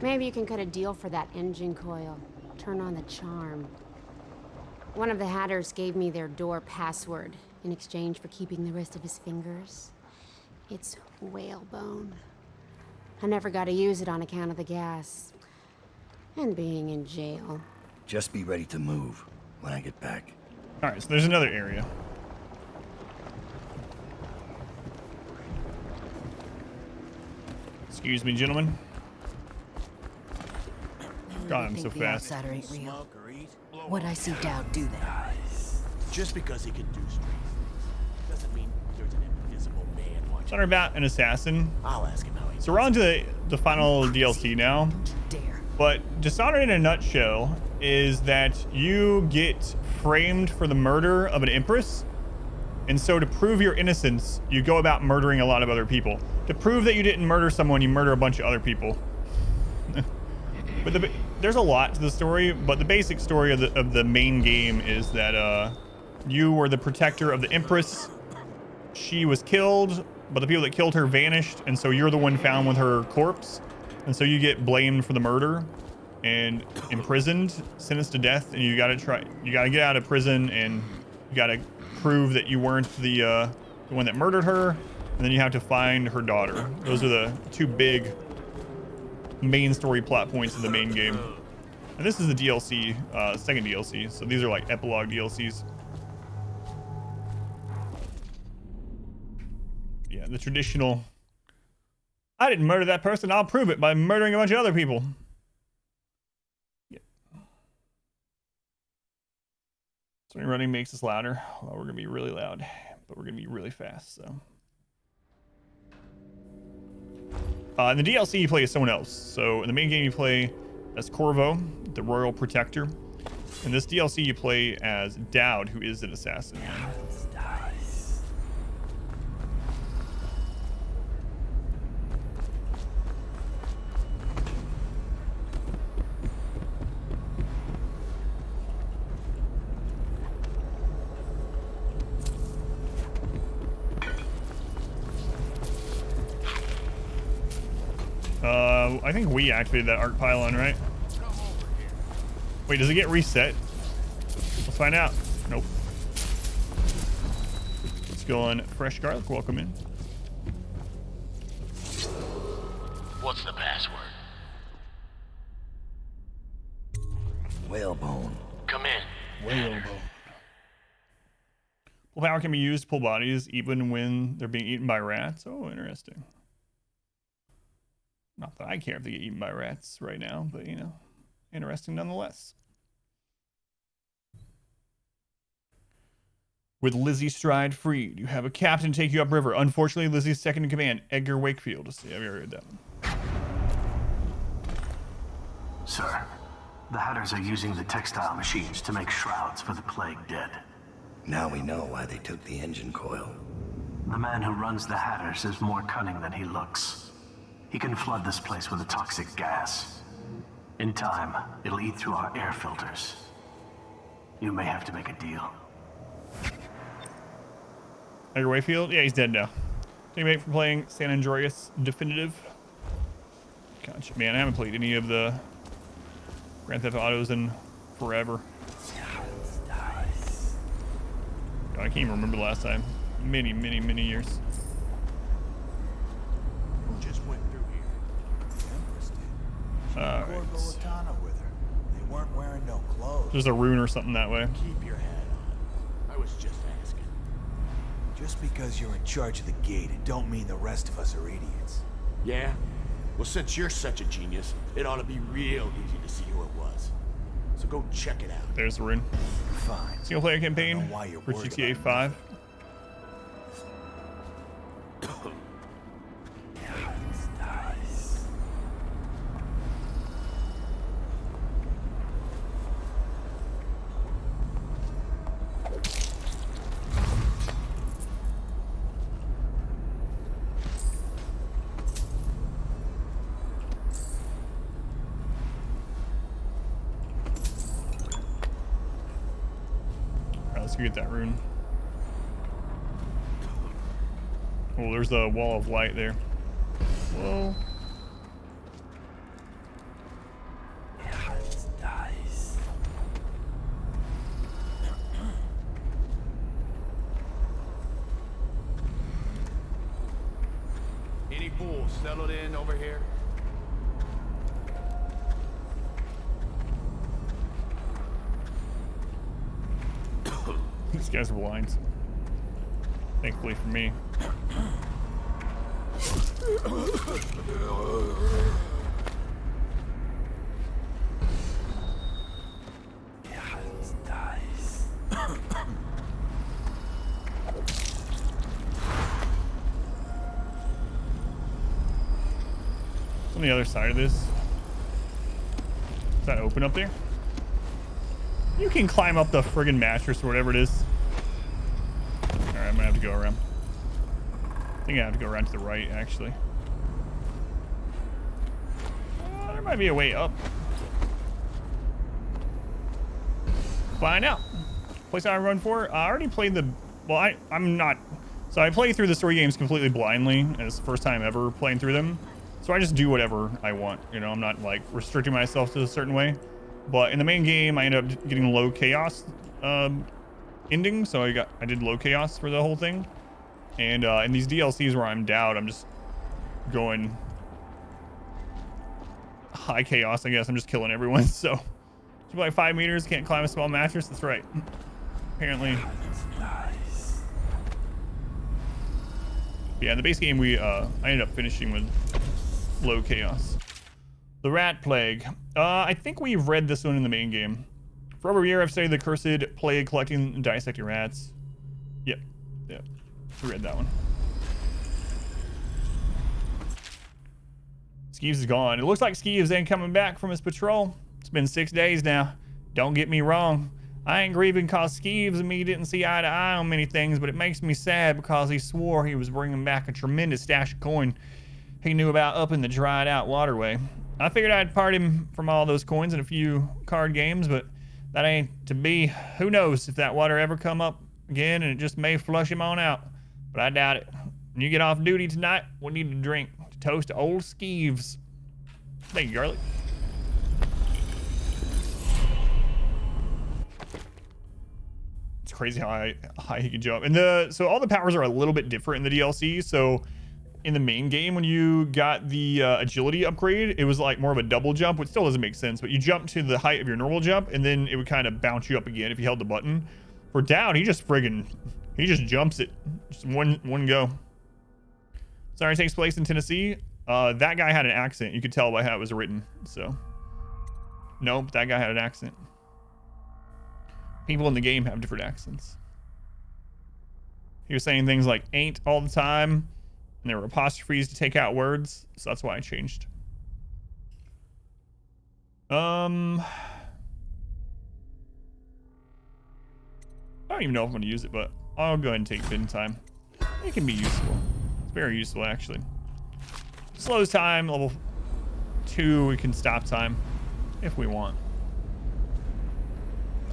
Maybe you can cut a deal for that engine coil. Turn on the charm. One of the Hatters gave me their door password in exchange for keeping the rest of his fingers. It's whalebone. I never got to use it on account of the gas. And being in jail. Just be ready to move when I get back. Alright, so there's another area. Excuse me, gentlemen. God, I'm so fast. Outsider ain't real. What'd I see Dowd do then? Just because he can do strength doesn't mean there's an invisible man watching. It's not about an assassin. I'll ask him how he. So we're on to the final DLC now. But Dishonored in a nutshell is that you get framed for the murder of an empress. And so to prove your innocence, you go about murdering a lot of other people. To prove that you didn't murder someone, you murder a bunch of other people. But there's a lot to the story, but the basic story of the main game is that you were the protector of the Empress. She was killed, but the people that killed her vanished, and so you're the one found with her corpse. And so you get blamed for the murder and imprisoned, sentenced to death, and you gotta get out of prison, and you gotta prove that you weren't the one that murdered her, and then you have to find her daughter. Those are the two big main story plot points in the main game. And this is the DLC, second DLC, so these are like epilogue DLCs. Yeah, the traditional, I didn't murder that person, I'll prove it by murdering a bunch of other people. Yeah. So running makes us louder. Well, we're gonna be really loud, but we're gonna be really fast, so. In the DLC, you play as someone else. So in the main game, you play as Corvo, the Royal Protector. In this DLC, you play as Dowd, who is an assassin. I think we activated that arc pylon, right? Wait, does it get reset? Let's find out. Nope. going fresh garlic. Welcome in. What's the password? Whalebone. Come in. Whalebone. Pull power can be used to pull bodies even when they're being eaten by rats. Oh, interesting. Not that I care if they get eaten by rats right now, but you know, interesting nonetheless. With Lizzie Stride freed, you have a captain take you upriver. Unfortunately, Lizzie's second in command, Edgar Wakefield. Have you ever heard that one? Sir, the Hatters are using the textile machines to make shrouds for the plague dead. Now we know why they took the engine coil. The man who runs the Hatters is more cunning than he looks. He can flood this place with a toxic gas. In time, it'll eat through our air filters. You may have to make a deal. Edgar Wakefield? Yeah, he's dead now. Teammate for playing San Andreas Definitive. Gotcha. Man, I haven't played any of the Grand Theft Autos in forever. God, I can't even remember the last time. Many years. Who just went through here? Empress did. All right. Corvo with her. They weren't wearing no clothes. There's a rune or something that way. Keep your head on. I was just asking. Just because you're in charge of the gate, it don't mean the rest of us are idiots. Yeah? Well, since you're such a genius, it ought to be real easy to see who it was. So go check it out. There's the rune. Fine. Single player campaign I don't know why you're for worried GTA about 5. Let's get that rune. Oh, there's the wall of light there. Whoa. Any fools settled in over here? These guys are blind. Thankfully for me. On the other side of this. Is that open up there? You can climb up the friggin' mattress or whatever it is. Alright, I'm gonna have to go around. I think I have to go around to the right, actually. There might be a way up. Find out. Place I run for. I already played the... Well, I'm not... So I play through the story games completely blindly. And it's the first time ever playing through them. So I just do whatever I want. You know, I'm not, like, restricting myself to a certain way. But in the main game, I ended up getting low chaos ending. So I did low chaos for the whole thing. And in these DLCs where I'm down, I'm just going high chaos, I guess. I'm just killing everyone. So it's like 5 meters, can't climb a small mattress. That's right. Apparently. Yeah, in the base game, I ended up finishing with low chaos. The Rat Plague. I think we've read this one in the main game. For over a year, I've studied the cursed plague, collecting and dissecting rats. Yep. We read that one. Skeeves is gone. It looks like Skeeves ain't coming back from his patrol. It's been 6 days now. Don't get me wrong. I ain't grieving cause Skeeves and me didn't see eye to eye on many things, but it makes me sad because he swore he was bringing back a tremendous stash of coin he knew about up in the dried out waterway. I figured I'd part him from all those coins in a few card games, but that ain't to be. Who knows if that water ever come up again and it just may flush him on out. But I doubt it. When you get off duty tonight, we need a drink to toast old Skeeves. Thank you, Garlic. crazy how high he can jump. And so all the powers are a little bit different in the DLC. So in the main game, when you got the agility upgrade, it was like more of a double jump, which still doesn't make sense, but you jump to the height of your normal jump, and then it would kind of bounce you up again if you held the button. For down, he just jumps it. Just one go. Sorry, it takes place in Tennessee. That guy had an accent. You could tell by how it was written. So, nope, that guy had an accent. People in the game have different accents. He was saying things like ain't all the time, and there were apostrophes to take out words, so that's why I changed. I don't even know if I'm going to use it, but I'll go ahead and take bin time. It can be useful. It's very useful, actually. Slows time, level 2, we can stop time if we want.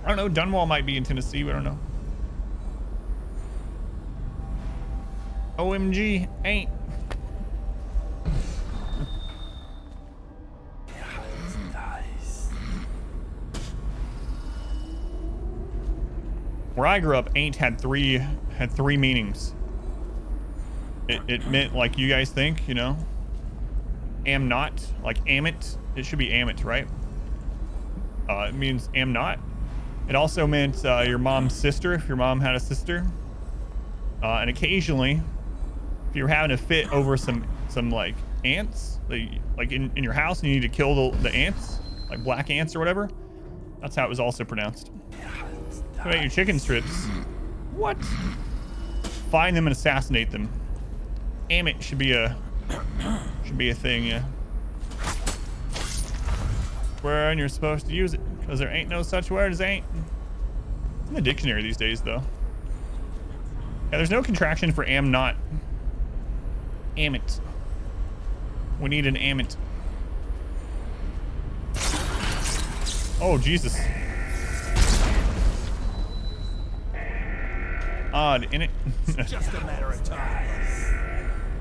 I don't know, Dunwall might be in Tennessee, we don't know. OMG, ain't. Where I grew up, ain't had three meanings. It meant like you guys think, you know? Am not, like amit. It should be amit, right? It means am not. It also meant your mom's sister, if your mom had a sister. And occasionally, if you're having a fit over some like ants, like in your house, and you need to kill the ants, like black ants or whatever. That's how it was also pronounced. What about your chicken strips? What? Find them and assassinate them. Amit should be a thing, yeah. Where you're supposed to use it, because there ain't no such word as ain't. It's in the dictionary these days, though. Yeah, there's no contraction for am not. Amit. We need an amit. Oh, Jesus. Odd, innit? It's just a matter of time.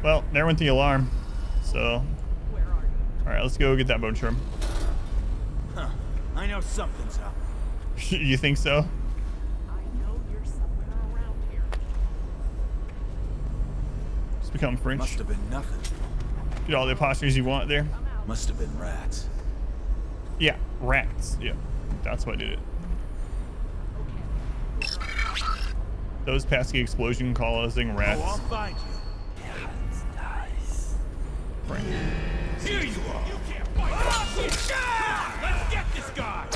Well, there went the alarm. So, alright, let's go get that bone charm. Huh. I know something's up. You think so? Just become French. Must have been nothing. Get all the apostrophes you want there. Must have been rats. Yeah, rats. Yeah, that's what did it. Those pesky explosion causing rats. Oh, I'll find you. Right. Here you are. You can't fight. Let's get this guy.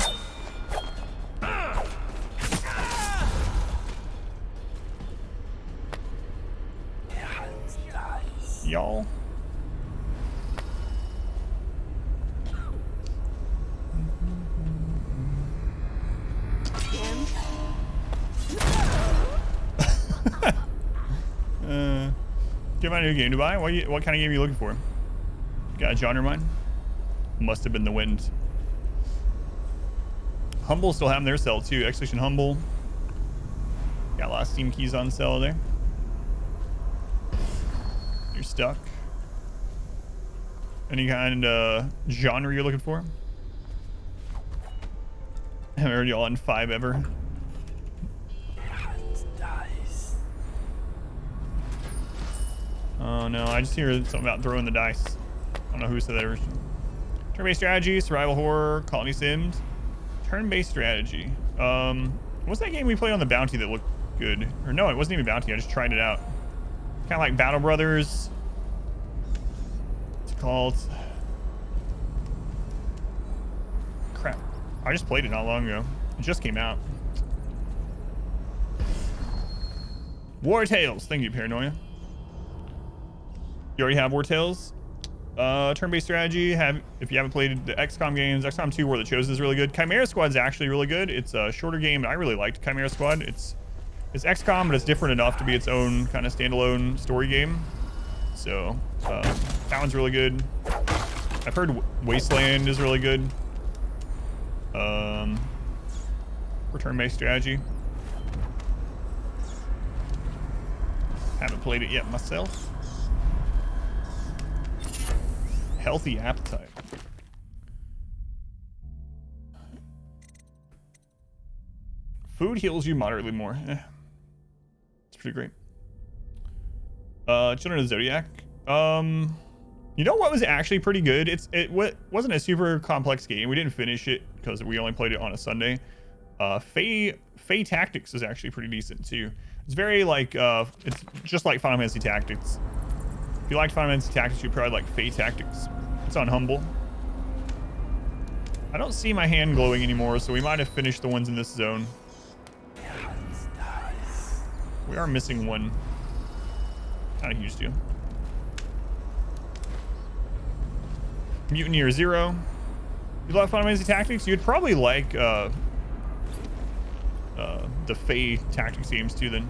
Y'all. Get my new game to buy. What kind of game are you looking for? Got a genre in mind? Must have been the wind. Humble still having their sale too. Expedition Humble. Got a lot of Steam keys on sale there. You're stuck. Any kind of genre you're looking for? I'm already all in 5 ever. Oh no, I just hear something about throwing the dice. I don't know who said that originally. Turn-based strategy, survival horror, colony sims. Turn-based strategy. What's that game we played on the Bounty that looked good? Or no, it wasn't even Bounty, I just tried it out. Kind of like Battle Brothers. It's called... Crap. I just played it not long ago. It just came out. War Tales. Thank you, Paranoia. You already have War Tales. Turn-based strategy. If you haven't played the XCOM games, XCOM 2 War of the Chosen is really good. Chimera Squad is actually really good. It's a shorter game, and I really liked Chimera Squad. It's XCOM, but it's different enough to be its own kind of standalone story game. So that one's really good. I've heard Wasteland is really good. For turn-based strategy. Haven't played it yet myself. Healthy appetite. Food heals you moderately more. It's pretty great. Children of the Zodiac. You know what was actually pretty good? It wasn't a super complex game. We didn't finish it because we only played it on a Sunday. Fae Tactics is actually pretty decent too. It's very like it's just like Final Fantasy Tactics. If you liked Final Fantasy Tactics, you probably like Fae Tactics. It's on Humble. I don't see my hand glowing anymore, so we might have finished the ones in this zone. We are missing one. Kind of used to. Mutineer 0. You love Final Fantasy Tactics? You'd probably like the Fae Tactics games too then.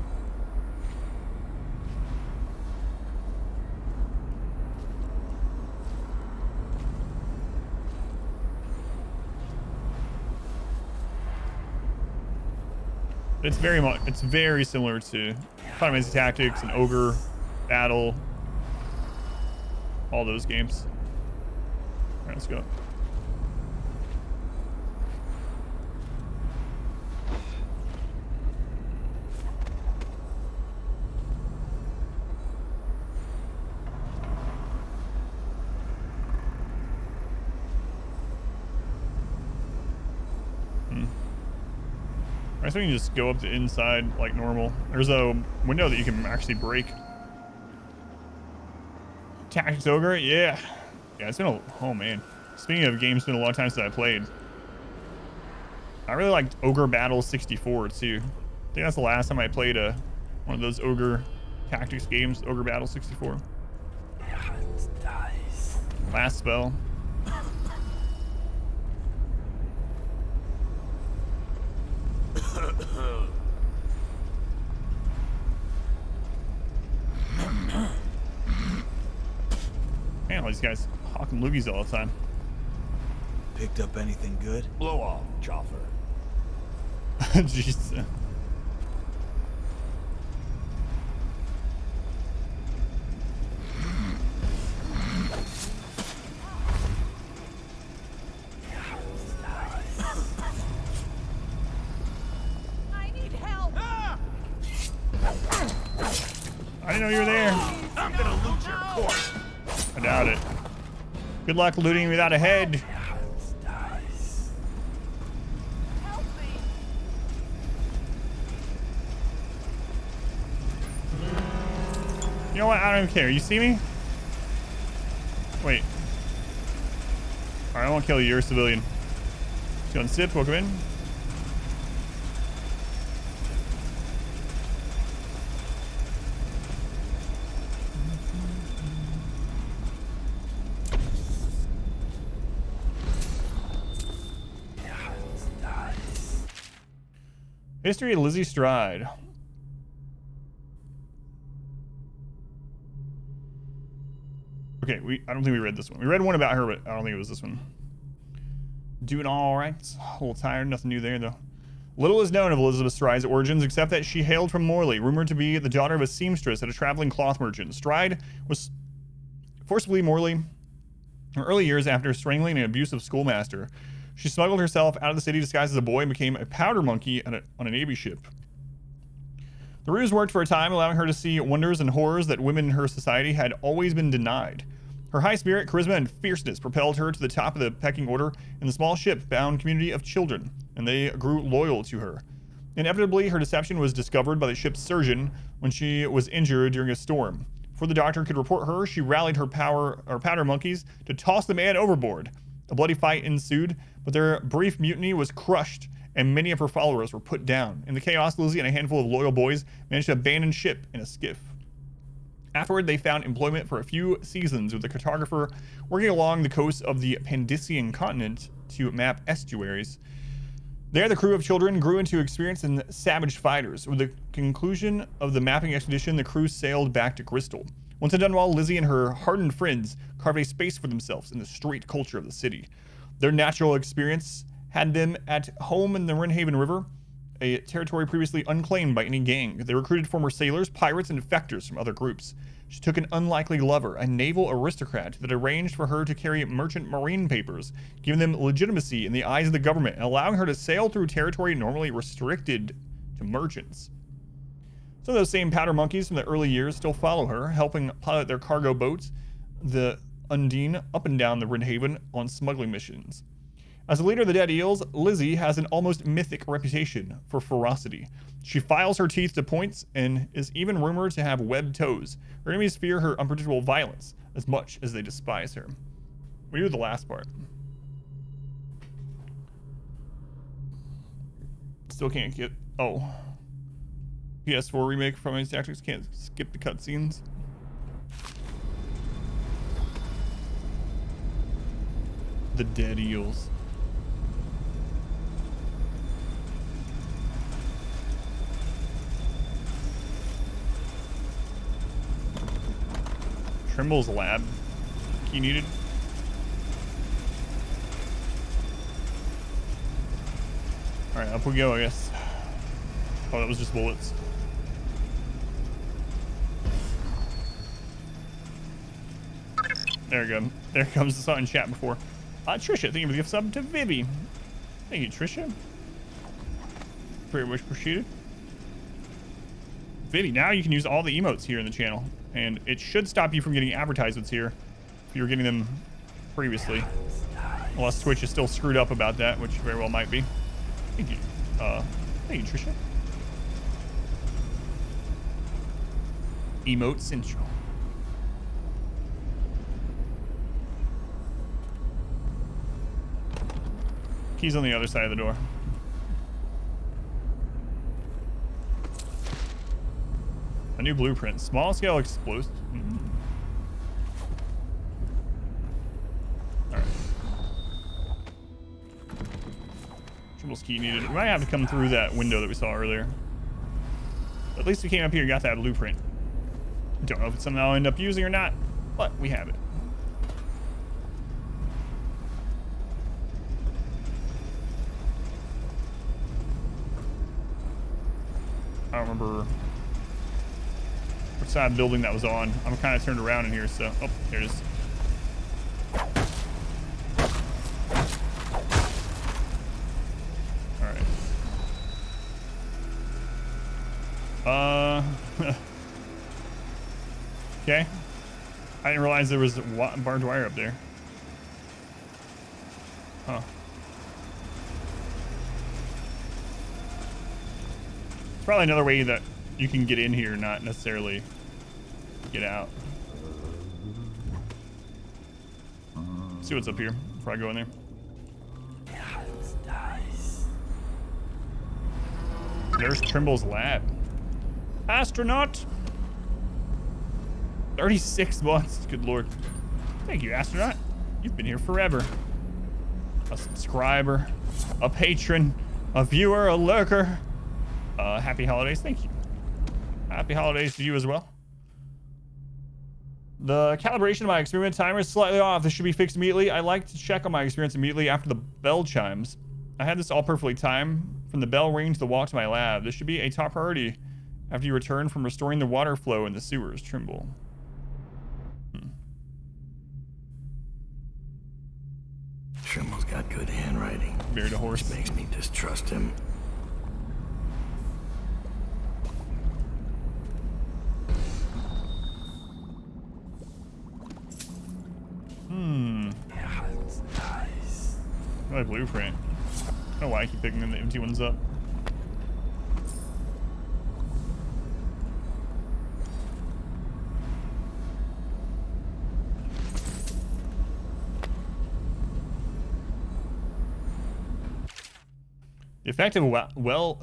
It's very similar to Final Fantasy Tactics and Ogre Battle, all those games. All right, let's go. I guess we can just go up the inside like normal. There's a window that you can actually break. Tactics Ogre, yeah. Yeah, it's been oh man. Speaking of games, it's been a long time since I played. I really liked Ogre Battle 64 too. I think that's the last time I played one of those Ogre Tactics games, Ogre Battle 64. Last spell. Man, all these guys hawking loogies all the time. Picked up anything good? Blow off, Chopper. Jeez. I need help. I didn't know you were there. I'm gonna loot your corpse. I doubt it. Good luck looting without a head. You know what? I don't even care. You see me? Wait. Alright, I won't kill you. You're a civilian. Just go and sip. Welcome in. History of Lizzie Stride. Okay, I don't think we read this one. We read one about her, but I don't think it was this one. Doing all right. A little tired. Nothing new there, though. Little is known of Elizabeth Stride's origins, except that she hailed from Morley, rumored to be the daughter of a seamstress at a traveling cloth merchant. Stride was forcibly Morley in her early years after strangling an abusive schoolmaster. She smuggled herself out of the city disguised as a boy and became a powder monkey on a Navy ship. The ruse worked for a time, allowing her to see wonders and horrors that women in her society had always been denied. Her high spirit, charisma, and fierceness propelled her to the top of the pecking order in the small ship-bound community of children, and they grew loyal to her. Inevitably, her deception was discovered by the ship's surgeon when she was injured during a storm. Before the doctor could report her, she rallied her powder monkeys to toss the man overboard. A bloody fight ensued, but their brief mutiny was crushed, and many of her followers were put down. In the chaos, Lizzie and a handful of loyal boys managed to abandon ship in a skiff. Afterward, they found employment for a few seasons with a cartographer working along the coast of the Pandician continent to map estuaries. There, the crew of children grew into experienced and savage fighters. With the conclusion of the mapping expedition, the crew sailed back to Crystal. Once and done well, Lizzie and her hardened friends carved a space for themselves in the street culture of the city. Their natural experience had them at home in the Rinhaven River, a territory previously unclaimed by any gang. They recruited former sailors, pirates, and defectors from other groups. She took an unlikely lover, a naval aristocrat that arranged for her to carry merchant marine papers, giving them legitimacy in the eyes of the government and allowing her to sail through territory normally restricted to merchants. Some of those same powder monkeys from the early years still follow her, helping pilot their cargo boats, the Undine, up and down the Ridhaven on smuggling missions. As a leader of the Dead Eels, Lizzie has an almost mythic reputation for ferocity. She files her teeth to points and is even rumored to have webbed toes. Her enemies fear her unpredictable violence as much as they despise her. We do the last part. Still can't get... Oh. PS4 remake from Enemy Tactics can't skip the cutscenes. The Dead Eels. Trimble's lab. Key needed. Alright, up we go, I guess. Oh, that was just bullets. There we go. There comes the saw in chat before. Trisha, thank you for the gift sub to Vivi. Thank you, Trisha. Very much appreciated. Vivi, now you can use all the emotes here in the channel. And it should stop you from getting advertisements here if you were getting them previously. Unless Twitch is still screwed up about that, which very well might be. Thank you. Thank you, Trisha. Emote Central. Key's on the other side of the door. A new blueprint. Small scale explosive. Alright. Trimble's key needed. We might have to come through that window that we saw earlier. But at least we came up here and got that blueprint. Don't know if it's something I'll end up using or not, but we have it. I don't remember which side of the building that was on. I'm kind of turned around in here, so... Oh, there it is. Alright. Okay. I didn't realize there was barbed wire up there. Huh. Probably another way that you can get in here, not necessarily get out. See what's up here before I go in there. There's Trimble's lab. Astronaut! 36 months, good lord. Thank you, astronaut. You've been here forever. A subscriber, a patron, a viewer, a lurker. Happy holidays, thank you. Happy holidays to you as well. The calibration of my experiment timer is slightly off. This should be fixed immediately. I like to check on my experience immediately after the bell chimes. I had this all perfectly timed from the bell ring to the walk to my lab. This should be a top priority after you return from restoring the water flow in the sewers, Trimble. Trimble's got good handwriting. Buried a horse. Which makes me distrust him. My blueprint. I don't know why I keep picking the empty ones up. The effect of whale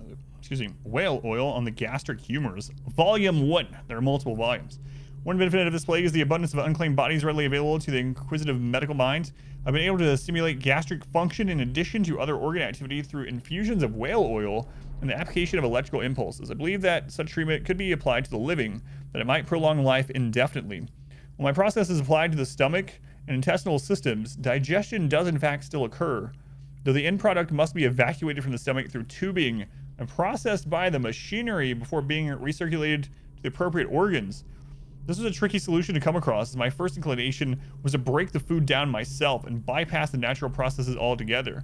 oil on the gastric humors. Volume 1. There are multiple volumes. One benefit of this plague is the abundance of unclaimed bodies readily available to the inquisitive medical mind. I've been able to stimulate gastric function in addition to other organ activity through infusions of whale oil and the application of electrical impulses. I believe that such treatment could be applied to the living, that it might prolong life indefinitely. When my process is applied to the stomach and intestinal systems, digestion does in fact still occur, though the end product must be evacuated from the stomach through tubing and processed by the machinery before being recirculated to the appropriate organs. This was a tricky solution to come across, as my first inclination was to break the food down myself and bypass the natural processes altogether.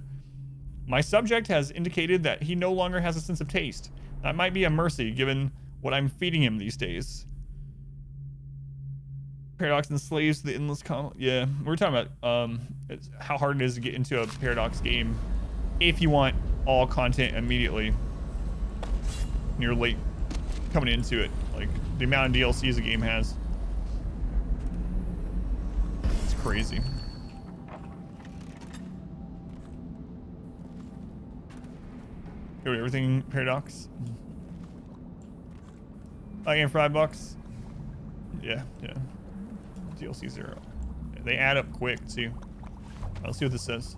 My subject has indicated that he no longer has a sense of taste. That might be a mercy, given what I'm feeding him these days. Paradox enslaves the endless yeah, we're talking about how hard it is to get into a Paradox game if you want all content immediately. And you're late coming into it. Like, the amount of DLCs the game has. It's crazy. Go to everything Paradox. I game for $5. Yeah. DLCs are, they add up quick too. Let's see what this says.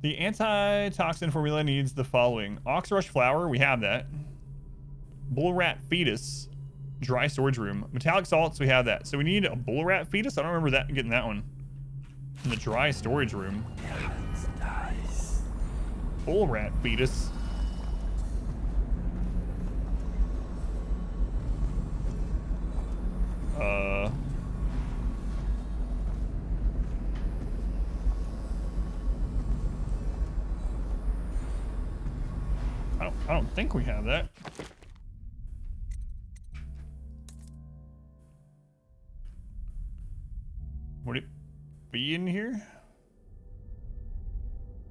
The antitoxin formula needs the following: oxrush flower, we have that. Bull rat fetus, dry storage room. Metallic salts, we have that. So we need a bull rat fetus. I don't remember that getting that one in the dry storage room. Bull rat fetus. I don't think we have that. Would it be in here?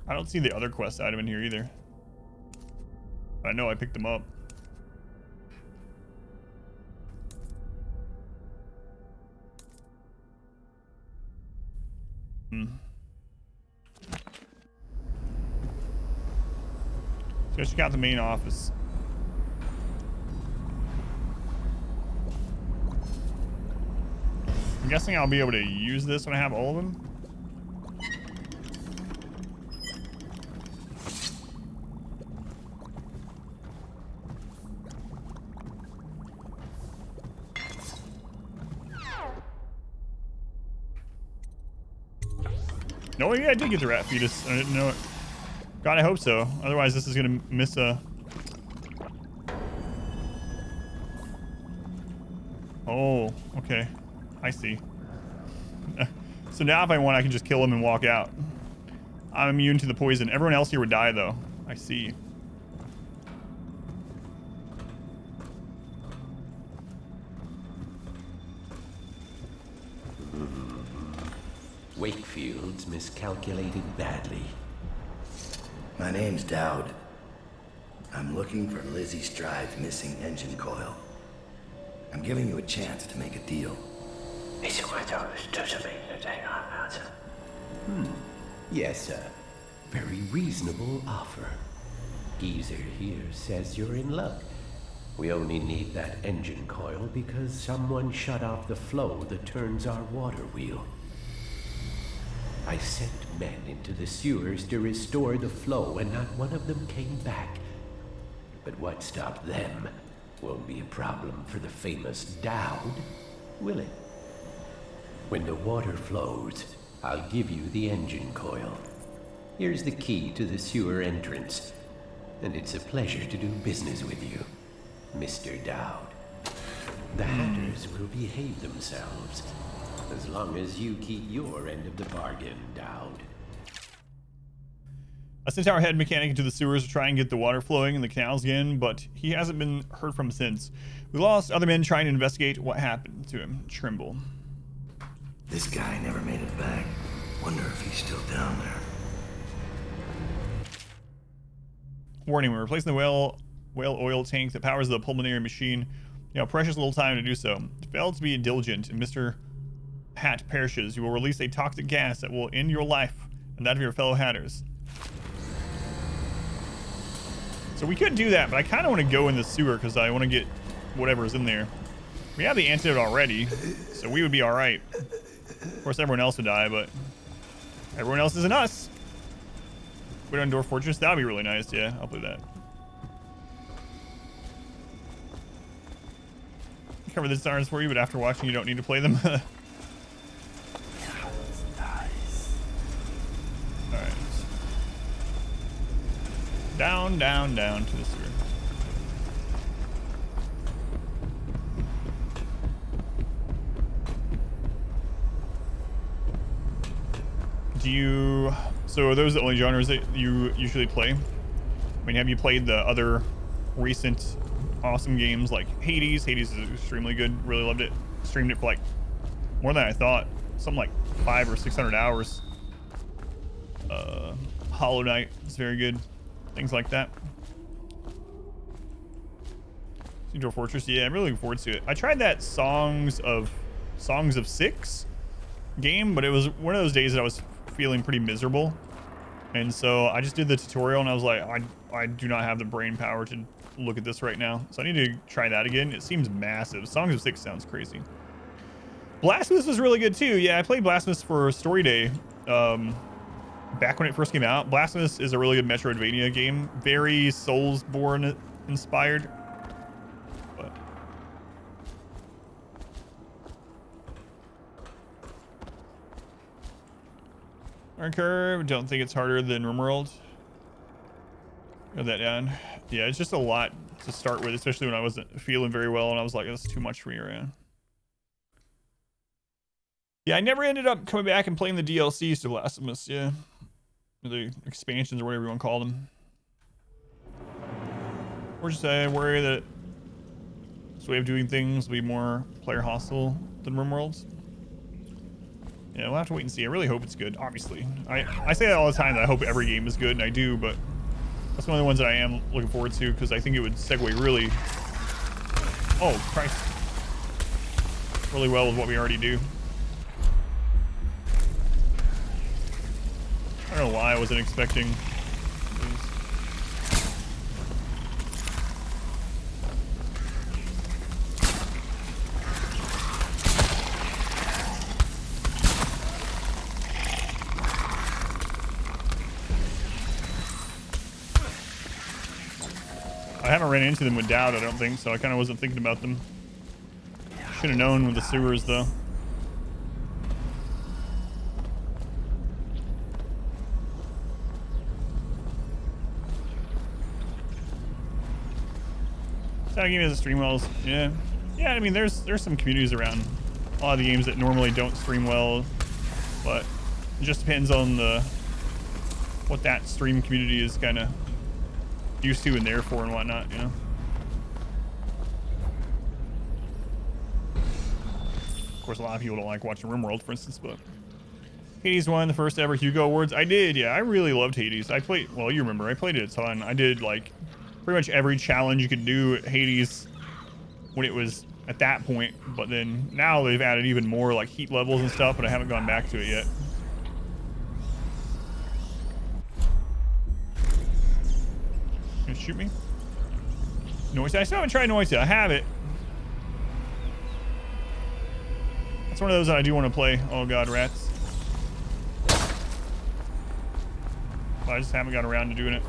I don't see the other quest item in here either. I know I picked them up. So check out the main office. I'm guessing I'll be able to use this when I have all of them. No, yeah, I did get the rat fetus. I didn't know it. God, I hope so. Otherwise, this is gonna miss a... Oh, okay. I see. So now if I want, I can just kill him and walk out. I'm immune to the poison. Everyone else here would die, though. I see. Wakefield's miscalculated badly. My name's Dowd. I'm looking for Lizzie Stride's missing engine coil. I'm giving you a chance to make a deal. Yes, sir. Very reasonable offer. Geezer here says you're in luck. We only need that engine coil because someone shut off the flow that turns our water wheel. I sent men into the sewers to restore the flow, and not one of them came back. But what stopped them won't be a problem for the famous Dowd, will it? When the water flows, I'll give you the engine coil. Here's the key to the sewer entrance, and it's a pleasure to do business with you, Mr. Dowd. The Hatters will behave themselves, as long as you keep your end of the bargain, Dowd. I sent our head mechanic into the sewers to try and get the water flowing in the canals again, but he hasn't been heard from since. We lost other men trying to investigate what happened to him. Trimble. This guy never made it back. Wonder if he's still down there. Warning, we're replacing the whale oil tank that powers the pulmonary machine. You know, precious little time to do so. Fail to be diligent, and Mr. Hat perishes. You will release a toxic gas that will end your life and that of your fellow Hatters. So we could do that, but I kind of want to go in the sewer because I want to get whatever's in there. We have the antidote already, so we would be all right. Of course, everyone else would die, but everyone else isn't us. Wait on Door Fortress. That would be really nice. Yeah, I'll play that. Cover the Dishonored for you, but after watching, you don't need to play them. Alright. down to the sewer. So are those the only genres that you usually play? I mean, have you played the other recent awesome games like Hades? Hades is extremely good. Really loved it. Streamed it for like more than I thought. Something like 500 or 600 hours. Hollow Knight is very good. Things like that. Central Fortress, yeah, I'm really looking forward to it. I tried that Songs of 6 game, but it was one of those days that I was feeling pretty miserable, and so I just did the tutorial, and I was like, I do not have the brain power to look at this right now, so I need to try that again. It seems massive. Songs of 6 sounds crazy. Blasphemous was really good too. Yeah, I played Blasphemous for Story Day back when it first came out. Blasphemous is a really good Metroidvania game, very Soulsborne inspired. But Curve, don't think it's harder than RimWorld. Got that down. Yeah, it's just a lot to start with, especially when I wasn't feeling very well, and I was like, that's too much for me right now. Yeah, I never ended up coming back and playing the DLCs to Blasphemous, yeah. The expansions or whatever you want to call them. We're just worried that this way of doing things will be more player hostile than RimWorlds. Yeah, we'll have to wait and see. I really hope it's good, obviously. I say that all the time, that I hope every game is good, and I do, but that's one of the ones that I am looking forward to, because I think it would segue really... Oh, Christ. Really well with what we already do. I don't know why I wasn't expecting these. I haven't ran into them with doubt, I don't think, so I kind of wasn't thinking about them. Should have known with the sewers, though. How game as a stream wells, yeah. Yeah, I mean, there's some communities around a lot of the games that normally don't stream well, but it just depends on what that stream community is kind of used to and there for and whatnot, you know. Of course, a lot of people don't like watching RimWorld, for instance, but Hades won the first ever Hugo Awards. I did, yeah. I really loved Hades. I played, well, you remember, I played it a ton. I did like pretty much every challenge you could do at Hades when it was at that point, but then now they've added even more like heat levels and stuff, but I haven't gone back to it yet. Gonna shoot me? Noise. I still haven't tried Noise. I have it. That's one of those that I do want to play. Oh god, rats. But I just haven't got around to doing it.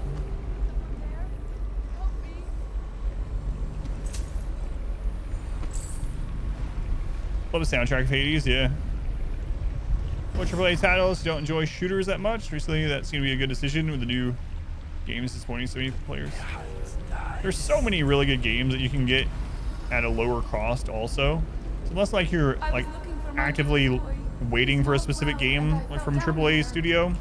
Love the soundtrack of Hades, yeah. What AAA titles? Don't enjoy shooters that much. Recently, that seemed to be a good decision with the new games disappointing so many players. There's so many really good games that you can get at a lower cost also. So unless like you're like actively waiting for a specific game like from AAA studio,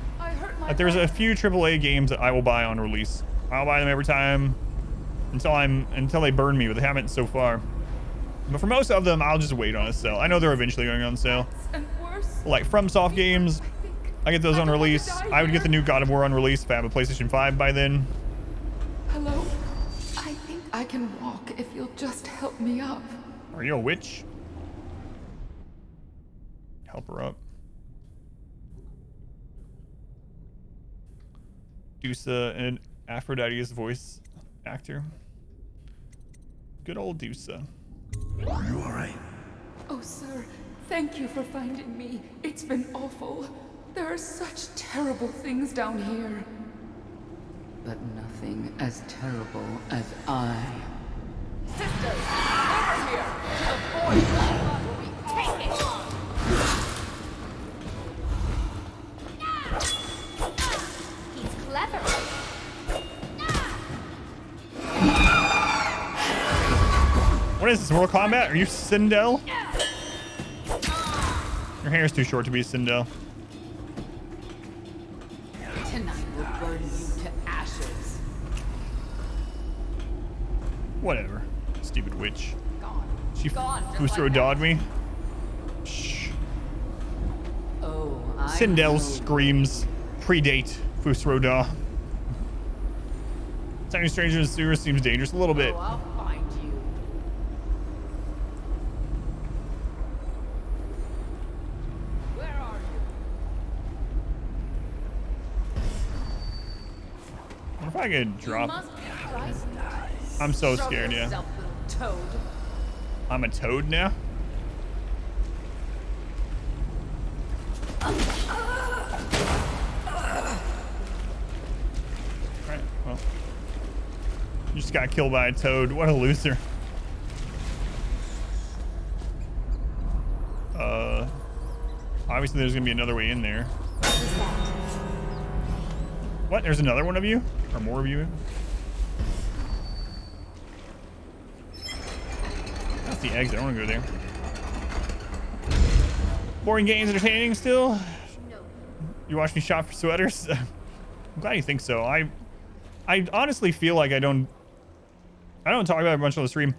like there's a few AAA games that I will buy on release. I'll buy them every time until they burn me, but they haven't so far. But for most of them, I'll just wait on a sale. I know they're eventually going on sale. Like FromSoft games, I get those on release. I would get the new God of War on release if I have a PlayStation 5 by then. Hello? I think I can walk if you'll just help me up. Are you a witch? Help her up. Dusa and Aphrodite's voice actor. Good old Dusa. Are you alright? Oh, sir, thank you for finding me. It's been awful. There are such terrible things down here. But nothing as terrible as I. Sisters, over here! The boys will be taken! He's clever. What is this, Mortal Kombat? Are you Sindel? Your hair's too short to be Sindel. Tonight will burn you to ashes. Whatever. Stupid witch. She Gone, just Fusro like dawed me. Shh. Oh, I Sindel know. screams predate Fusro Daw. Tiny stranger in the sewer seems dangerous a little bit. Oh, I'll find you. Where are you? What if I could drop? You must be frightened. I'm so Show scared, yeah. yourself, little toad. I'm a toad now? Alright, well. You just got killed by a toad. What a loser. Obviously there's gonna be another way in there. What? There's another one of you? Or more of you? That's the exit. I don't want to go there. Boring games, entertaining still? You watch me shop for sweaters? I'm glad you think so. I honestly feel like I don't talk about it much on the stream.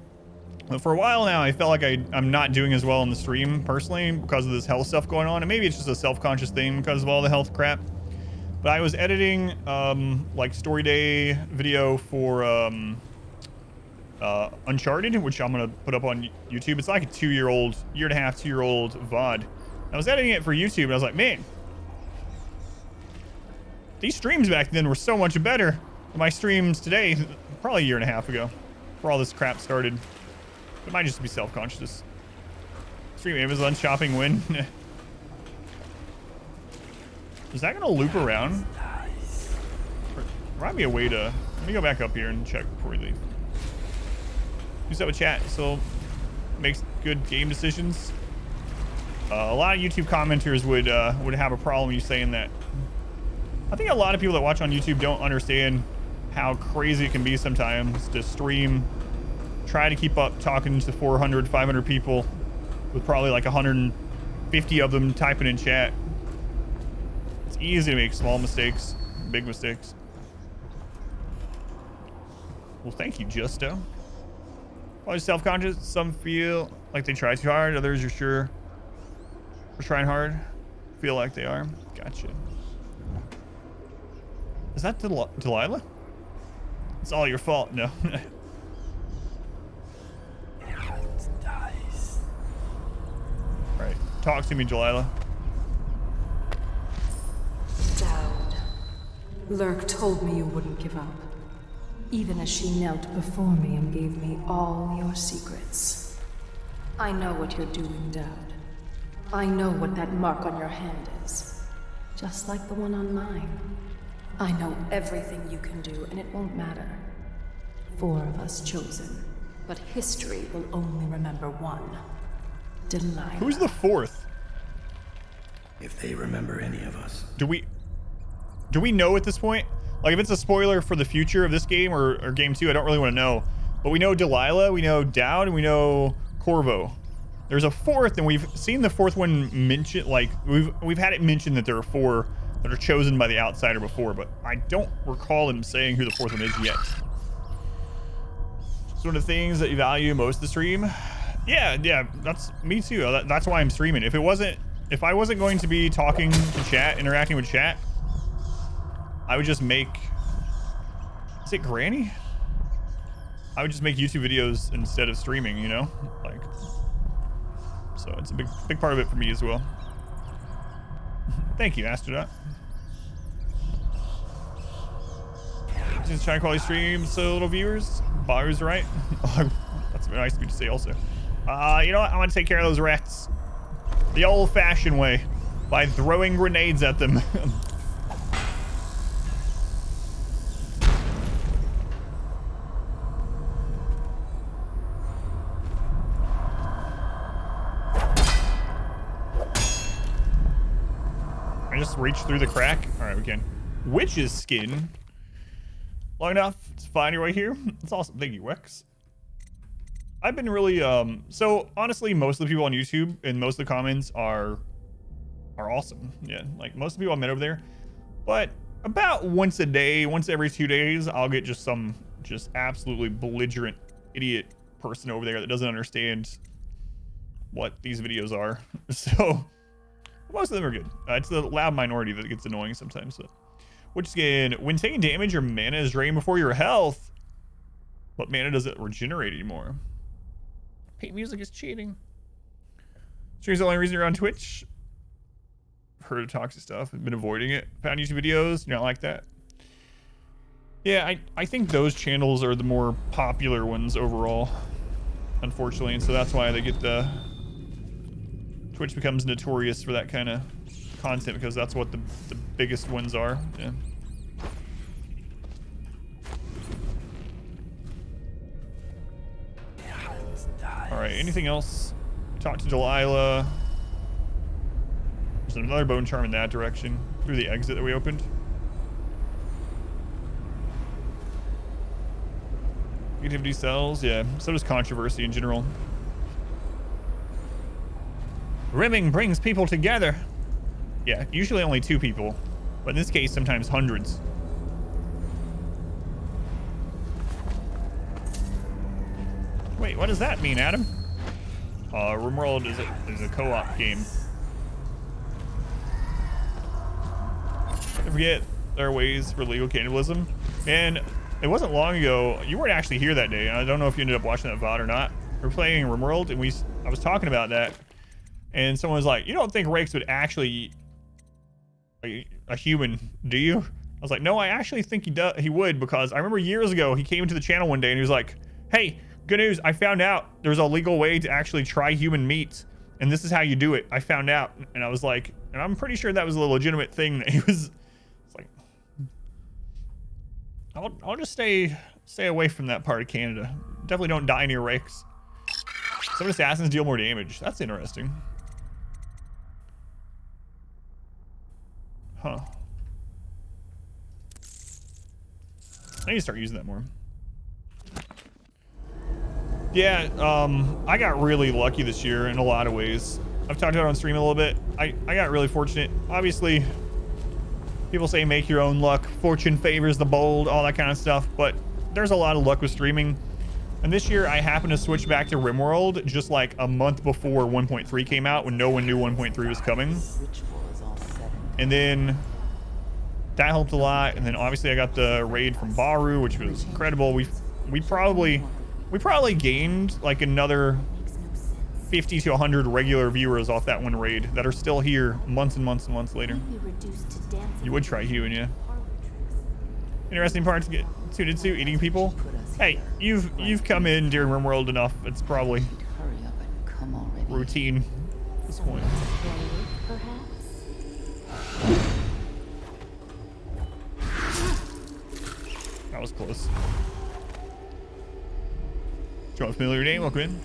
But for a while now, I felt like I'm not doing as well on the stream personally because of this health stuff going on. And maybe it's just a self-conscious thing because of all the health crap. But I was editing like story day video for Uncharted, which I'm gonna put up on YouTube. It's like a 2-year-old, year and a half, 2-year-old VOD. I was editing it for YouTube and I was like, man, these streams back then were so much better than my streams today, probably a year and a half ago, before all this crap started. It might just be self-conscious. Stream Amazon shopping win. Is that gonna loop around? Remind me a way to. Let me go back up here and check before we leave. Who's up with chat? So makes good game decisions. A lot of YouTube commenters would have a problem you saying that. I think a lot of people that watch on YouTube don't understand how crazy it can be sometimes to stream, try to keep up talking to 400, 500 people with probably like 150 of them typing in chat. It's easy to make small mistakes, big mistakes. Well, thank you, Justo. Probably self-conscious. Some feel like they try too hard. Others are sure we're trying hard. Feel like they are. Gotcha. Is that Delilah? It's all your fault. No. Right. Talk to me, Delilah. Dowd. Lurk told me you wouldn't give up. Even as she knelt before me and gave me all your secrets. I know what you're doing, Dowd. I know what that mark on your hand is. Just like the one on mine. I know everything you can do, and it won't matter. 4 of us chosen. But history will only remember one. Delilah. Who's the 4th? If they remember any of us. Do we know at this point? Like, if it's a spoiler for the future of this game or game 2, I don't really want to know. But we know Delilah, we know Dowd, and we know Corvo. There's a 4th, and we've seen the 4th one mentioned. Like, we've had it mentioned that there are 4 that are chosen by the outsider before, but I don't recall him saying who the 4th one is yet. Sort of things that you value most of the stream. Yeah, that's me too. That's why I'm streaming. If I wasn't going to be talking to chat, interacting with chat, I would just make. Is it Granny? I would just make YouTube videos instead of streaming. You know, like. So it's a big part of it for me as well. Thank you, Astronaut. Just trying to quality stream so little viewers. Buyers, right? That's nice of you to say also. You know what? I want to take care of those rats the old-fashioned way by throwing grenades at them. I just reach through the crack. All right, we can. Witch's skin. Long enough to find your way here. That's awesome. Thank you, Wex. I've been really so honestly, most of the people on YouTube and most of the comments are awesome. Yeah, like most of the people I met over there. But about once a day, once every 2 days, I'll get just some absolutely belligerent idiot person over there that doesn't understand what these videos are. So most of them are good. It's the loud minority that gets annoying sometimes. So. Which skin? When taking damage, your mana is drained before your health. But mana doesn't regenerate anymore. Paint music is cheating. Stream's the only reason you're on Twitch. Heard of toxic stuff. I've been avoiding it. Found YouTube videos. You don't like that? Yeah, I think those channels are the more popular ones overall, unfortunately, and so that's why they get the Twitch becomes notorious for that kind of content, because that's what the biggest ones are. Yeah. All right. Anything else? Talk to Delilah. There's another bone charm in that direction through the exit that we opened. Negativity sells, yeah. So does controversy in general. Rimming brings people together. Yeah, usually only 2 people, but in this case, sometimes hundreds. Wait, what does that mean, Adam? RimWorld is a co-op game. I forget there are ways for legal cannibalism. And it wasn't long ago, you weren't actually here that day. I don't know if you ended up watching that VOD or not. We were playing RimWorld, and I was talking about that. And someone was like, you don't think Rakes would actually eat a human, do you? I was like, no, I actually think he would, because I remember years ago, he came to the channel one day and he was like, hey, good news, I found out there's a legal way to actually try human meat, and this is how you do it. I found out. And I was like, and I'm pretty sure that was a legitimate thing that he was, it's like, I'll just stay away from that part of Canada. Definitely don't die near Rakes. Some assassins deal more damage. That's interesting. Huh. I need to start using that more. Yeah, I got really lucky this year in a lot of ways. I've talked about it on stream a little bit. I got really fortunate. Obviously, people say make your own luck, fortune favors the bold, all that kind of stuff, but there's a lot of luck with streaming. And this year, I happened to switch back to RimWorld just like a month before 1.3 came out, when no one knew 1.3 was coming. And then that helped a lot. And then obviously I got the raid from Baru, which was incredible. We probably gained like another 50 to 100 regular viewers off that one raid that are still here months and months and months later. You would try hewing, yeah. Interesting part to get tuned into, eating people. Hey, you've come in during RimWorld enough. It's probably routine at this point. That was close. Do you want a familiar name? Welcome in.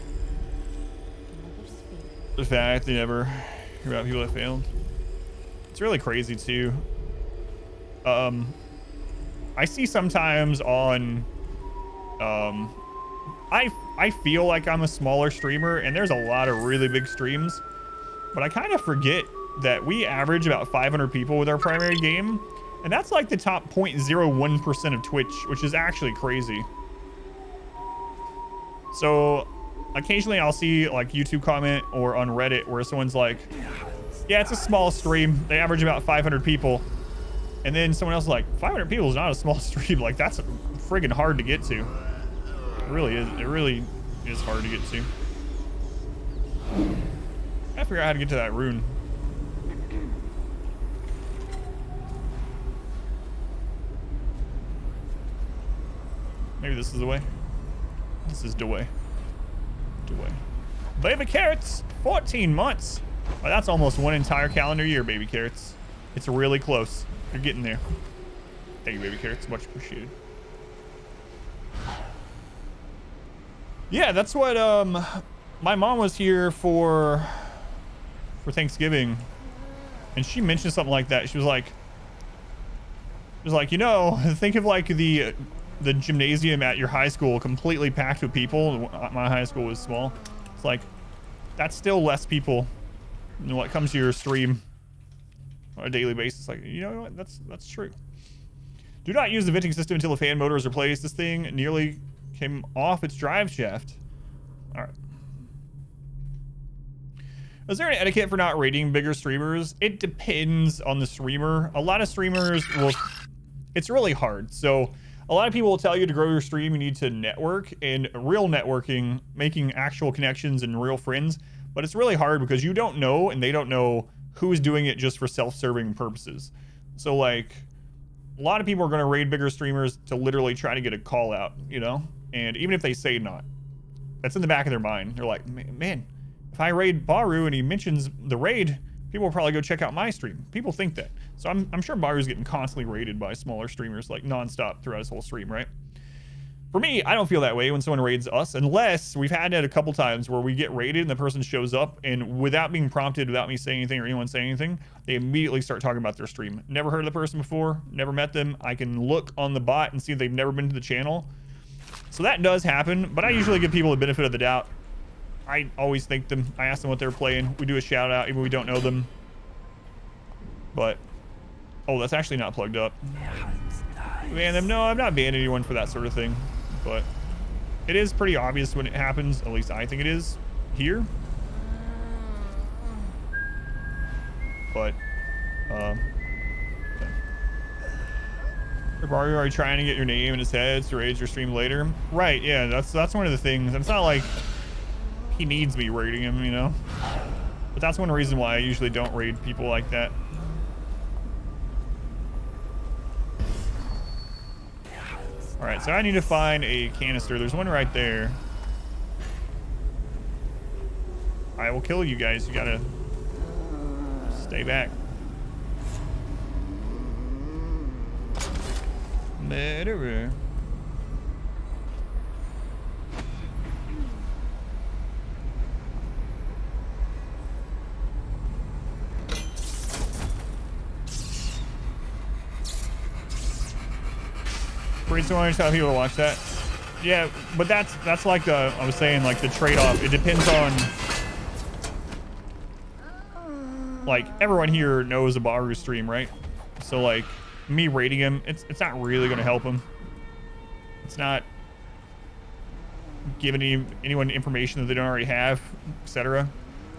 The fact they never hear about people that failed. It's really crazy too. I see sometimes on I feel like I'm a smaller streamer, and there's a lot of really big streams, but I kind of forget that we average about 500 people with our primary game, and that's like the top 0.01% of Twitch, which is actually crazy. So occasionally I'll see like YouTube comment or on Reddit where someone's like, yeah, it's a small stream, they average about 500 people, and then someone else is like, 500 people is not a small stream. Like, that's friggin' hard to get to. It really is. It really is hard to get to. I gotta figure out how to get to that rune. Maybe this is the way. This is the way. The way. Baby carrots, 14 months. Well, that's almost one entire calendar year, baby carrots. It's really close. You're getting there. Thank you, baby carrots. Much appreciated. Yeah, that's what my mom was here for Thanksgiving, and she mentioned something like that. She was like, you know, think of like the the gymnasium at your high school completely packed with people. My high school was small. It's like, that's still less people than what comes to your stream on a daily basis. Like, you know what? That's true. Do not use the venting system until the fan motor is replaced. This thing nearly came off its drive shaft. All right. Is there an etiquette for not rating bigger streamers? It depends on the streamer. A lot of streamers will... It's really hard. So a lot of people will tell you to grow your stream, you need to network, and real networking, making actual connections and real friends. But it's really hard because you don't know, and they don't know who's doing it just for self-serving purposes. So like, a lot of people are going to raid bigger streamers to literally try to get a call out, you know? And even if they say not, that's in the back of their mind. They're like, man, if I raid Baru and he mentions the raid, people will probably go check out my stream. People think that. So I'm sure Baru's getting constantly raided by smaller streamers, like nonstop throughout his whole stream, right? For me, I don't feel that way when someone raids us, unless we've had it a couple times where we get raided and the person shows up and without being prompted, without me saying anything or anyone saying anything, they immediately start talking about their stream. Never heard of the person before, never met them. I can look on the bot and see if they've never been to the channel. So that does happen, but I usually give people the benefit of the doubt. I always thank them. I ask them what they're playing. We do a shout out even when we don't know them. But, oh, that's actually not plugged up. Ban them. No, I'm not banning anyone for that sort of thing. But it is pretty obvious when it happens. At least I think it is here. But, are you already trying to get your name in his head to raise your stream later? Right, yeah, that's one of the things. It's not like he needs me raiding him, you know? But that's one reason why I usually don't raid people like that. Alright, so I need to find a canister. There's one right there. I will kill you guys. You gotta stay back. Murderer. Breeds don't want to tell people to watch that. Yeah, but that's like the, I was saying, like the trade-off. It depends on, like, everyone here knows a Baru stream, right? So like me rating him, it's not really going to help him. It's not giving anyone information that they don't already have, etc.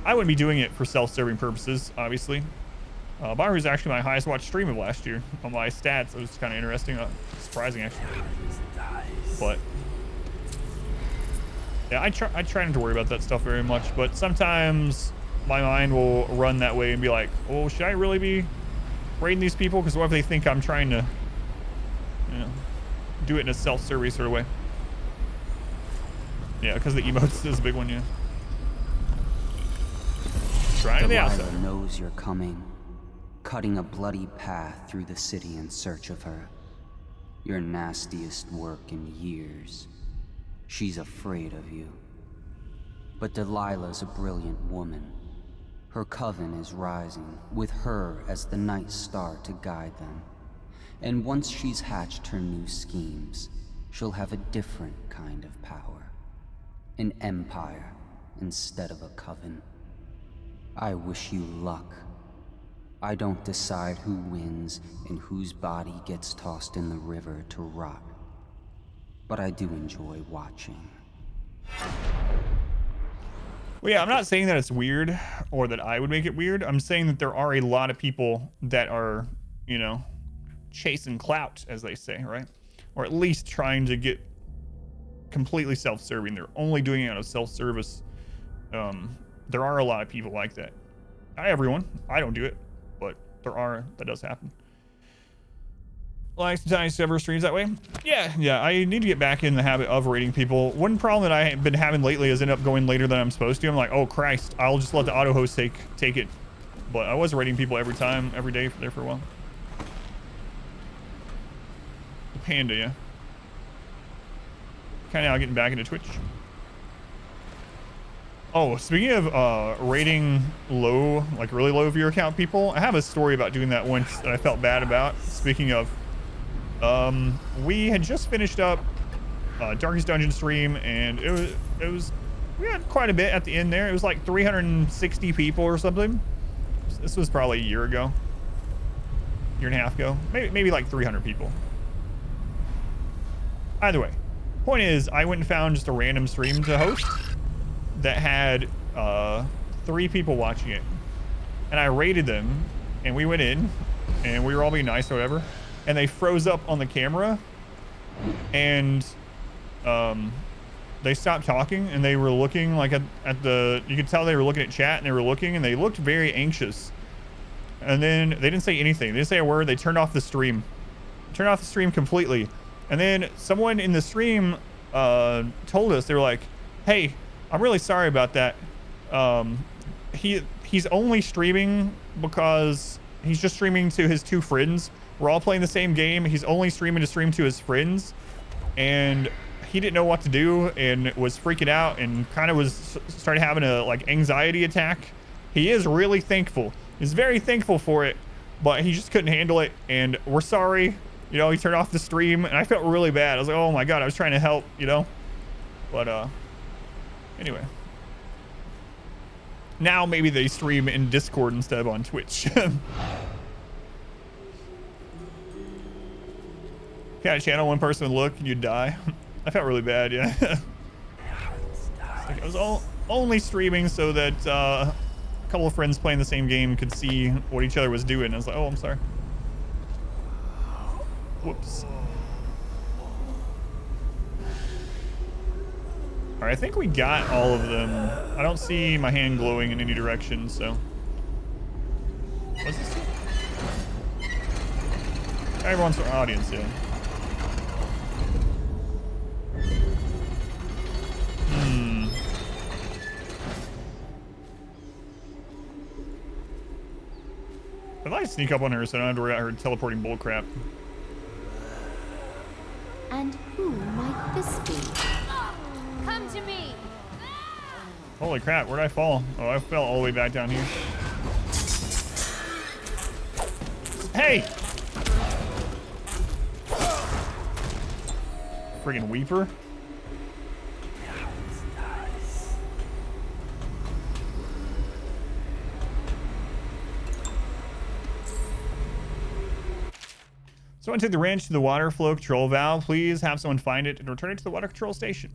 I wouldn't be doing it for self-serving purposes, obviously. Baru is actually my highest watched stream of last year on my stats. It was kind of interesting, surprising actually. But yeah, I try not to worry about that stuff very much. But sometimes my mind will run that way and be like, "Oh, should I really be raiding these people? Because what if they think I'm trying to, you know, do it in a self-service sort of way?" Yeah, because the emotes is a big one, yeah. Trying to the outside. Delilah knows you're coming, cutting a bloody path through the city in search of her. Your nastiest work in years. She's afraid of you. But Delilah's a brilliant woman. Her coven is rising, with her as the night star to guide them. And once she's hatched her new schemes, she'll have a different kind of power. An empire instead of a coven. I wish you luck. I don't decide who wins and whose body gets tossed in the river to rot. But I do enjoy watching. Well, yeah, I'm not saying that it's weird or that I would make it weird. I'm saying that there are a lot of people that are, you know, chasing clout, as they say, right? Or at least trying to get completely self-serving. They're only doing it out of self-service. There are a lot of people like that. Not everyone. I don't do it. But that does happen. Like sometimes several streams that way. Yeah, I need to get back in the habit of rating people. One problem that I've been having lately is end up going later than I'm supposed to. I'm like, oh Christ, I'll just let the auto host take it. But I was rating people every day there for a while. Panda, yeah. Kind of now getting back into Twitch. Oh, speaking of rating low, like really low viewer count people, I have a story about doing that once that I felt bad about. Speaking of We had just finished up Darkest Dungeon stream, and it was we had quite a bit at the end there. It was like 360 people or something. This was probably a year and a half ago, maybe like 300 people. Either way, point is, I went and found just a random stream to host that had 3 people watching it, and I rated them, and we went in, and we were all being nice or whatever, and they froze up on the camera, and they stopped talking, and they were looking like at the, you could tell they were looking at chat, and they were looking, and they looked very anxious. And then they didn't say anything. They didn't say a word. They turned off the stream. Turned off the stream completely. And then someone in the stream told us, they were like, hey, I'm really sorry about that. He's only streaming because he's just streaming to his 2 friends. We're all playing the same game. He's only streaming to stream to his friends. And he didn't know what to do and was freaking out and kind of started having a like anxiety attack. He is really thankful. He's very thankful for it, but he just couldn't handle it. And we're sorry. You know, he turned off the stream, and I felt really bad. I was like, oh my God, I was trying to help, you know? But, anyway. Now maybe they stream in Discord instead of on Twitch. Can't channel one person would look and you'd die. I felt really bad, yeah. Like I was only streaming so that, a couple of friends playing the same game could see what each other was doing. I was like, oh, I'm sorry. Whoops. All right, I think we got all of them. I don't see my hand glowing in any direction, so. What's this? Everyone's from audience, yeah. I'd like to sneak up on her so I don't have to worry about her teleporting bullcrap. And who might this be? Come to me. Holy crap, where'd I fall? Oh, I fell all the way back down here. Hey! Friggin' Weeper. Someone take the wrench to the water flow control valve. Please have someone find it and return it to the water control station.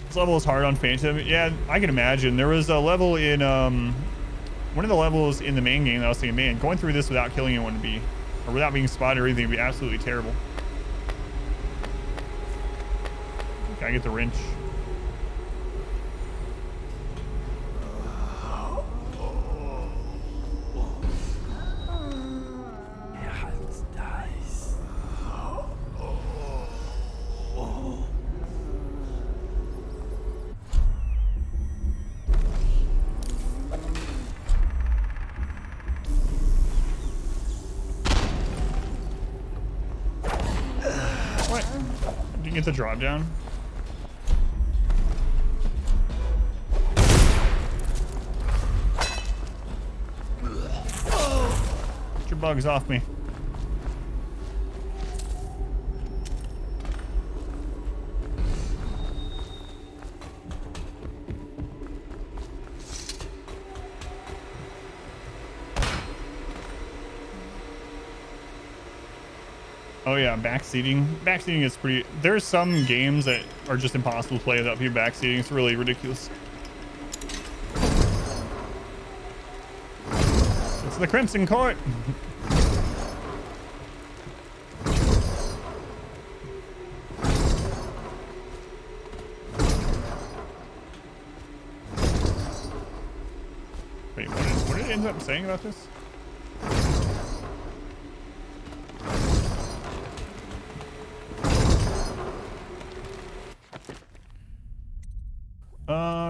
This level is hard on Phantom. Yeah, I can imagine. There was a level in, one of the levels in the main game that I was thinking, man, going through this without killing anyone would be, or without being spotted or anything would be absolutely terrible. Can I get the wrench? Get the drop down. Get your bugs off me. Oh yeah, backseating. Backseating is pretty... There's some games that are just impossible to play without people backseating. It's really ridiculous. It's the Crimson Court. Wait, what did it end up saying about this?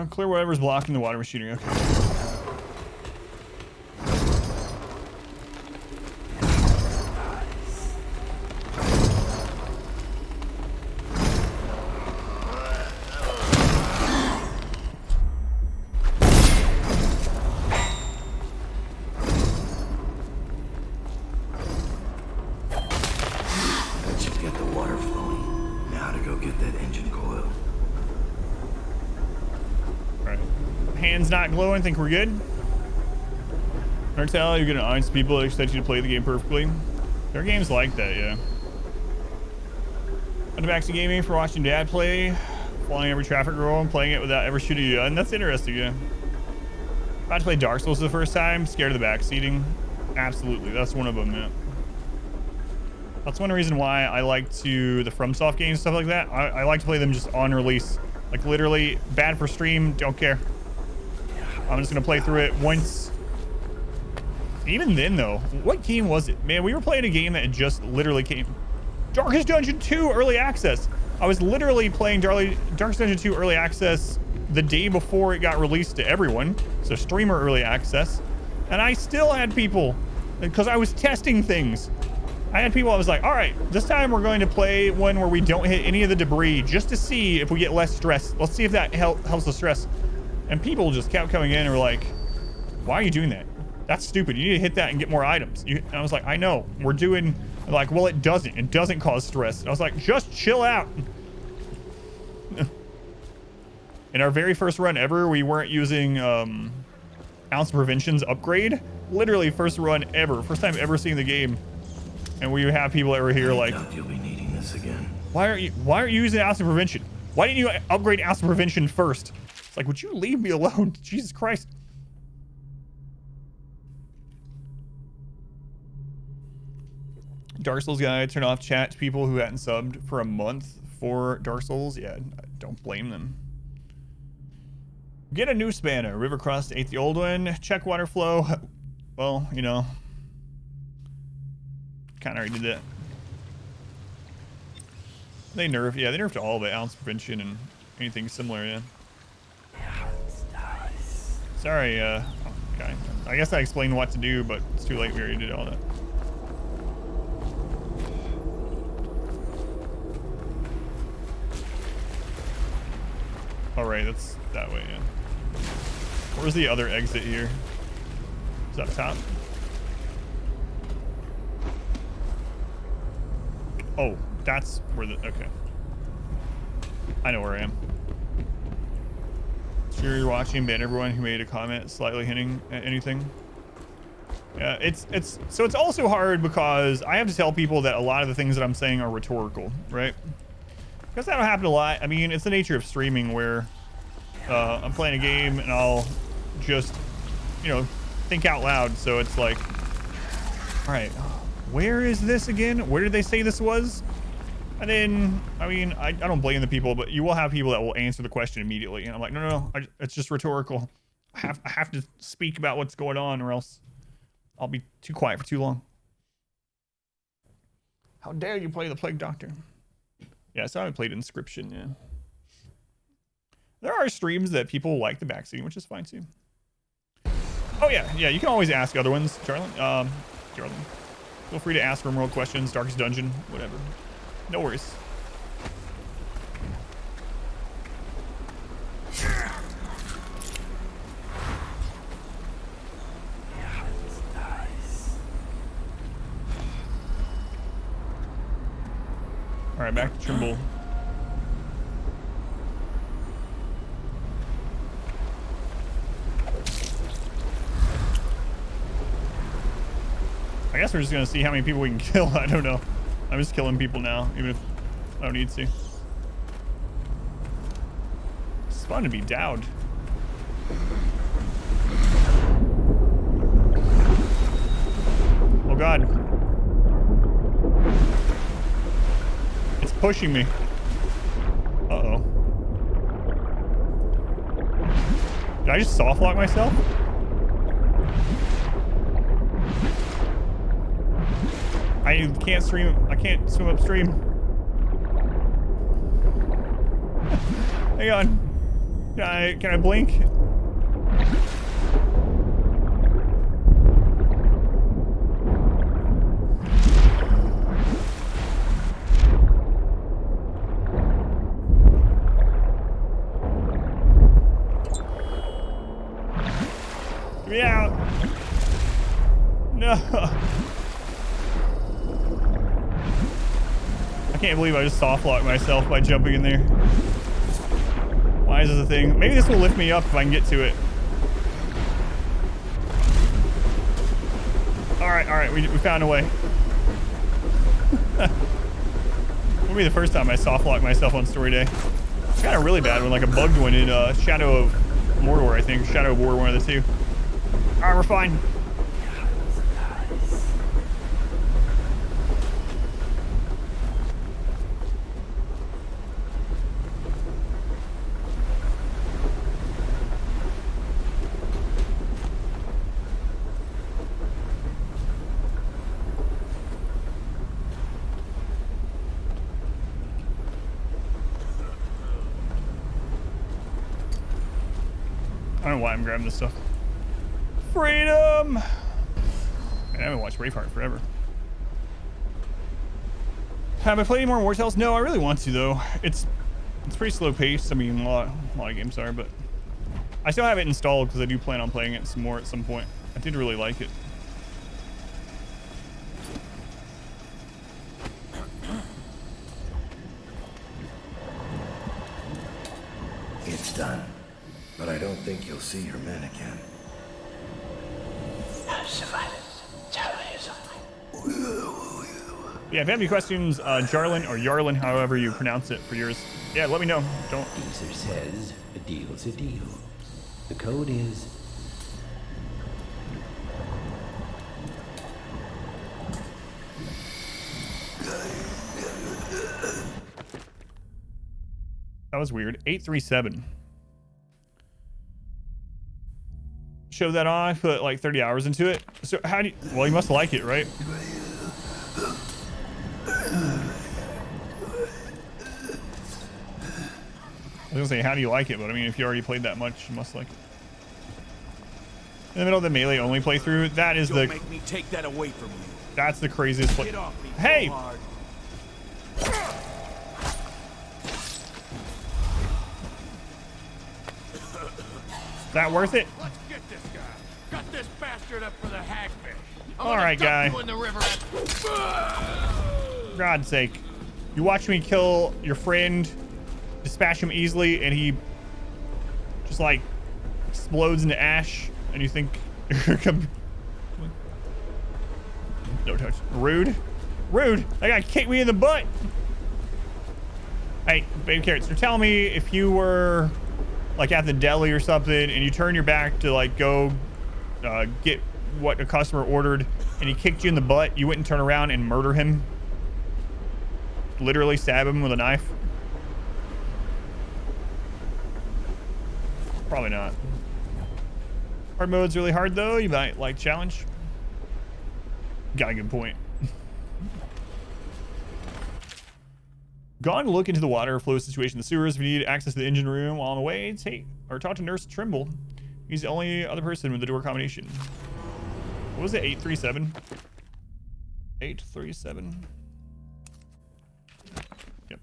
Clear whatever's blocking the water machinery. Okay. get that engine coil. All right. Hands not glowing. Think we're good. Martel, you're gonna ice people that expect you to play the game perfectly. There are games like that, yeah. Welcome back to gaming for watching Dad play, following every traffic roll and playing it without ever shooting you. And that's interesting, yeah. About to play Dark Souls for the first time. Scared of the back seating. Absolutely, that's one of them, man. That's one reason why I like the FromSoft games, stuff like that. I like to play them just on release. Like literally, bad for stream, don't care. I'm just gonna play through it once. Even then though, what game was it? Man, we were playing a game that had just literally came. Darkest Dungeon 2 Early Access. I was literally playing Darkest Dungeon 2 Early Access the day before it got released to everyone. So streamer Early Access. And I still had people, because I was testing things. I had people, I was like, all right, this time we're going to play one where we don't hit any of the debris just to see if we get less stress. Let's see if that helps the stress. And people just kept coming in and were like, why are you doing that? That's stupid. You need to hit that and get more items. And I was like, I know. We're doing, like, well, it doesn't. It doesn't cause stress. And I was like, just chill out. In our very first run ever, we weren't using Ounce of Prevention's upgrade. Literally first run ever. First time ever seeing the game. And we have people that were here like, you'll be needing this again. Why aren't you using Ounce of Prevention? Why didn't you upgrade Ounce of Prevention first? It's like, would you leave me alone? Jesus Christ. Dark Souls guy, turn off chat to people who hadn't subbed for a month for Dark Souls. Yeah, I don't blame them. Get a new spanner. River cross to 8 the old one. Check water flow. Well, you know. Kind of already did that. They nerfed all of it. Ounce prevention and anything similar, yeah. Sorry, okay. I guess I explained what to do, but it's too late. We already did all that. All right, that's that way, yeah. Where's the other exit here? Is that top? Oh, that's where the, okay. I know where I am. Sure you're watching, ban everyone who made a comment slightly hinting at anything. Yeah, so it's also hard because I have to tell people that a lot of the things that I'm saying are rhetorical, right? Because that'll happen a lot. I mean, it's the nature of streaming where I'm playing a game and I'll just, you know, think out loud. So it's like, all right, where is this again? Where did they say this was? And then, I mean, I don't blame the people, but you will have people that will answer the question immediately. And I'm like, no, it's just rhetorical. I have to speak about what's going on or else I'll be too quiet for too long. How dare you play the Plague Doctor? Yeah, so I played Inscription, yeah. There are streams that people like the backseating, which is fine too. Oh yeah, you can always ask other ones, Charlie. Charlie. Feel free to ask Rimworld questions, Darkest Dungeon, whatever. No worries. All right, back to Trimble. I guess we're just gonna see how many people we can kill. I don't know. I'm just killing people now, even if I don't need to. It's fun to be dowed. Oh God. It's pushing me. Uh-oh. Did I just soft lock myself? I can't stream. I can't swim upstream. Hang on. Can I blink? Get me out. No. I can't believe I just soft locked myself by jumping in there. Why is this a thing? Maybe this will lift me up if I can get to it. All right, we found a way. It'll be the first time I soft locked myself on story day. Got a really bad one, like a bugged one in Shadow of Mordor, I think. Shadow of War, one of the two. All right, we're fine. I don't know why I'm grabbing this stuff. Freedom! Man, I haven't watched Braveheart forever. Have I played any more War Tales? No, I really want to though. It's pretty slow paced. I mean, a lot of games are, but I still have it installed because I do plan on playing it some more at some point. I did really like it. It's done. But I don't think you'll see your men again. Yeah, if you have any questions, Jarlin or Yarlin, however you pronounce it for yours, yeah, let me know. Don't. Geezer says a deal's a deal. The code is... That was weird. 837. Show that on. I put like 30 hours into it. So how do you... Well, you must like it, right? I was gonna say, how do you like it? But I mean, if you already played that much, you must like it. In the middle of the melee only playthrough, that is the... Make me take that away from you. That's the craziest play. Hey! Is that worth it? Let's get this guy. Cut this bastard up for the hagfish. All right, guy. You in the river. For God's sake. You watch me kill your friend, dispatch him easily, and he just like explodes into ash, and you think you're gonna... No touch. Rude. Rude. That guy kicked me in the butt. Hey, baby carrots, you're telling me if you were like at the deli or something and you turn your back to like go get what a customer ordered and he kicked you in the butt, you wouldn't turn around and murder him? Literally stab him with a knife? Probably not. Hard mode's really hard though. You might like challenge. Got a good point. Gone to look into the water flow situation in the sewers. If you need access to the engine room while on the way, take or talk to Nurse Trimble. He's the only other person with the door combination. What was it? 837? 837. Yep.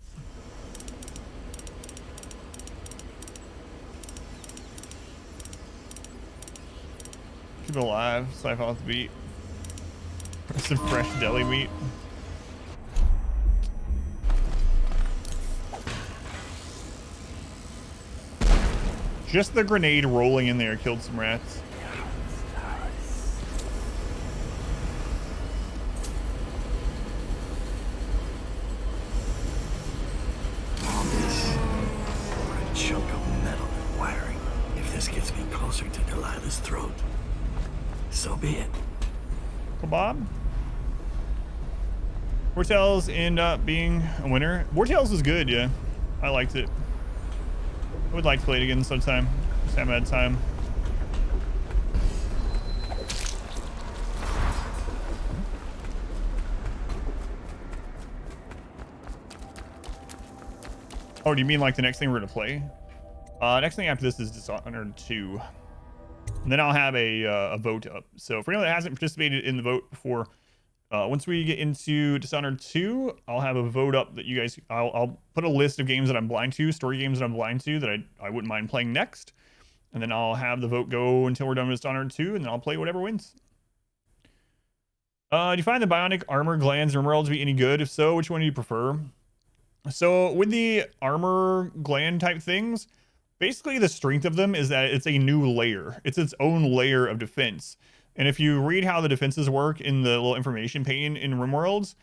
Keep it alive. Siphon off the beat. Some fresh deli meat. Just the grenade rolling in there killed some rats. All this for a chunk of metal and wiring. If this gets me closer to Delilah's throat, so be it. Bob. War Tales end up being a winner. War Tales was good, yeah. I liked it. I would like to play it again sometime. Just haven't had time. Oh, do you mean like the next thing we're gonna play? Next thing after this is Dishonored 2. And then I'll have a vote up. So for anyone that hasn't participated in the vote before, once we get into Dishonored 2, I'll have a vote up that you guys, I'll put a list of games that I'm blind to, story games that I'm blind to that I wouldn't mind playing next. And then I'll have the vote go until we're done with Dishonored 2, and then I'll play whatever wins. Do you find the bionic armor glands and emeralds to be any good? If so, which one do you prefer? So with the armor gland type things, basically the strength of them is that it's a new layer. It's its own layer of defense. And if you read how the defenses work in the little information pane in RimWorlds,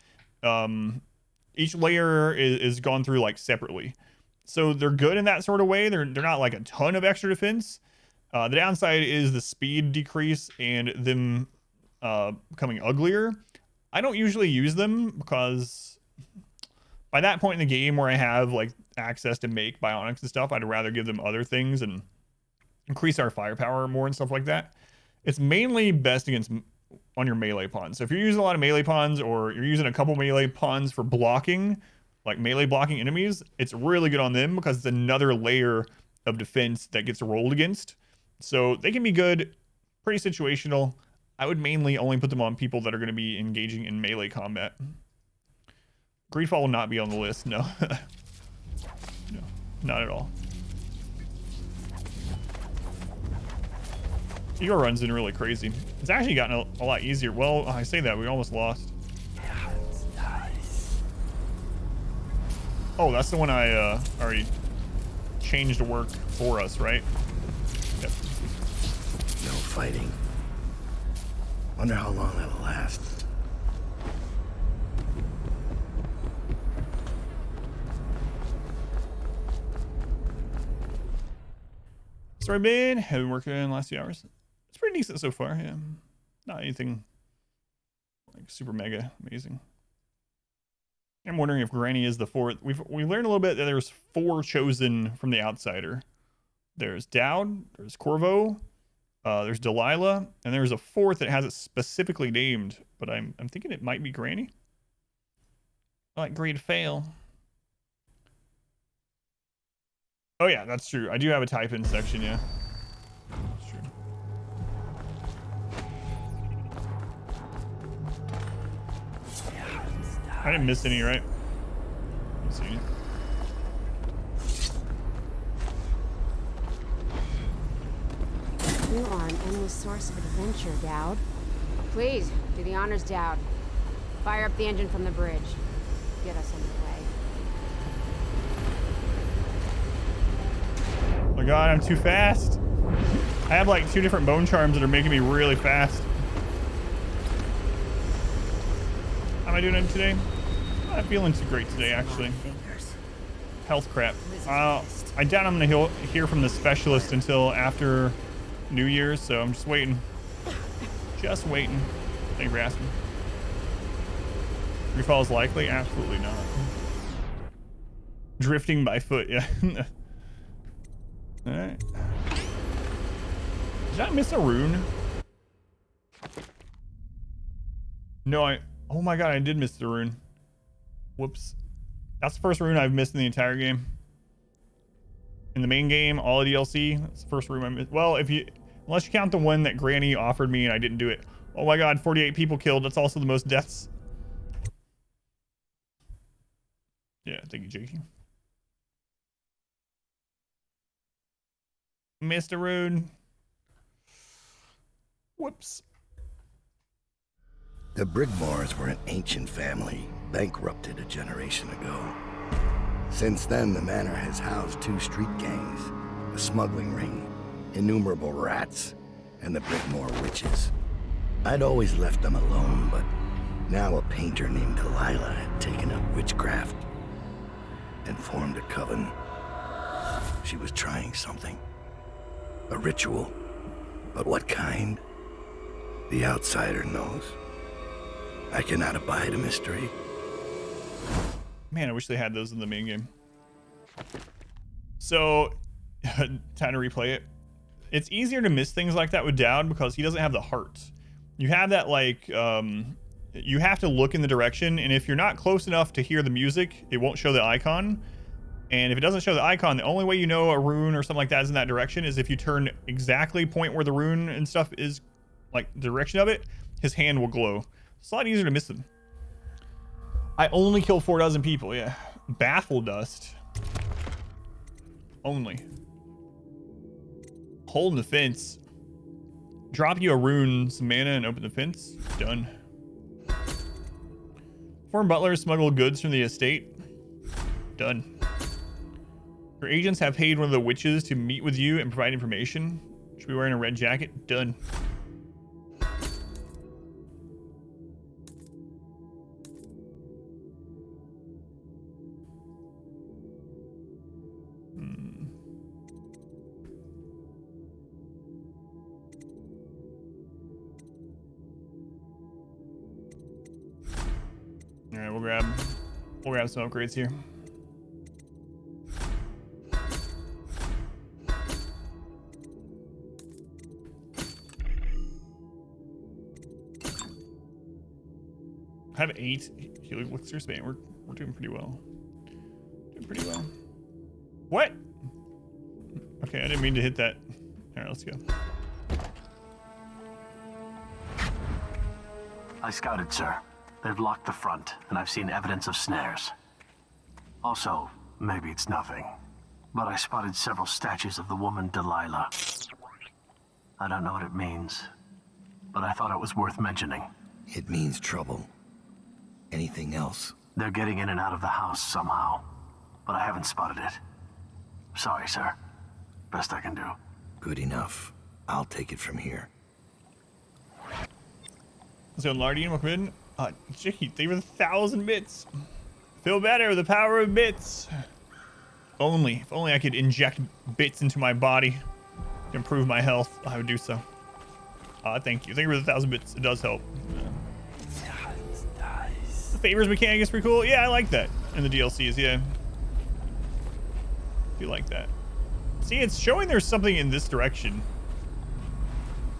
each layer is gone through like separately. So they're good in that sort of way. They're not like a ton of extra defense. The downside is the speed decrease and them becoming uglier. I don't usually use them because by that point in the game where I have like access to make bionics and stuff, I'd rather give them other things and increase our firepower more and stuff like that. It's mainly best against on your melee pawns. So if you're using a lot of melee pawns or you're using a couple melee pawns for blocking, like melee blocking enemies, it's really good on them because it's another layer of defense that gets rolled against. So they can be good, pretty situational. I would mainly only put them on people that are going to be engaging in melee combat. Greedfall will not be on the list, no. No, not at all. Eagle run's been really crazy. It's actually gotten a lot easier. Well, I say that, we almost lost. Oh, that's the one I already changed to work for us, right? Yep. No fighting. Wonder how long that'll last. Sorry, Ben. Have been working in the last few hours. It's pretty decent so far, yeah. Not anything like super mega amazing. I'm wondering if Granny is the fourth. We learned a little bit that there's 4 chosen from the outsider. There's Dowd, there's Corvo, there's Delilah, and there's a 4th that has it specifically named, but I'm thinking it might be Granny. Like grade fail. Oh yeah, that's true. I do have a type in section, yeah. That's true. I didn't miss any, right? Let's see. You are an endless source of adventure, Dowd. Please, do the honors, Dowd. Fire up the engine from the bridge. Get us underway. Oh my god, I'm too fast. I have like 2 different bone charms that are making me really fast. How am I doing it today? I'm not feeling too great today, actually. Health crap. I doubt I'm gonna hear from the specialist until after New Year's, so I'm just waiting. Just waiting. Thank you for asking. Refall is likely? Absolutely not. Drifting by foot, yeah. Alright. Did I miss a rune? No, oh my god, I did miss the rune. Whoops. That's the first rune I've missed in the entire game. In the main game, all of DLC, that's the first rune I missed. Well, unless you count the one that Granny offered me and I didn't do it. Oh my god, 48 people killed. That's also the most deaths. Yeah, thank you, Jakey. Mr. Rune. Whoops. The Brigmores were an ancient family, bankrupted a generation ago. Since then, the manor has housed 2 street gangs, a smuggling ring, innumerable rats, and the Brigmore witches. I'd always left them alone, but now a painter named Delilah had taken up witchcraft and formed a coven. She was trying something. A ritual. But what kind? The outsider knows. I cannot abide a mystery. Man, I wish they had those in the main game. So, time to replay it. It's easier to miss things like that with Dowd because he doesn't have the hearts. You have that like, you have to look in the direction, and if you're not close enough to hear the music, it won't show the icon. And if it doesn't show the icon, the only way you know a rune or something like that is in that direction is if you turn exactly point where the rune and stuff is, like the direction of it, his hand will glow. It's a lot easier to miss them. I only kill 4 dozen people, yeah. Baffle dust. Only. Hold the fence. Drop you a rune, some mana, and open the fence. Done. Foreign butlers smuggle goods from the estate. Done. Your agents have paid one of the witches to meet with you and provide information. Should be wearing a red jacket. Done. All right, we'll grab some upgrades here. I have 8 healing elixirs, man. We're doing pretty well. Doing pretty well. What? Okay, I didn't mean to hit that. All right, let's go. I scouted, sir. They've locked the front, and I've seen evidence of snares. Also, maybe it's nothing, but I spotted several statues of the woman Delilah. I don't know what it means, but I thought it was worth mentioning. It means trouble. Anything else? They're getting in and out of the house somehow, but I haven't spotted it. Sorry, sir. Best I can do. Good enough. I'll take it from here. So Lardian, welcome in. Jicky, thank you for 1,000 bits. Feel better with the power of bits. If only I could inject bits into my body to improve my health, I would do so. Thank you. Thank you for the 1,000 bits. It does help. The favors mechanic is pretty cool. Yeah, I like that in the DLCs. Yeah, do like that. See, it's showing there's something in this direction,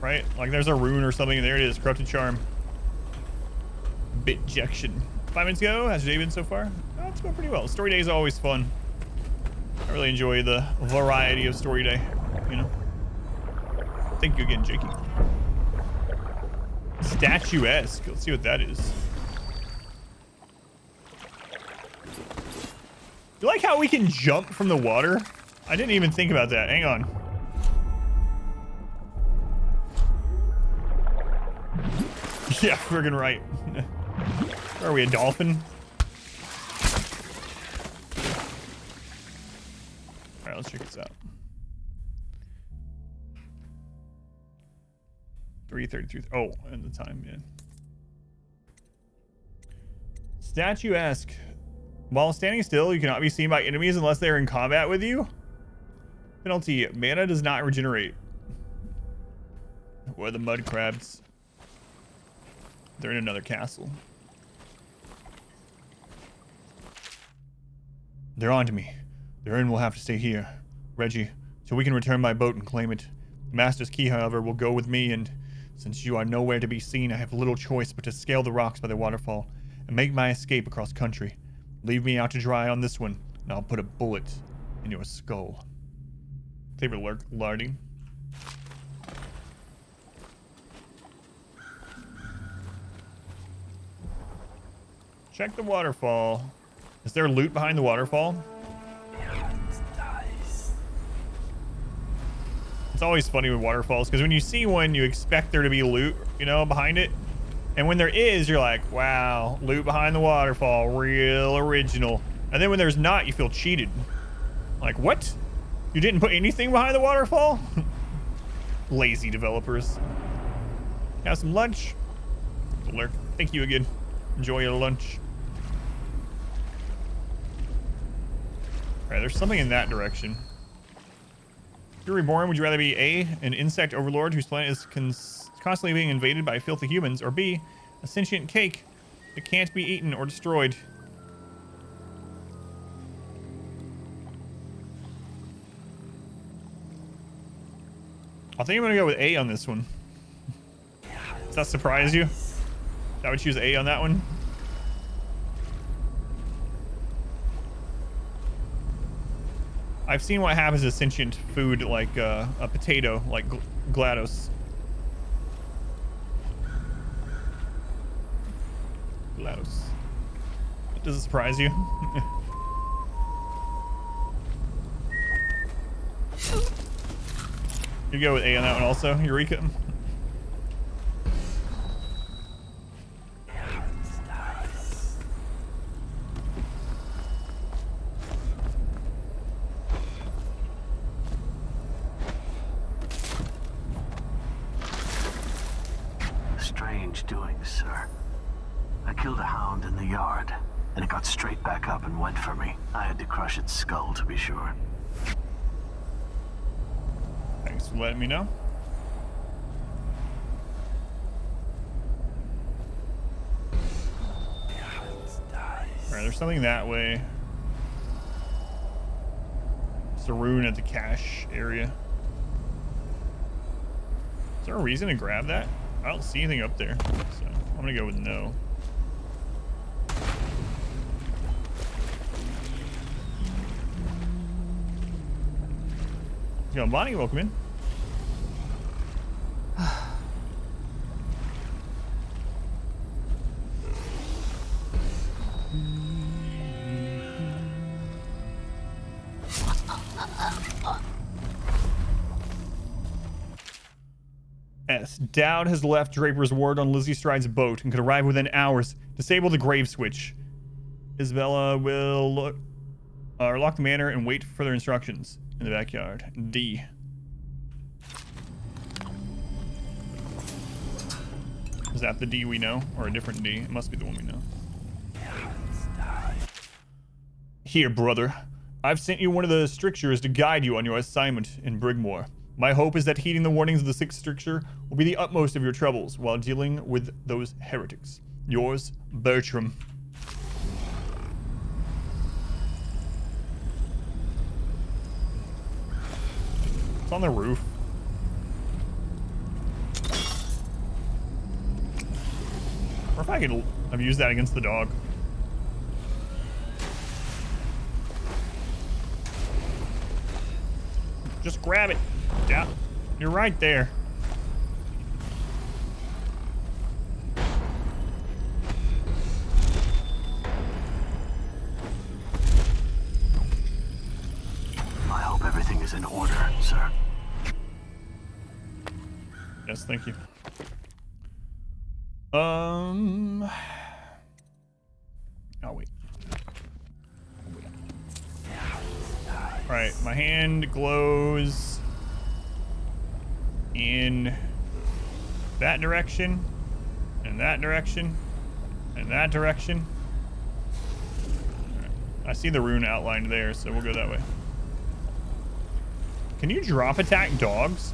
right? Like there's a rune or something. And there it is, corrupted charm. Bitjection. 5 minutes ago. How's your day been so far? Oh, it's going pretty well. Story days are always fun. I really enjoy the variety of story day. You know. Thank you again, Jakey. Statuesque. Let's see what that is. You like how we can jump from the water? I didn't even think about that. Hang on. Yeah, friggin' right. Are we a dolphin? Alright, let's check this out. 3:33. Oh, and the time, yeah. Statuesque. While standing still, you cannot be seen by enemies unless they are in combat with you. Penalty, mana does not regenerate. Where are the mud crabs? They're in another castle. They're on to me. The urn will have to stay here. Reggie, so we can return my boat and claim it. The master's key, however, will go with me, and since you are nowhere to be seen, I have little choice but to scale the rocks by the waterfall and make my escape across country. Leave me out to dry on this one, and I'll put a bullet in your skull. Favorite larding. Check the waterfall. Is there loot behind the waterfall? It's always funny with waterfalls, because when you see one, you expect there to be loot, you know, behind it. And when there is, you're like, wow, loot behind the waterfall, real original. And then when there's not, you feel cheated. Like, what? You didn't put anything behind the waterfall? Lazy developers. Have some lunch. Lurk. Thank you again. Enjoy your lunch. Alright, there's something in that direction. If you're reborn, would you rather be A, an insect overlord whose planet is constantly being invaded by filthy humans, or B, a sentient cake that can't be eaten or destroyed? I think I'm gonna go with A on this one. Does that surprise you? I would choose A on that one. I've seen what happens to sentient food like a potato, like GLaDOS. GLaDOS. Does it surprise you? You go with A on that one also, Eureka. strange doings, sir. I killed a hound in the yard, and it got straight back up and went for me. I had to crush its skull, to be sure. Thanks for letting me know. Alright, there's something that way. It's a rune at the cache area. Is there a reason to grab that? I don't see anything up there, so I'm gonna go with no. Yo, Bonnie, welcome in. S. Dowd has left Draper's ward on Lizzie Stride's boat and could arrive within hours. Disable the grave switch. Isabella will lock the manor and wait for further instructions in the backyard. D. Is that the D we know, or a different D? It must be the one we know. Here, brother. I've sent you one of the strictures to guide you on your assignment in Brigmore. My hope is that heeding the warnings of the sixth stricture will be the utmost of your troubles while dealing with those heretics. Yours, Bertram. It's on the roof. Or if I could have used that against the dog. Just grab it. Yeah, you're right there. I hope everything is in order, sir. Yes, thank you. Oh, wait. Right, my hand glows in that direction, and that direction, and that direction. Right. I see the rune outlined there, so we'll go that way. Can you drop attack dogs?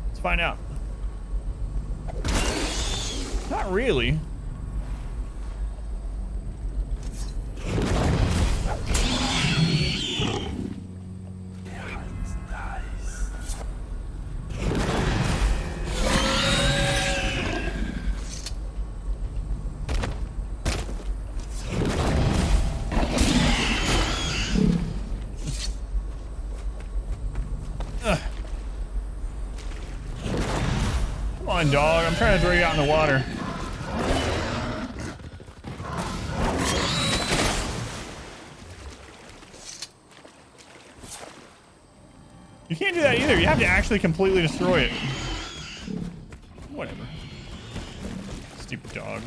Let's find out. Not really. Come on, dog. I'm trying to throw you out in the water. You can't do that either. You have to actually completely destroy it. Whatever. Stupid dog.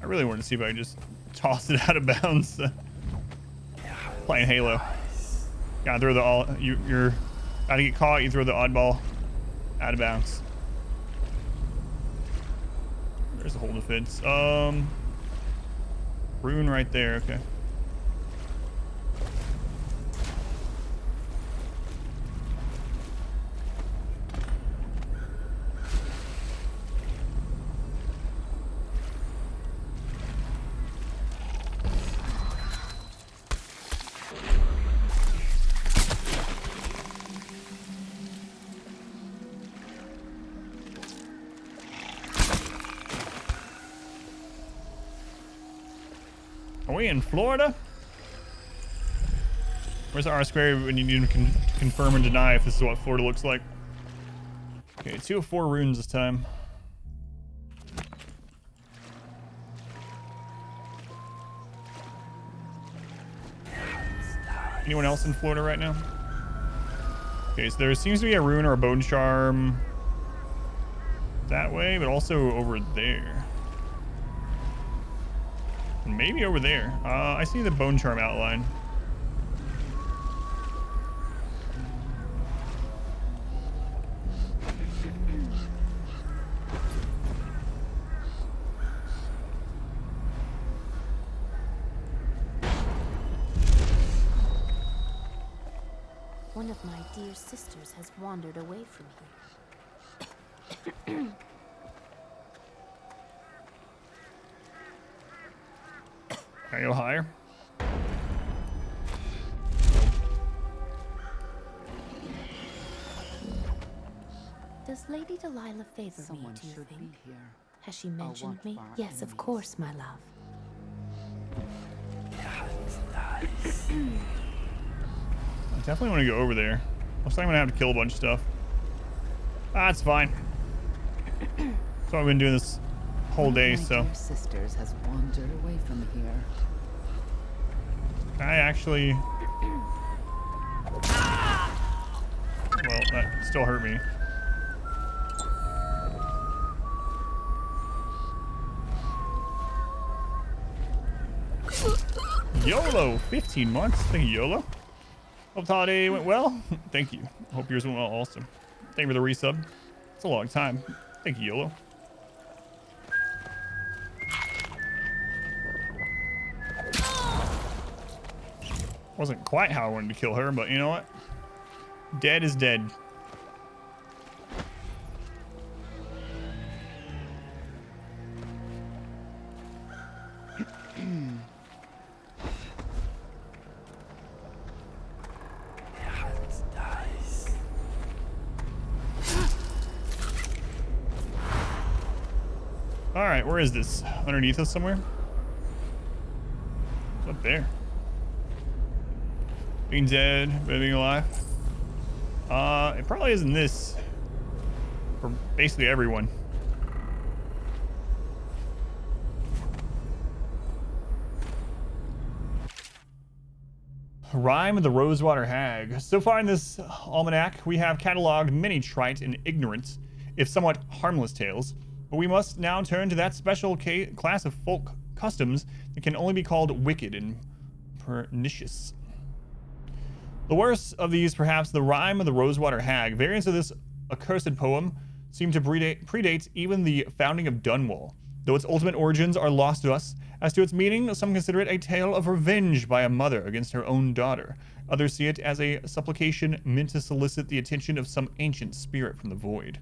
I really want to see if I can just toss it out of bounds. Playing Halo. Gotta throw the you're gotta get caught, you throw the oddball out of bounds. There's the whole defense. Rune right there, okay. Are we in Florida? Where's the R square when you need to confirm and deny if this is what Florida looks like? Okay, 2 of 4 runes this time. Anyone else in Florida right now? Okay, so there seems to be a rune or a bone charm that way, but also over there. Maybe over there. I see the bone charm outline. One of my dear sisters has wandered away from here. Can I go higher? Does Lady Delilah favor Someone me, do you should think? be here. Has she mentioned watch me? for our Yes, of enemies. course, my love. I definitely want to go over there. Looks like I'm gonna have to kill a bunch of stuff. That's fine. That's why I've been doing this whole day, One of my so. dear sisters has wandered away from here. I actually... Well, that still hurt me. YOLO! 15 months. Thank you, YOLO. Hope the holiday went well. Thank you. Hope yours went well also. Thank you for the resub. It's a long time. Thank you, YOLO. Wasn't quite how I wanted to kill her, but you know what? Dead is dead. All right, where is this? Underneath us somewhere? It's up there. Being dead, but being alive. It probably isn't this. For basically everyone. Rhyme of the Rosewater Hag. So far in this almanac, we have cataloged many trite and ignorant, if somewhat harmless tales, but we must now turn to that special class of folk customs that can only be called wicked and pernicious. The worst of these, perhaps, the Rhyme of the Rosewater Hag. Variants of this accursed poem seem to predate even the founding of Dunwall, though its ultimate origins are lost to us. As to its meaning, some consider it a tale of revenge by a mother against her own daughter. Others see it as a supplication meant to solicit the attention of some ancient spirit from the void.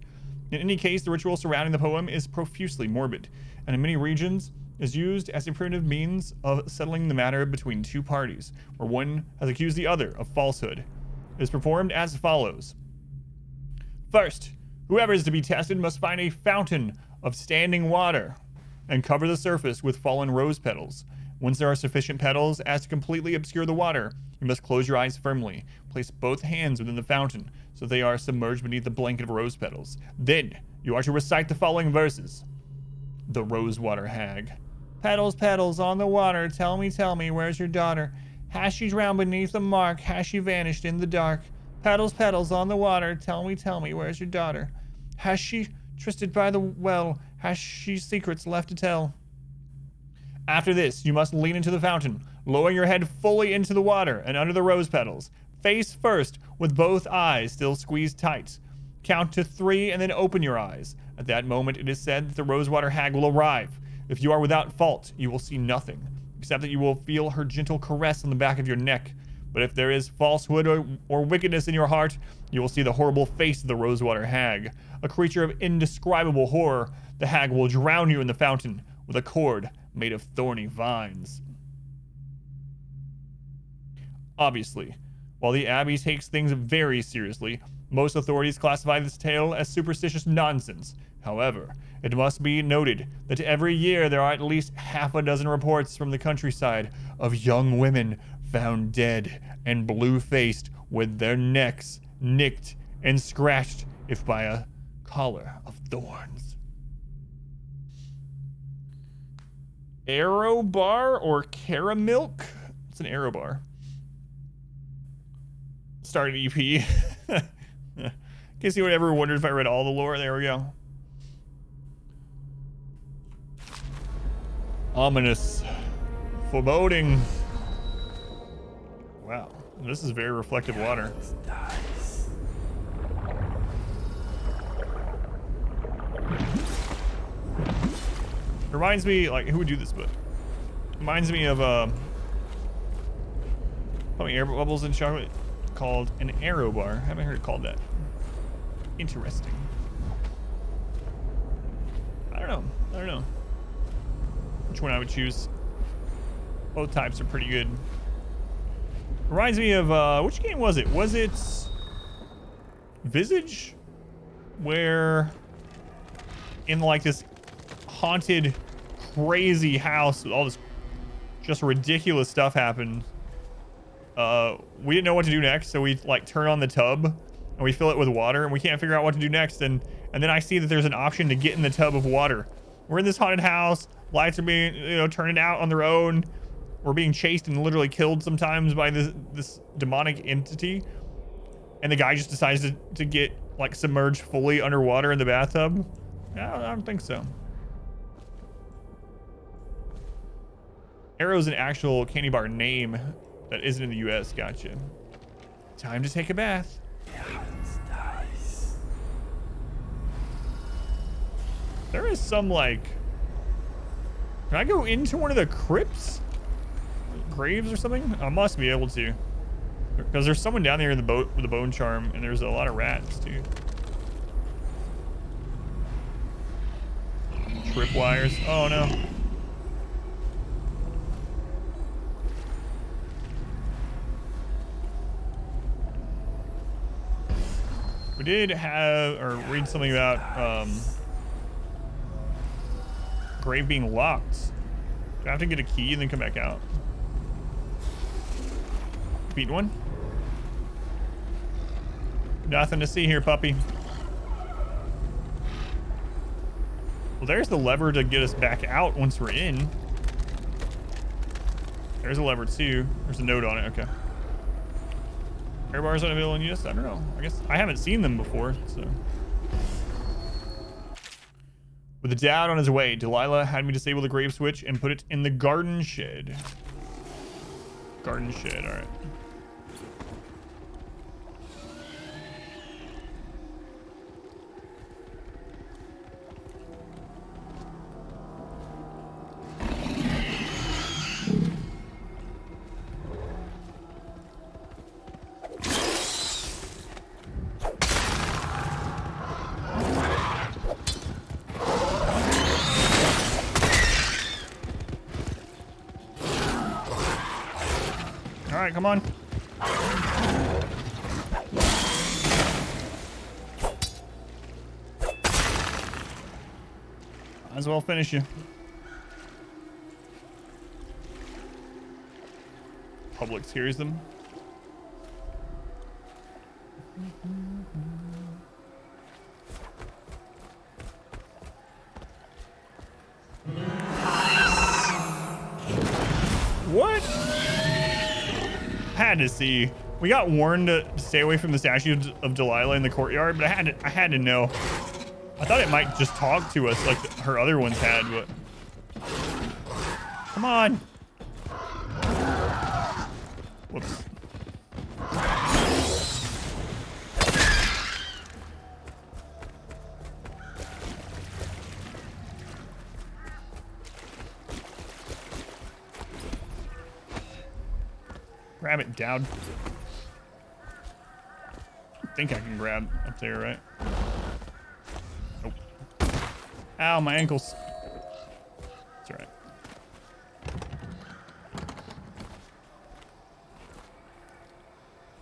In any case, the ritual surrounding the poem is profusely morbid, and in many regions is used as a primitive means of settling the matter between two parties, where one has accused the other of falsehood. It is performed as follows. First, whoever is to be tested must find a fountain of standing water and cover the surface with fallen rose petals. Once there are sufficient petals as to completely obscure the water, you must close your eyes firmly. Place both hands within the fountain so they are submerged beneath the blanket of rose petals. Then, you are to recite the following verses. The Rosewater Hag. Petals, petals on the water, tell me, where's your daughter? Has she drowned beneath the mark? Has she vanished in the dark? Petals, petals on the water, tell me, where's your daughter? Has she trysted by the well? Has she secrets left to tell? After this, you must lean into the fountain, lowering your head fully into the water and under the rose petals. Face first, with both eyes still squeezed tight. Count to 3 and then open your eyes. At that moment, it is said that the Rosewater Hag will arrive. If you are without fault, you will see nothing, except that you will feel her gentle caress on the back of your neck. But if there is falsehood or wickedness in your heart, you will see the horrible face of the Rosewater Hag. A creature of indescribable horror, the hag will drown you in the fountain with a cord made of thorny vines. Obviously, while the Abbey takes things very seriously, most authorities classify this tale as superstitious nonsense. However, it must be noted that every year there are at least half a dozen reports from the countryside of young women found dead and blue-faced with their necks nicked and scratched if by a collar of thorns. Arrow bar or caramilk? It's an arrow bar. Start an EP. In case you ever wondered if I read all the lore, there we go. Ominous. Foreboding. Wow, this is very reflective water. Reminds me, like, who would do this, but reminds me of probably air bubbles in chocolate called an arrow bar. I haven't heard it called that. Interesting. I don't know which one I would choose. Both types are pretty good. Reminds me of which game was it? Was it Visage, where in like this haunted, crazy house with all this just ridiculous stuff happened. We didn't know what to do next, so we like turn on the tub and we fill it with water, and we can't figure out what to do next. And then I see that there's an option to get in the tub of water. We're in this haunted house. Lights are being, turning out on their own. We're being chased and literally killed sometimes by this demonic entity. And the guy just decides to get like submerged fully underwater in the bathtub. I don't think so. Arrow's an actual candy bar name that isn't in the US. Gotcha. Time to take a bath. There is some like... Can I go into one of the crypts? Graves or something? I must be able to. Because there's someone down there in the boat with a bone charm, and there's a lot of rats too. Tripwires. Oh no. We did have, or read something about grave being locked. Do I have to get a key and then come back out? Beat one? Nothing to see here, puppy. Well, there's the lever to get us back out once we're in. There's a lever too. There's a note on it. Okay. Air bars unavailable in US? I don't know. I guess I haven't seen them before, so. With the dad on his way, Delilah had me disable the grave switch and put it in the garden shed. Garden shed, all right. All right, come on. Might as well finish you. Publix hears them. What? Had to see. We got warned to stay away from the statue of Delilah in the courtyard, but I had to know. I thought it might just talk to us like her other ones had, but come on. Whoops. Grab it, Dowd. I think I can grab up there, right? Nope. Ow, my ankles. It's all right.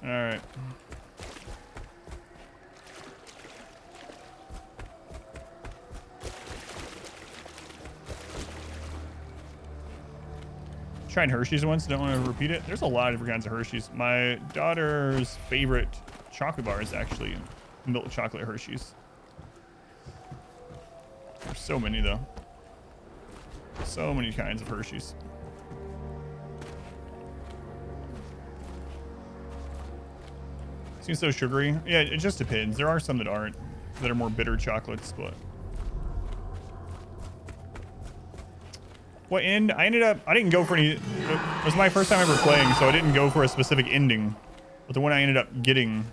All right. Tried Hershey's once, don't want to repeat it. There's a lot of different kinds of Hershey's. My daughter's favorite chocolate bar is actually milk chocolate Hershey's. There's so many though. So many kinds of Hershey's. Seems so sugary. Yeah, it just depends. There are some that aren't, that are more bitter chocolates, but What end? I didn't go for any. It was my first time ever playing, so I didn't go for a specific ending. But the one I ended up getting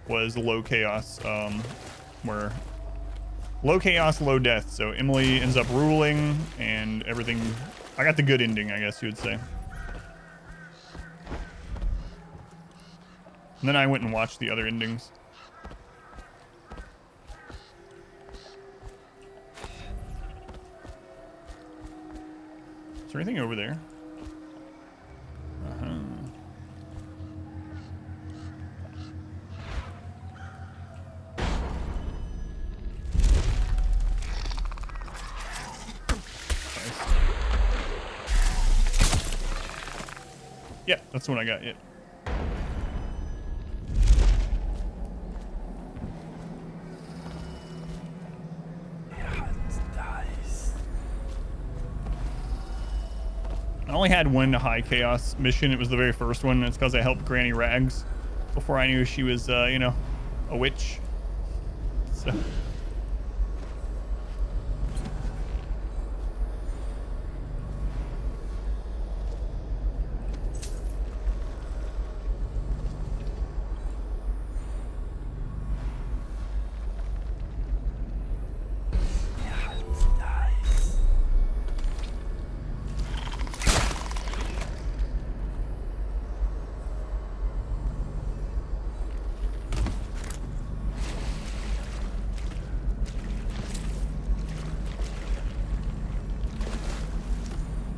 was the low chaos, where low chaos, low death. So Emily ends up ruling and everything. I got the good ending, I guess you would say. And then I went and watched the other endings. Is there anything over there? Uh-huh. Yeah, that's the one I got. Yeah. I only had one high chaos mission. It was the very first one. It's because I helped Granny Rags before I knew she was, you know, a witch. So.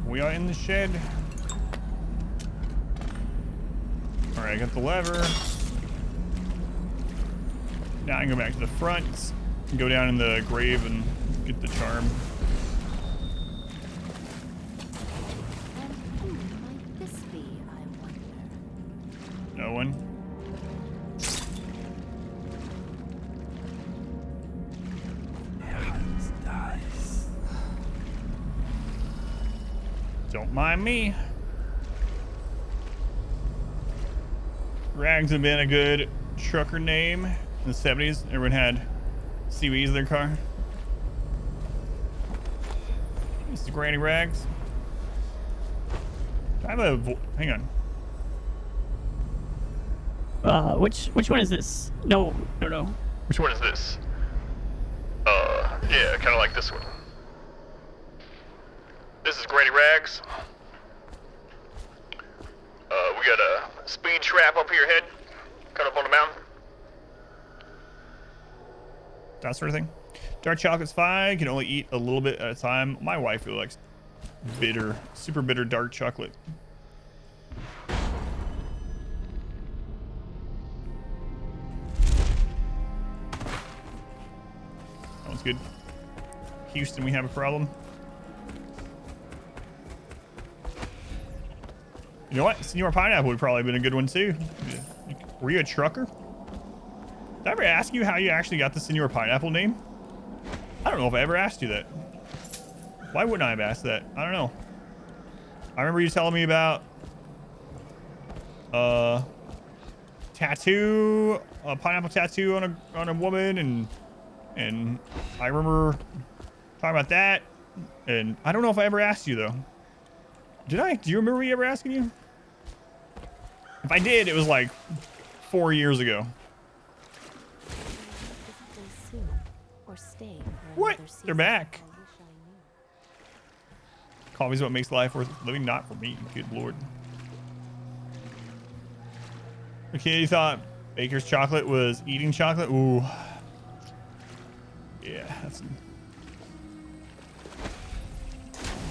We are in the shed. All right, I got the lever. Now I can go back to the front and go down in the grave and get the charm. Who might this be, I wonder? No one. Don't mind me. Rags have been a good trucker name in the 70s. Everyone had CVs in their car. This is Granny Rags. I have a hang on. Which one is this? No. Which one is this? Yeah, kind of like this one. This is Granny Rags. We got a speed trap up your head, cut up on the mountain. That sort of thing. Dark chocolate's fine. You can only eat a little bit at a time. My wife really likes bitter, super bitter dark chocolate. That one's good. Houston, we have a problem. You know what? Senor Pineapple would probably have been a good one too. Were you a trucker? Did I ever ask you how you actually got the Senor Pineapple name? I don't know if I ever asked you that. Why wouldn't I have asked that? I don't know. I remember you telling me about tattoo, a pineapple tattoo on a woman, and I remember talking about that, and I don't know if I ever asked you though. Did I? Do you remember me ever asking you? If I did, it was like 4 years ago. What? They're back. Coffee's what makes life worth living, not for me. Good lord. Okay, you thought Baker's chocolate was eating chocolate? Ooh. Yeah, that's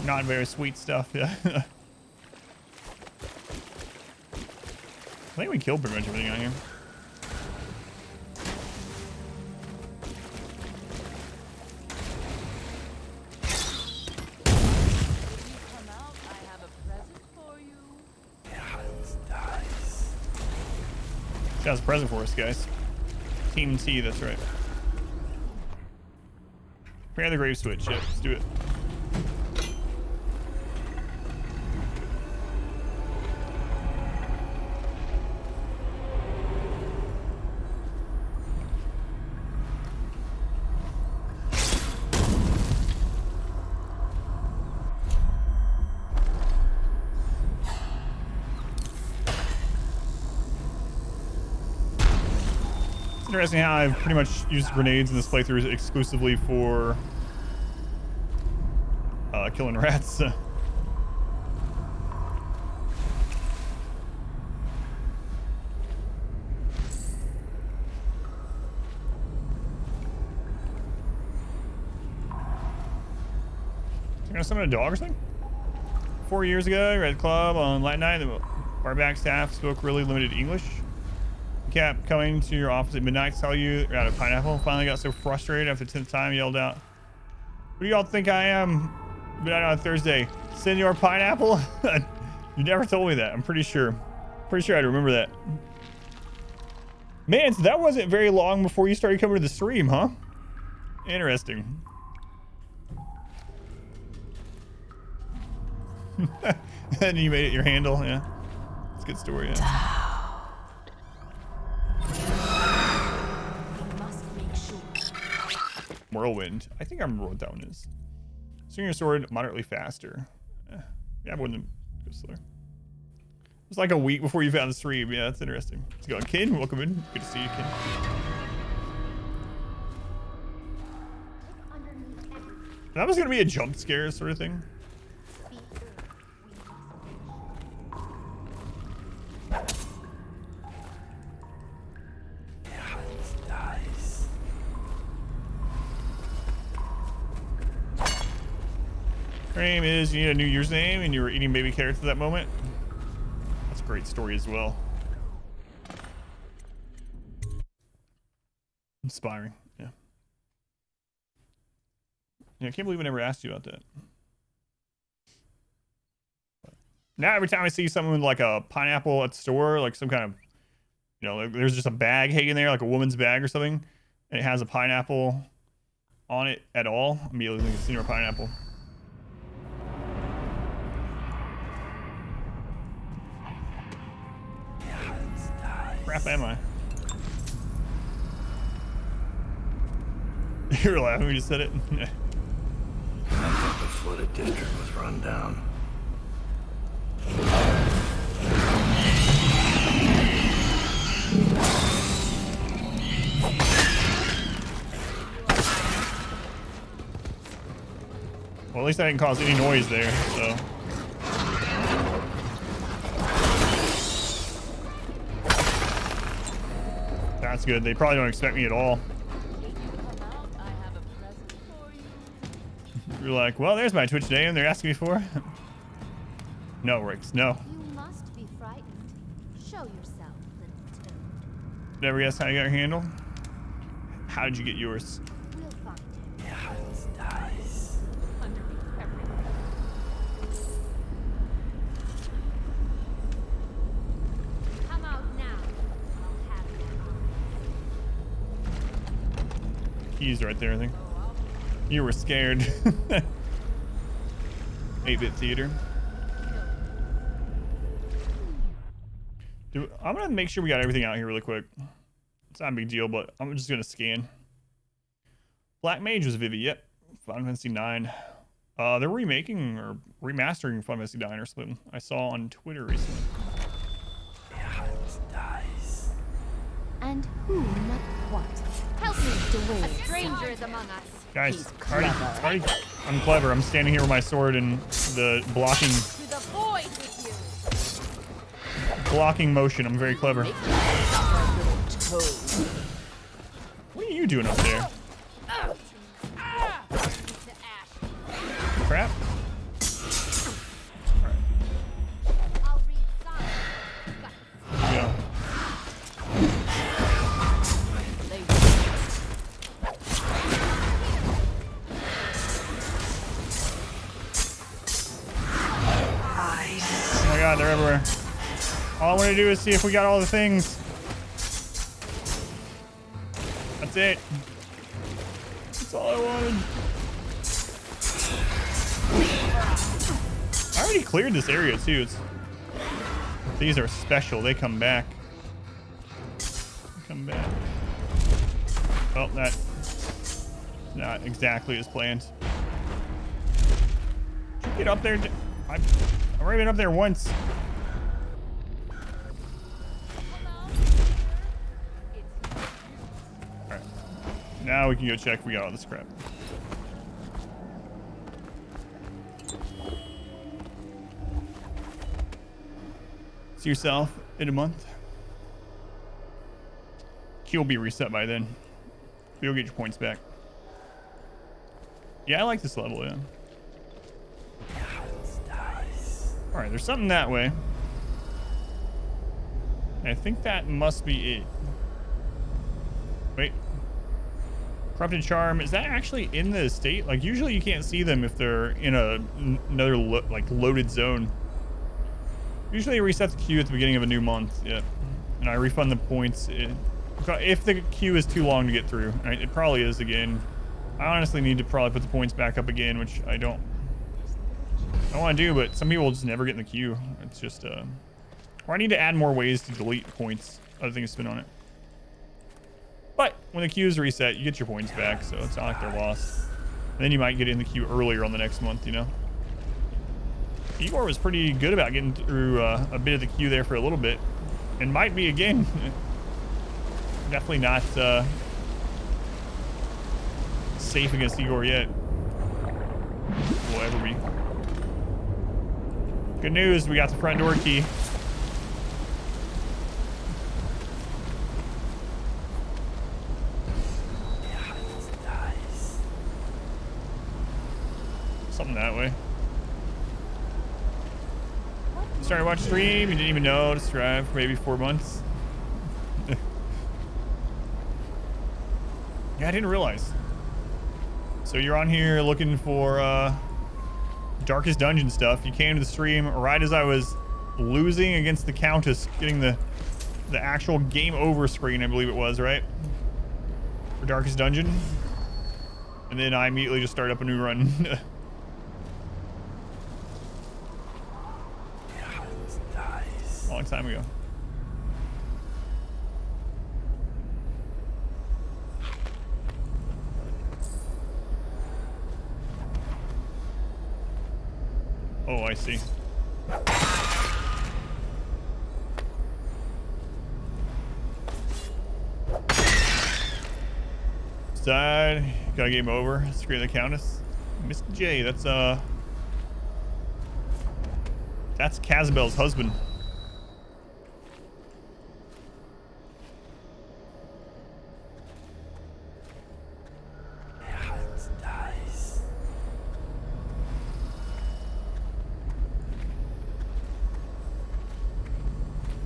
not very sweet stuff. Yeah. I think we killed pretty much everything out here. She has a present for us, guys. Team T, that's right. Prepare the grave switch. Yeah, let's do it. interesting how I've pretty much used grenades in this playthrough exclusively for killing rats. You gonna summon a dog or something? 4 years ago, Red Club on Latin night, the barback staff spoke really limited English. Kept coming to your office at midnight to tell you you're out of pineapple. Finally got so frustrated after the 10th time, yelled out, "What do y'all think I am? Midnight on Thursday. Senor Pineapple?" You never told me that. I'm pretty sure. Pretty sure I'd remember that. Man, so that wasn't very long before you started coming to the stream, huh? Interesting. And you made it your handle, yeah. It's a good story, yeah. Whirlwind. I think I remember what that one is. Swing your sword moderately faster. Yeah, more than go slower. It was like a week before you found the stream. Yeah, that's interesting. How's it going, Kin? Welcome in. Good to see you, Kin. That was gonna be a jump scare sort of thing. Frame is you need a new username and you were eating baby carrots at that moment. That's a great story as well. Inspiring, yeah. Yeah, I can't believe I never asked you about that. Now every time I see someone with like a pineapple at the store, like some kind of, you know, like there's just a bag hanging there, like a woman's bag or something, and it has a pineapple on it at all, I'm immediately thinking Senor Pineapple. Crap am I? You were laughing when you said it? I thought the flooded district was run down. Well, at least I didn't cause any noise there, so. That's good. They probably don't expect me at all. You're like, well, there's my Twitch name they're asking me for. No, Rix, no. You must be frightened. Show yourself, little toad. Never guess how you got your handle? How did you get yours? We'll find it. Yeah, it's nice. Underneath everything. Come out now. I'll have it. Keys right there, I think. You were scared. 8-bit theater. Dude, I'm gonna make sure we got everything out here really quick. It's not a big deal, but I'm just gonna scan. Black Mage was Vivi, yep. Final Fantasy 9. They're remaking or remastering Final Fantasy 9 or something. I saw on Twitter recently. Yeah, it's nice. And who, not what? Help me to win. A stranger is among us. Guys, already, I'm clever. I'm standing here with my sword and the blocking. To the void with you. Blocking motion. I'm very clever. What are you doing up there? Crap. Yeah. Oh my god, they're everywhere. All I want to do is see if we got all the things. That's it. That's all I wanted. I already cleared this area too. These are special. They come back. Come back. Oh, that's not exactly as planned. Did you get up there? I've already been up there once. Now we can go check if we got all this crap. See yourself in a month. Queue will be reset by then. You'll get your points back. Yeah, I like this level, yeah. Alright, there's something that way. I think that must be it. Wait. Corrupted Charm, is that actually in the estate? Like, usually you can't see them if they're in another loaded zone. Usually it resets the queue at the beginning of a new month, yeah. And I refund the points if the queue is too long to get through. Right? It probably is again. I honestly need to probably put the points back up again, which I don't want to do, but some people just never get in the queue. It's just, or I need to add more ways to delete points other things to spend on it. But when the queue is reset, you get your points back, so it's not like they're lost. And then you might get in the queue earlier on the next month, you know? Igor was pretty good about getting through a bit of the queue there for a little bit. And might be again. Definitely not safe against Igor yet. Will ever be. Good news, we got the front door key. Something that way. Started watching stream, you didn't even know to strive for maybe 4 months. Yeah, I didn't realize. So you're on here looking for Darkest Dungeon stuff. You came to the stream right as I was losing against the Countess, getting the actual game over screen, I believe it was, right? For Darkest Dungeon. And then I immediately just started up a new run. Long time ago. Oh, I see. Side, got a game over. Screw the Countess. Mr. J, that's Casabel's husband.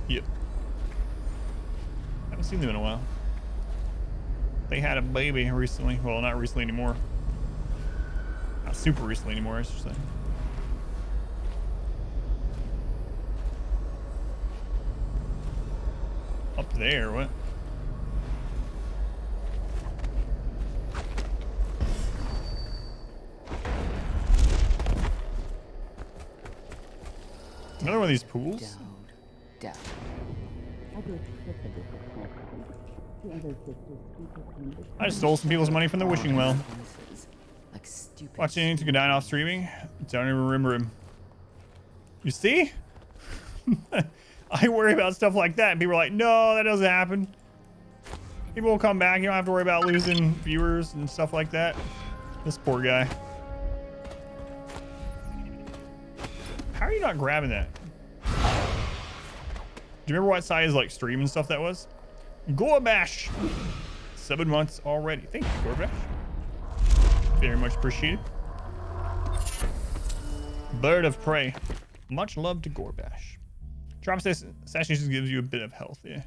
Yep. Haven't seen them in a while. They had a baby recently. Well, not recently anymore. Not super recently anymore, I should say. Up there, what? Another one of these pools? Down. I just stole some people's money from the wishing well. Watching to go down off streaming. Don't even remember him. You see? I worry about stuff like that, and people are like, no, that doesn't happen. People will come back. You don't have to worry about losing viewers and stuff like that. This poor guy. How are you not grabbing that? Do you remember what size like stream and stuff that was? Gorbash! 7 months already. Thank you, Gorbash. Very much appreciated. Bird of Prey. Much love to Gorbash. Drop assassinations gives you a bit of health, yeah.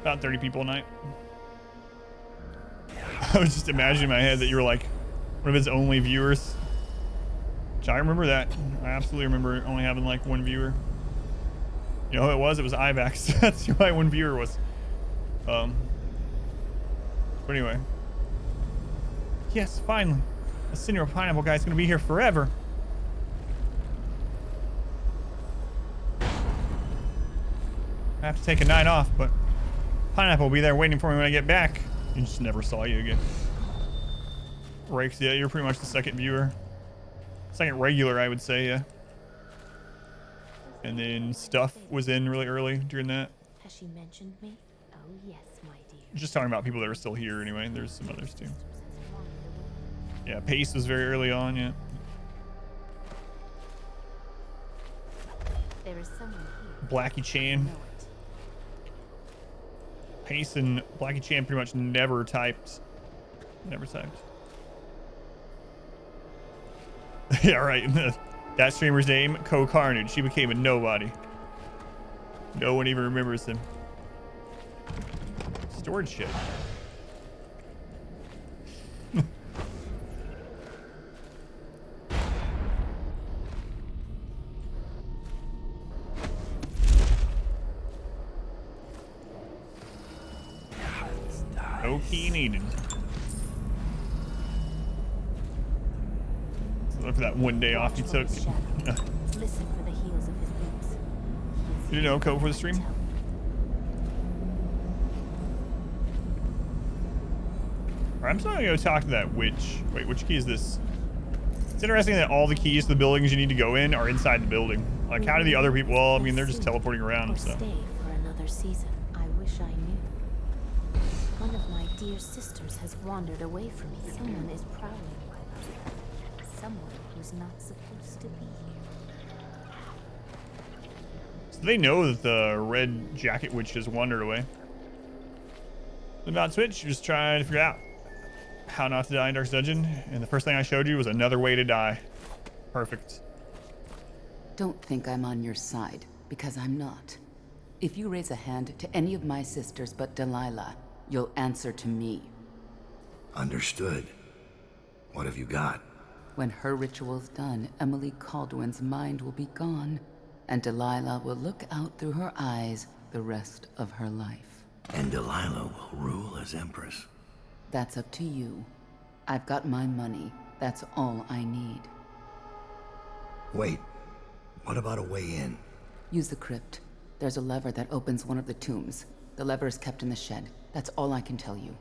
About 30 people a night. I was just imagining in my head that you were like one of his only viewers. Which I remember that. I absolutely remember only having like one viewer. You know who it was? It was Ivax. That's who my one viewer was. But anyway. Yes, finally. The Senior Pineapple guy's gonna be here forever. I have to take a night off, but Pineapple will be there waiting for me when I get back. He just never saw you again. Rakes, yeah, you're pretty much the second viewer. Second regular, I would say, yeah. And then Stuff was in really early during that. Has she mentioned me? Oh yes, my dear. Just talking about people that are still here anyway. There's some others too. Yeah, Pace was very early on, yeah. There is someone here. Blackie Chan. Pace and Blackie Chan pretty much never typed. Never typed. Yeah, right. That streamer's name, Co-Carnage. She became a nobody. No one even remembers him. Storage shit. No key needed. So look for that one day off you took. Listen for the heels of his boots. You know, code for the stream. Alright, I'm still gonna go talk to that witch. Wait, which key is this? It's interesting that all the keys to the buildings you need to go in are inside the building. Like, how do the other people? Well, I mean, they're just teleporting around, so. Stay for another season. I wish I knew. One of my dear sisters has wandered away from me. Someone is prowling by them. Someone who's not supposed to be here. So they know that the red jacket witch has wandered away. About Twitch, just trying to figure out how not to die in Dark's Dungeon, and the first thing I showed you was another way to die. Perfect. Don't think I'm on your side, because I'm not. If you raise a hand to any of my sisters but Delilah, you'll answer to me. Understood. What have you got? When her ritual's done, Emily Caldwin's mind will be gone, and Delilah will look out through her eyes the rest of her life. And Delilah will rule as Empress. That's up to you. I've got my money. That's all I need. Wait, what about a way in? Use the crypt. There's a lever that opens one of the tombs. The lever is kept in the shed. That's all I can tell you.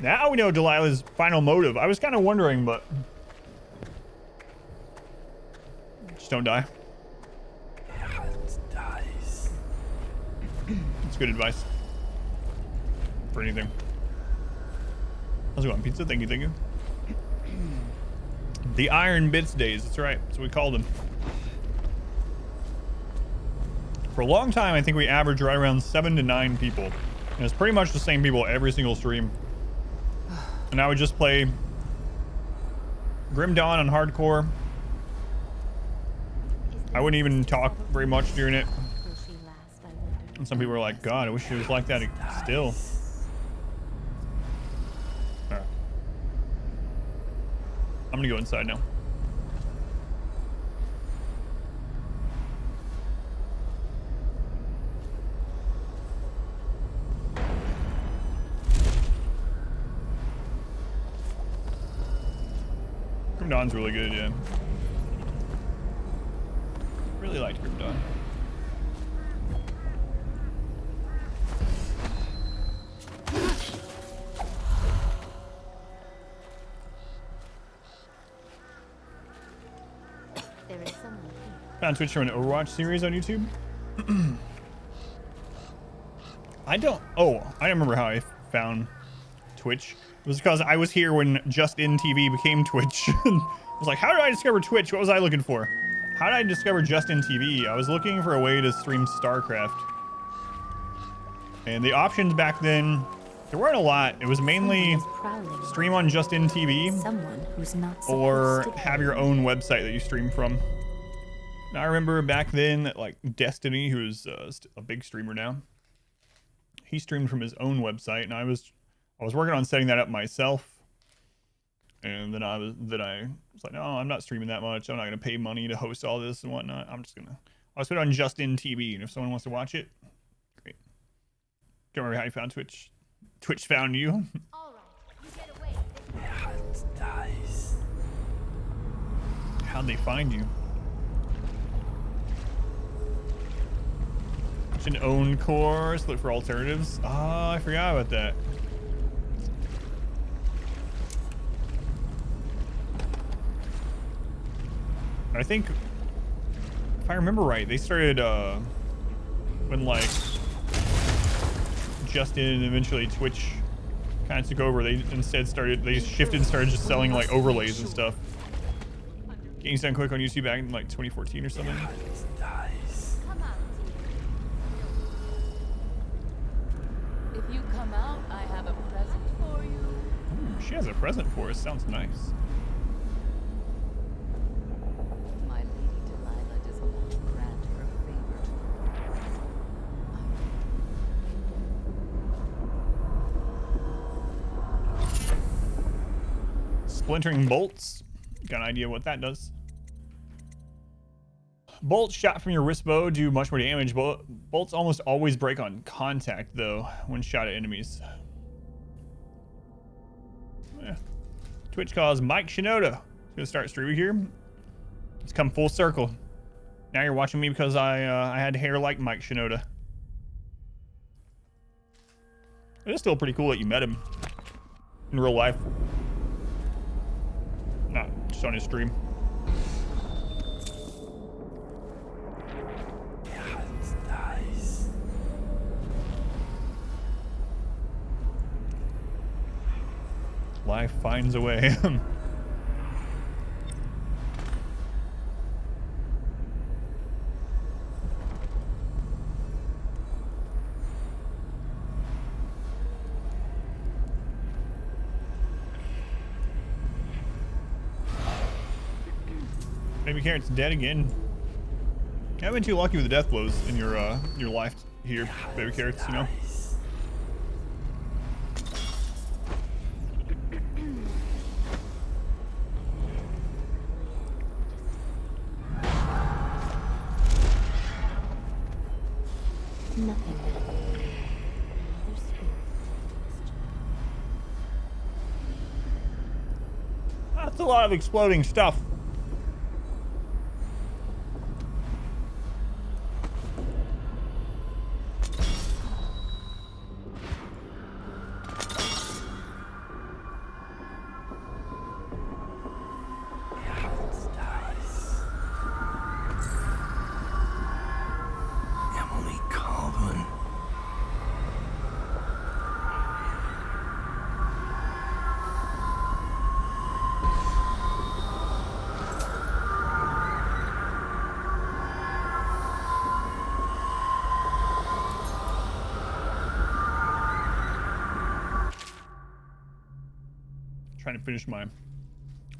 Now we know Delilah's final motive. I was kind of wondering, but... Just don't die. It's good advice. For anything. How's it going? Pizza? Thank you, thank you. The Iron Bits days. That's right. That's what we called them. For a long time, I think we averaged right around 7 to 9 people. And it's pretty much the same people every single stream. And I would just play Grim Dawn on hardcore. I wouldn't even talk very much during it. And some people were like, God, I wish it was like that still. All right. I'm gonna go inside now. Grim Dawn's really good, yeah. Really liked Grim Dawn. There is someone here. Found Twitch for an Overwatch series on YouTube. I don't remember how I found Twitch. It was because I was here when Just In TV became Twitch. I was like, how did I discover Twitch? What was I looking for? How did I discover Just In TV? I was looking for a way to stream StarCraft. And the options back then, there weren't a lot. It was mainly stream on Just In TV or have your own website that you stream from. And I remember back then that like Destiny, who's a big streamer now, he streamed from his own website, and I was working on setting that up myself. And then I was like, no, I'm not streaming that much. I'm not gonna pay money to host all this and whatnot. I'll put it on Just In TV, and if someone wants to watch it, great. Don't remember how you found Twitch. Twitch found you. How'd they find you? It's an own course. Look for alternatives. Oh, I forgot about that. I think, if I remember right, they started when like Justin and eventually Twitch kind of took over, they instead shifted and started just selling like overlays and stuff. Games done quick on YouTube back in like 2014 or something. If you come out, I have a present for you. Ooh, she has a present for us. Sounds nice. My lady Delilah does not grant her favor to the Splintering bolts. Got an idea what that does. Bolts shot from your wrist bow do much more damage. Bolts almost always break on contact, though, when shot at enemies. Yeah. Twitch calls Mike Shinoda. Gonna start streaming here. It's come full circle. Now you're watching me because I had hair like Mike Shinoda. It is still pretty cool that you met him in real life. Not just on his stream. Life finds a way. Baby Carrot's dead again. You haven't been too lucky with the death blows in your life here, Baby Carrots, you know? Nothing. That's a lot of exploding stuff. Trying to finish my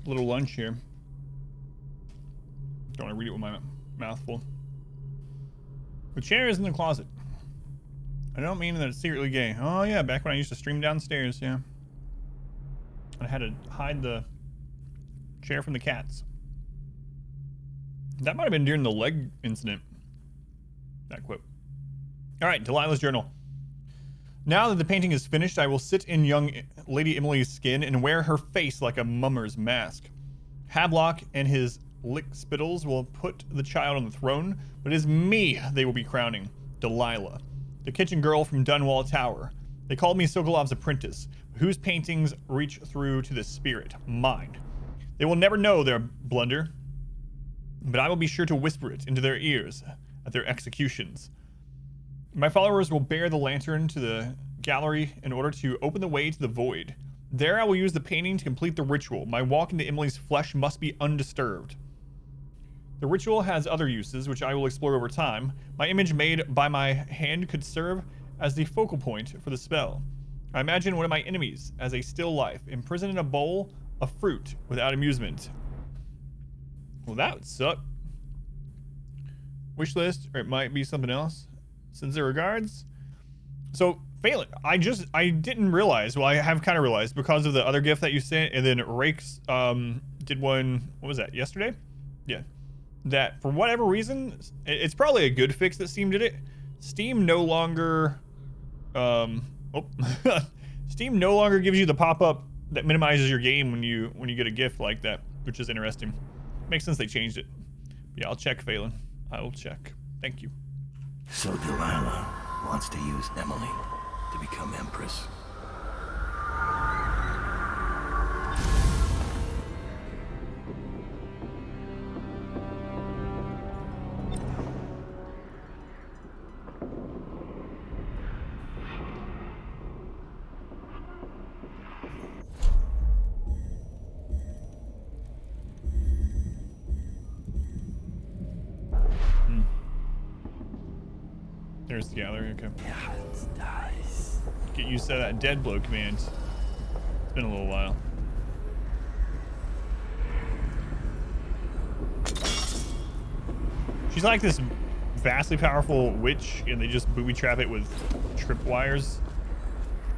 little lunch here. Don't want to read it with my mouth full. The chair is in the closet. I don't mean that it's secretly gay. Oh yeah, back when I used to stream downstairs, yeah. I had to hide the chair from the cats. That might have been during the leg incident. That quote. All right, Delilah's journal. Now that the painting is finished, I will sit in young Lady Emily's skin and wear her face like a mummer's mask. Hablock and his lick spittles will put the child on the throne, but it is me they will be crowning, Delilah, the kitchen girl from Dunwall Tower. They called me Sokolov's apprentice, whose paintings reach through to the spirit, mine. They will never know their blunder, but I will be sure to whisper it into their ears at their executions. My followers will bear the lantern to the gallery in order to open the way to the void. There I will use the painting to complete the ritual. My walk into Emily's flesh must be undisturbed. The ritual has other uses, which I will explore over time. My image made by my hand could serve as the focal point for the spell. I imagine one of my enemies as a still life, imprisoned in a bowl of fruit without amusement. Well, that would suck. Wish list, or it might be something else. Sincere regards. So, Phelan, I didn't realize, well, I have kind of realized because of the other gift that you sent, and then Rakes did one, what was that, yesterday? Yeah. That, for whatever reason, it's probably a good fix that Steam did it. Steam no longer, Steam no longer gives you the pop-up that minimizes your game when you get a gift like that, which is interesting. Makes sense they changed it. Yeah, I'll check, Phelan. I will check. Thank you. So Delilah wants to use Emily to become Empress. There's the gallery. Okay. Get used to that dead blow command. It's been a little while. She's like this vastly powerful witch, and they just booby trap it with tripwires.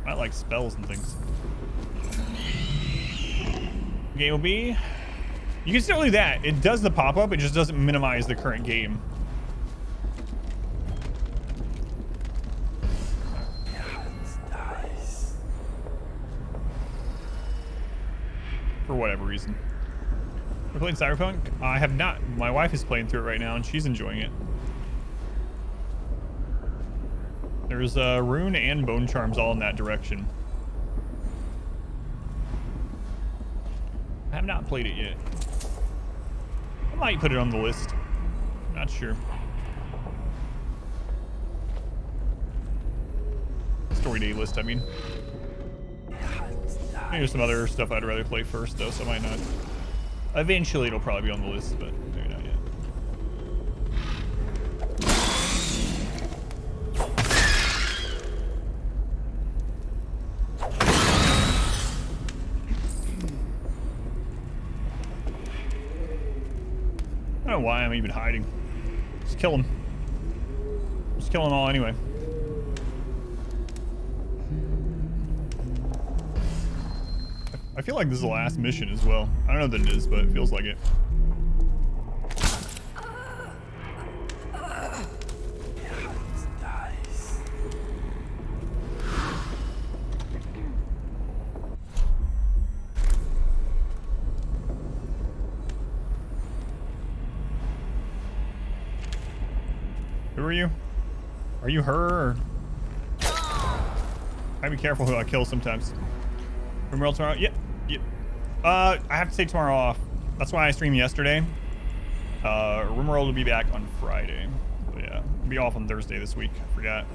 Not like spells and things. Game will be. You can still do that. It does the pop-up. It just doesn't minimize the current game. For whatever reason. We're playing Cyberpunk? I have not. My wife is playing through it right now, and she's enjoying it. There's Rune and Bone Charms all in that direction. I have not played it yet. I might put it on the list. Not sure. Story day list, I mean. Maybe there's some other stuff I'd rather play first, though, so I might not. Eventually, it'll probably be on the list, but maybe not yet. I don't know why I'm even hiding. Just kill them. Just kill them all anyway. I feel like this is the last mission as well. I don't know that it is, but it feels like it. Who are you? Are you her? Or... I'd be careful who I kill sometimes. Rimworld tomorrow? Yep. Yep. I have to take tomorrow off. That's why I streamed yesterday. Rimworld will be back on Friday. But yeah, I'll be off on Thursday this week. I forgot.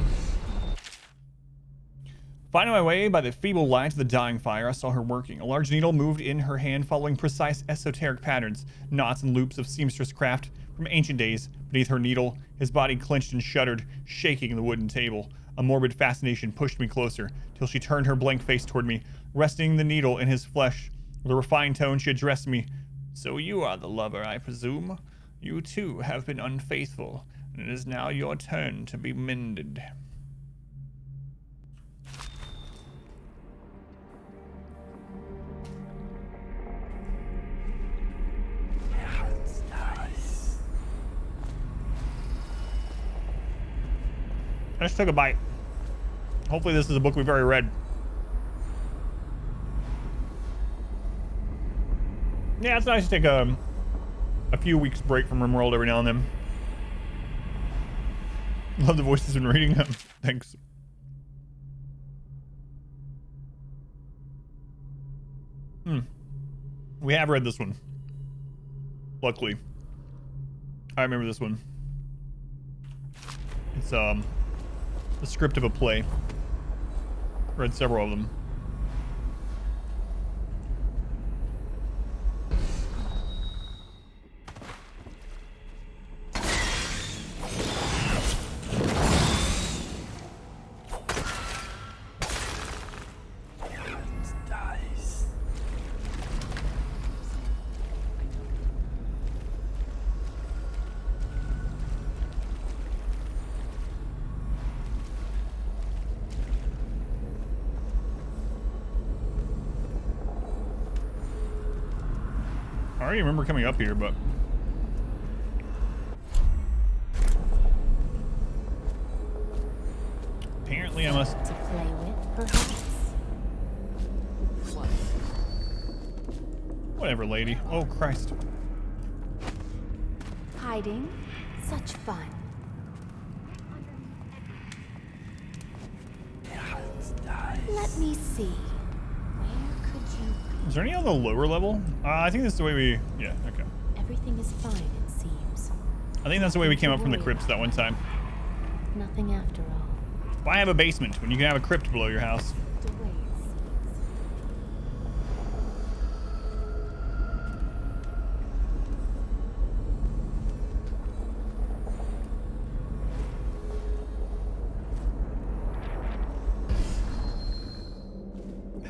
Finding my way by the feeble light of the dying fire, I saw her working. A large needle moved in her hand, following precise esoteric patterns, knots and loops of seamstress craft from ancient days. Beneath her needle, his body clenched and shuddered, shaking the wooden table. A morbid fascination pushed me closer, till she turned her blank face toward me, resting the needle in his flesh. With a refined tone, she addressed me. So you are the lover, I presume? You too have been unfaithful, and it is now your turn to be mended. I just took a bite. Hopefully this is a book we've already read. Yeah, it's nice to take a few weeks break from Rimworld every now and then. Love the voices when reading them. Thanks. We have read this one. Luckily. I remember this one. It's the script of a play. Read several of them. I already remember coming up here, but apparently I must to play with, perhaps. Whatever, lady. Oh Christ. Hiding, such fun. Let me see. Where could you be? Is there any on the lower level? I think that's the way we... Yeah, okay. Everything is fine, it seems. I think that's the way we came up from the crypts that one time. Nothing after all. Why have a basement when you can have a crypt below your house? The way it seems.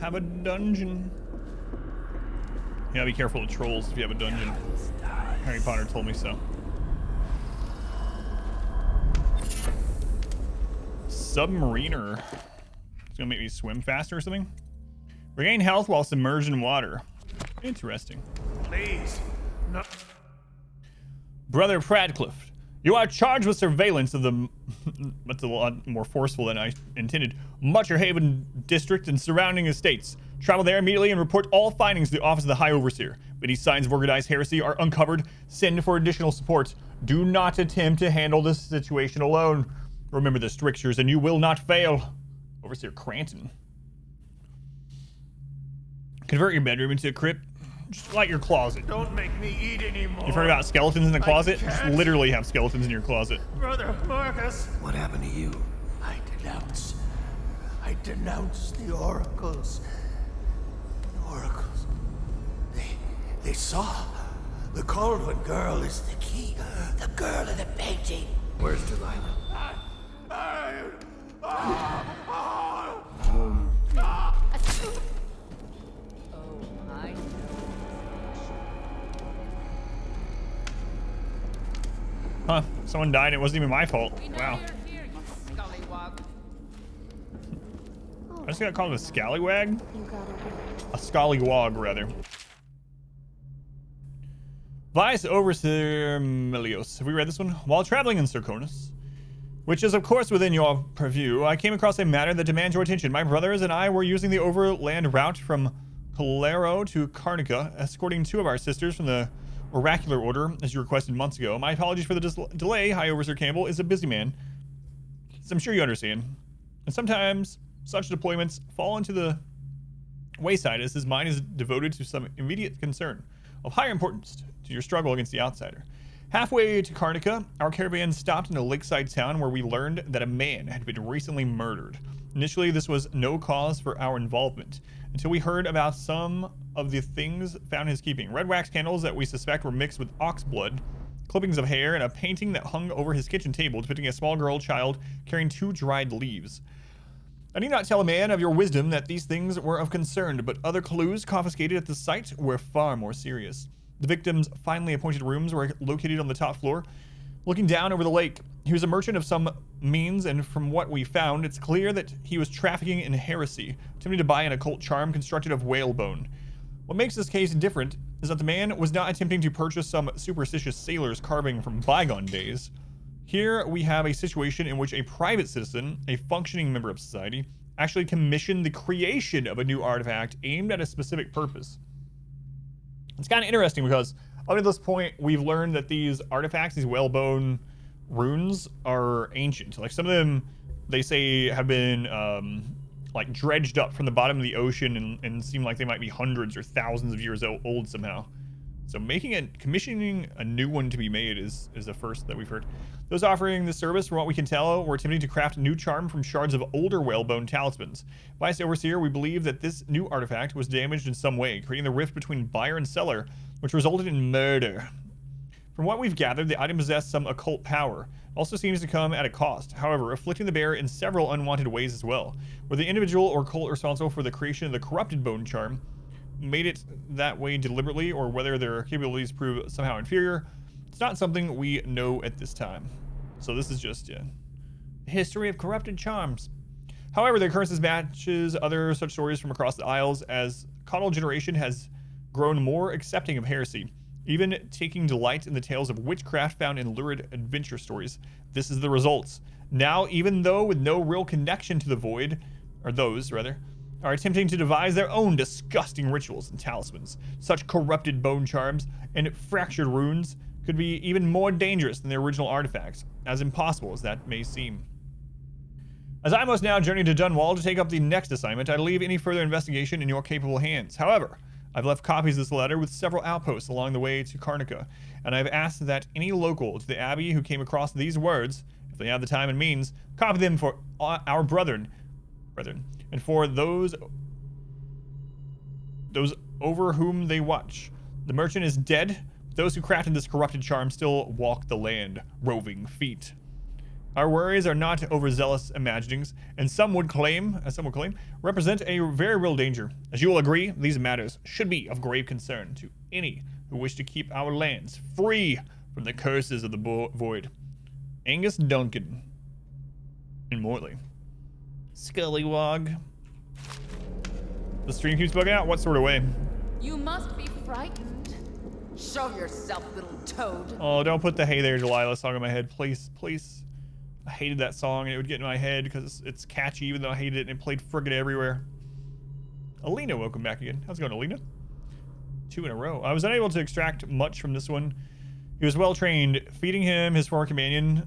have a dungeon. Yeah, be careful of trolls if you have a dungeon. Harry Potter told me so. Submariner. It's gonna make me swim faster or something. Regain health while submerged in water. Interesting. Please, no. Brother Pradcliffe, you are charged with surveillance of the... That's a lot more forceful than I intended. Mutcher Haven District and surrounding estates. Travel there immediately and report all findings to the Office of the High Overseer. If any signs of organized heresy are uncovered, send for additional support. Do not attempt to handle this situation alone. Remember the strictures and you will not fail. Overseer Cranton. Convert your bedroom into a crypt. Just like your closet. Don't make me eat anymore. You've heard about skeletons in the closet? Just literally have skeletons in your closet. Brother Marcus. What happened to you? I denounce the oracles. The oracles. They saw. The Cauldron girl is the key. The girl in the painting. Where's Delilah? Huh, someone died. It wasn't even my fault. Wow. I just got called a scallywag? A scallywog, rather. Vice Overseer Melios. Have we read this one? While traveling in Serconus, which is of course within your purview, I came across a matter that demands your attention. My brothers and I were using the overland route from Calero to Carnica, escorting 2 of our sisters from the Oracular Order, as you requested months ago. My apologies for the delay. High Overseer Campbell is a busy man, so I'm sure you understand. And sometimes such deployments fall into the wayside as his mind is devoted to some immediate concern of higher importance to your struggle against the outsider. Halfway to Carnica, our caravan stopped in a lakeside town where we learned that a man had been recently murdered. Initially, this was no cause for our involvement, until we heard about some of the things found in his keeping. Red wax candles that we suspect were mixed with ox blood, clippings of hair, and a painting that hung over his kitchen table depicting a small girl child carrying 2 dried leaves. I need not tell a man of your wisdom that these things were of concern, but other clues confiscated at the site were far more serious. The victim's finally appointed rooms were located on the top floor, looking down over the lake. He was a merchant of some means, and from what we found, it's clear that he was trafficking in heresy, attempting to buy an occult charm constructed of whalebone. What makes this case different is that the man was not attempting to purchase some superstitious sailor's carving from bygone days. Here we have a situation in which a private citizen, a functioning member of society, actually commissioned the creation of a new artifact aimed at a specific purpose. It's kind of interesting because up to this point, we've learned that these artifacts, these whalebone runes, are ancient. Like some of them, they say, have been like dredged up from the bottom of the ocean and seem like they might be hundreds or thousands of years old somehow. So commissioning a new one to be made is the first that we've heard. Those offering this service, from what we can tell, were attempting to craft a new charm from shards of older whalebone talismans. Vice Overseer, we believe that this new artifact was damaged in some way, creating the rift between buyer and seller, which resulted in murder. From what we've gathered, the item possessed some occult power. Also seems to come at a cost, however, afflicting the bearer in several unwanted ways as well. Whether the individual or cult responsible for the creation of the corrupted bone charm made it that way deliberately, or whether their capabilities prove somehow inferior, it's not something we know at this time. So this is just the history of corrupted charms. However, the occurrences matches other such stories from across the Isles, as Caudal generation has grown more accepting of heresy, even taking delight in the tales of witchcraft found in lurid adventure stories. This is the results. Now, even though with no real connection to the void, or those rather, are attempting to devise their own disgusting rituals and talismans. Such corrupted bone charms and fractured runes could be even more dangerous than their original artifacts, as impossible as that may seem. As I must now journey to Dunwall to take up the next assignment, I leave any further investigation in your capable hands. However, I've left copies of this letter with several outposts along the way to Carnica, and I've asked that any local to the Abbey who came across these words, if they have the time and means, copy them for our brethren, and for those over whom they watch. The merchant is dead. Those who crafted this corrupted charm still walk the land, roving feet. Our worries are not overzealous imaginings, and some would claim, represent a very real danger. As you will agree, these matters should be of grave concern to any who wish to keep our lands free from the curses of the void. Angus Duncan. And Morley. Scullywog. The stream keeps bugging out? What sort of way? You must be frightened. Show yourself, little toad. Oh, don't put the Hey There Delilah song in my head, please, please. I hated that song and it would get in my head because it's catchy even though I hated it and it played friggin' everywhere. Alina, welcome back again. How's it going, Alina? 2 in a row. I was unable to extract much from this one. He was well trained. Feeding him his former companion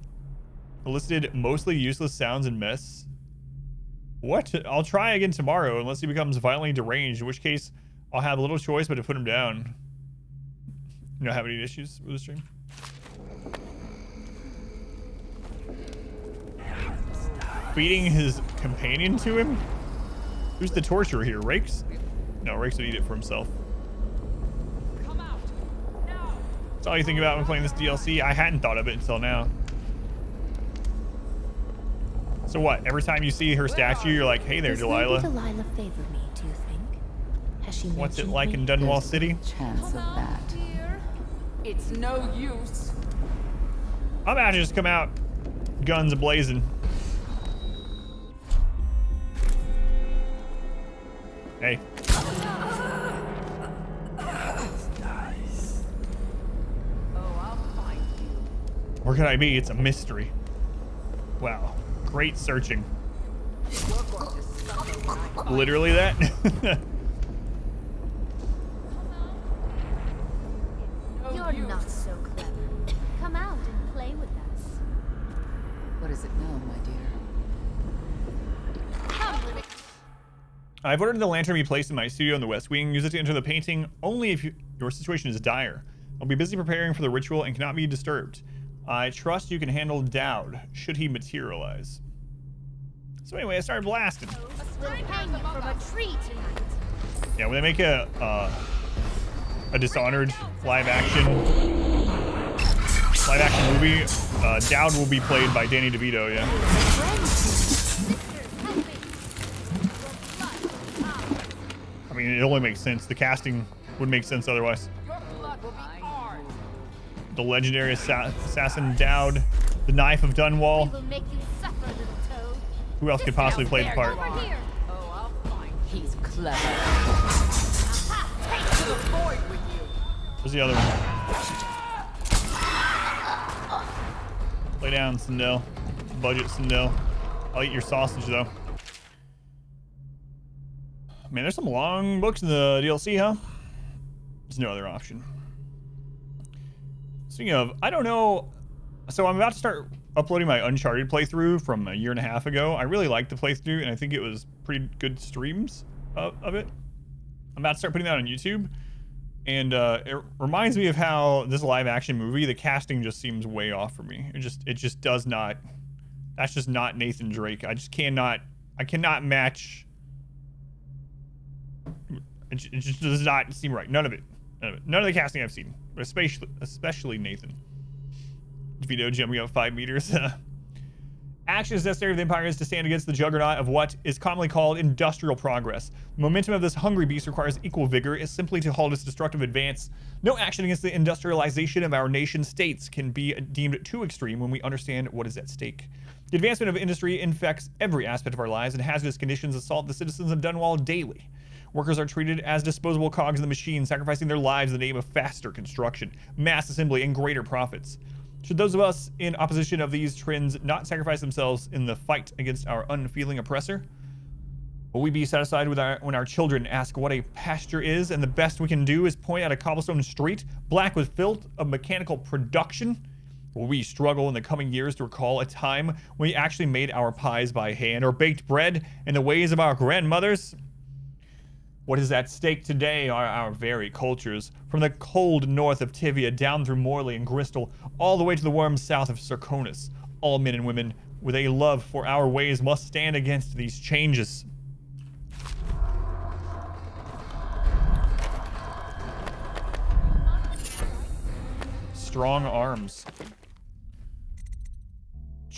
elicited mostly useless sounds and mess. What? I'll try again tomorrow unless he becomes violently deranged, in which case I'll have a little choice but to put him down. You don't have any issues with the stream? Feeding his companion to him? Who's the torturer here? Rakes? No, Rakes would eat it for himself. That's all you think about when playing this DLC? I hadn't thought of it until now. So what? Every time you see her statue, you're like, hey there, Delilah. Does Lady Delilah favor me, do you think? Has she What's it mentioned like me? in Dunwall City? Chance of that. It's no use. I'm about to just come out guns a-blazing. Hey. Where could I be? It's a mystery. Wow. Great searching. Literally that? You're not so clever. Come out and play with us. What is it now, my dear? I've ordered the lantern be placed in my studio in the West Wing. Use it to enter the painting only if your situation is dire. I'll be busy preparing for the ritual and cannot be disturbed. I trust you can handle Dowd, should he materialize. So anyway, I started blasting. We'll hang you from a tree tonight. Yeah, when they make a Dishonored live action movie, Dowd will be played by Danny DeVito, yeah. I mean, it only makes sense. The casting would make sense otherwise. The legendary assassin Dowd, the Knife of Dunwall. Who else could possibly play the part? He's clever. Where's the other one? Lay down, Sindel. Budget, Sindel. I'll eat your sausage, though. Man, there's some long books in the DLC, huh? There's no other option. Speaking of, I don't know. So I'm about to start uploading my Uncharted playthrough from a year and a half ago. I really liked the playthrough, and I think it was pretty good streams of it. I'm about to start putting that on YouTube. And it reminds me of how this live action movie, the casting just seems way off for me. It just does not. That's just not Nathan Drake. I cannot match. It just does not seem right. None of it. None of the casting I've seen, but especially Nathan. DeVito jumping up 5 meters. Action is necessary for the Empire is to stand against the juggernaut of what is commonly called industrial progress. The momentum of this hungry beast requires equal vigor, is simply to halt its destructive advance. No action against the industrialization of our nation states can be deemed too extreme when we understand what is at stake. The advancement of industry infects every aspect of our lives, and hazardous conditions assault the citizens of Dunwall daily. Workers are treated as disposable cogs in the machine, sacrificing their lives in the name of faster construction, mass assembly, and greater profits. Should those of us in opposition of these trends not sacrifice themselves in the fight against our unfeeling oppressor? Will we be satisfied with when our children ask what a pasture is and the best we can do is point out a cobblestone street black with filth of mechanical production? Will we struggle in the coming years to recall a time when we actually made our pies by hand or baked bread in the ways of our grandmothers? What is at stake today are our very cultures, from the cold north of Tivia down through Morley and Gristol, all the way to the warm south of Serconis. All men and women with a love for our ways must stand against these changes. Strong arms.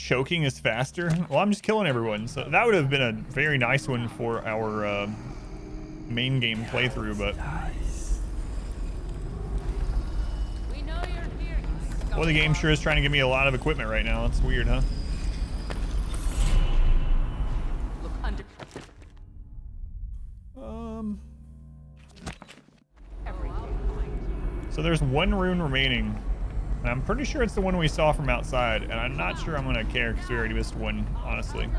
choking is faster. Well, I'm just killing everyone. So that would have been a very nice one for our main game playthrough, but... Well, the game sure is trying to give me a lot of equipment right now. That's weird, huh? Look under. So there's one rune remaining. And I'm pretty sure it's the one we saw from outside. And I'm not sure I'm going to care because we already missed one, honestly.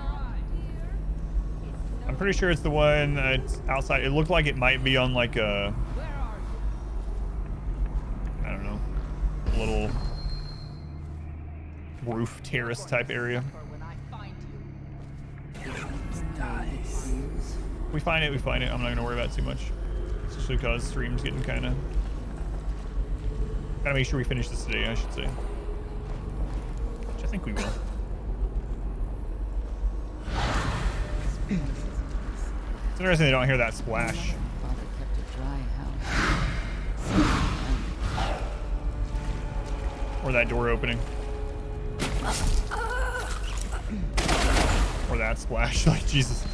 I'm pretty sure it's the one that's outside. It looked like it might be on like a... I don't know. A little... roof terrace type area. We find it, we find it. I'm not gonna worry about it too much. Especially because stream's getting kinda... Gotta make sure we finish this today, I should say. Which I think we will. It's interesting they don't hear that splash. Or that door opening. Or that splash, like Jesus.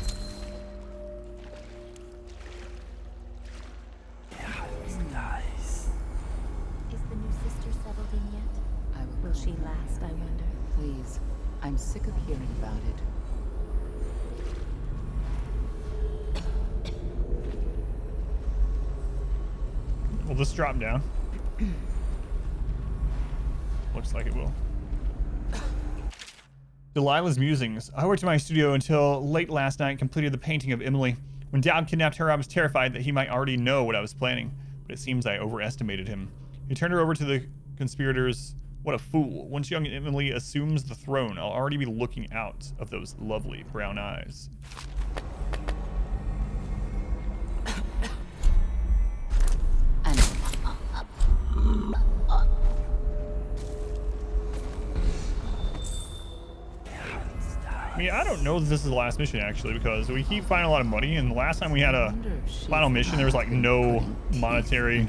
Is the new sister settled in yet? Will she last, I wonder? Please, I'm sick of hearing about it. Will this drop down? Looks like it will. Delilah's musings. I worked in my studio until late last night and completed the painting of Emily. When Dowd kidnapped her, I was terrified that he might already know what I was planning, but it seems I overestimated him. He turned her over to the conspirators. What a fool. Once young Emily assumes the throne, I'll already be looking out of those lovely brown eyes. I mean, I don't know if this is the last mission, actually, because we keep finding a lot of money, and the last time we had a final mission, there was, like, no monetary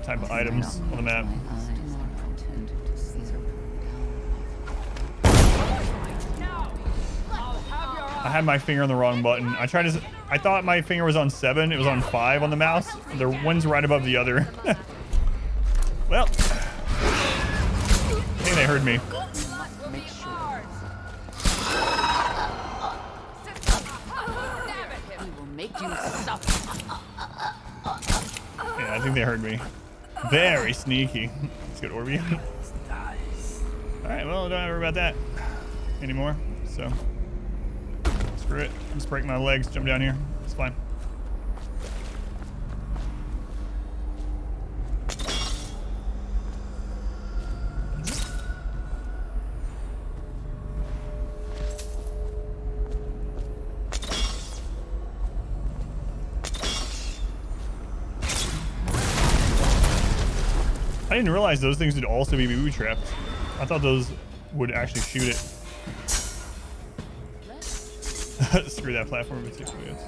type of items on the map. I had my finger on the wrong button. I thought my finger was on 7, it was on 5 on the mouse. The one's right above the other. Well, I think they heard me. Yeah, I think they heard me. Very sneaky. Let's get Orby. Alright, well, I don't have to worry about that anymore. So, screw it. Just break my legs, jump down here. It's fine. I didn't realize those things would also be booby trapped. I thought those would actually shoot it. Screw that platform particularly. That's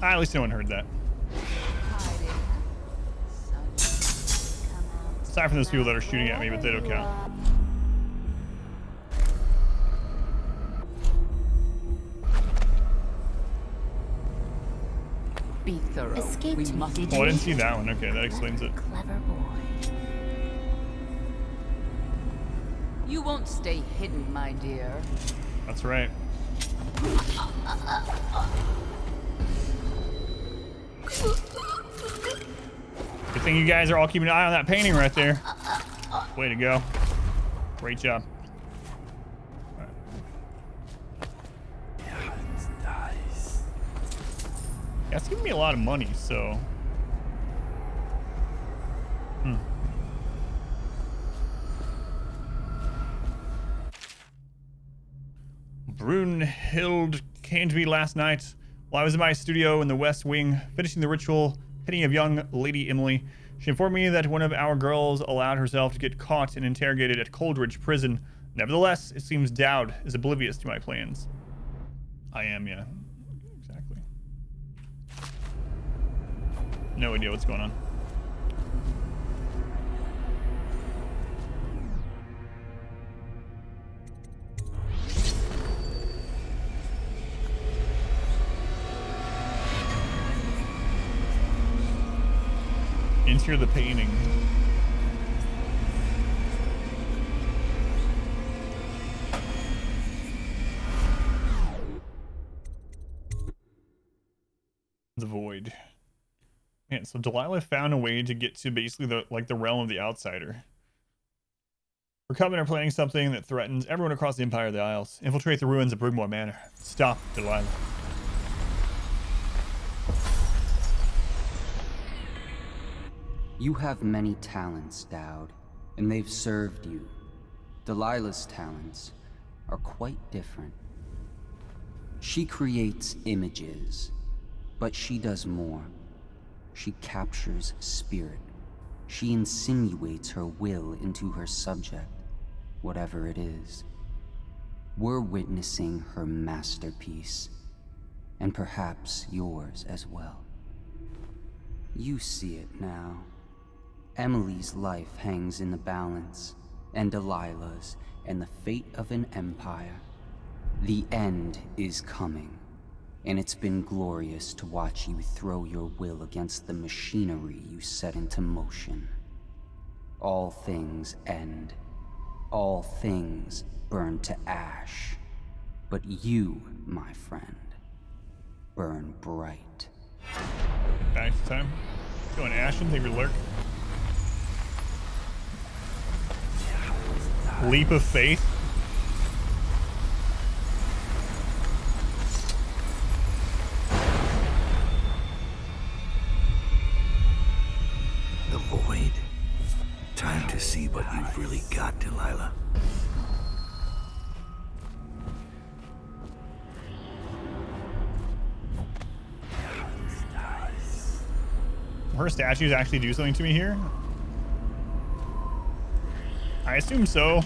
right. At least no one heard that. Aside from those people that are shooting at me, but they don't count. Be thorough. Escaped me, did Oh, I didn't see that one. Okay, that explains it. Clever boy. You won't stay hidden, my dear. That's right. Good thing you guys are all keeping an eye on that painting right there. Way to go. Great job. Yeah, it's giving me a lot of money, so... Brunhild came to me last night while I was in my studio in the West Wing, finishing the ritual pitting of young Lady Emily. She informed me that one of our girls allowed herself to get caught and interrogated at Coldridge Prison. Nevertheless, it seems Dowd is oblivious to my plans. I am, yeah. Exactly. No idea what's going on. Let's hear the painting. The void. Man, so Delilah found a way to get to basically the realm of the outsider. We're coming or planning something that threatens everyone across the Empire of the Isles. Infiltrate the ruins of Brigmore Manor. Stop Delilah. You have many talents, Dowd, and they've served you. Delilah's talents are quite different. She creates images, but she does more. She captures spirit. She insinuates her will into her subject, whatever it is. We're witnessing her masterpiece, and perhaps yours as well. You see it now. Emily's life hangs in the balance, and Delilah's, and the fate of an empire. The end is coming, and it's been glorious to watch you throw your will against the machinery you set into motion. All things end. All things burn to ash. But you, my friend, burn bright. Back to time. Going Ashen, take your lurk. Leap of faith. The void. Time to see what you've really got, Delilah. Her statues actually do something to me here? I assume so.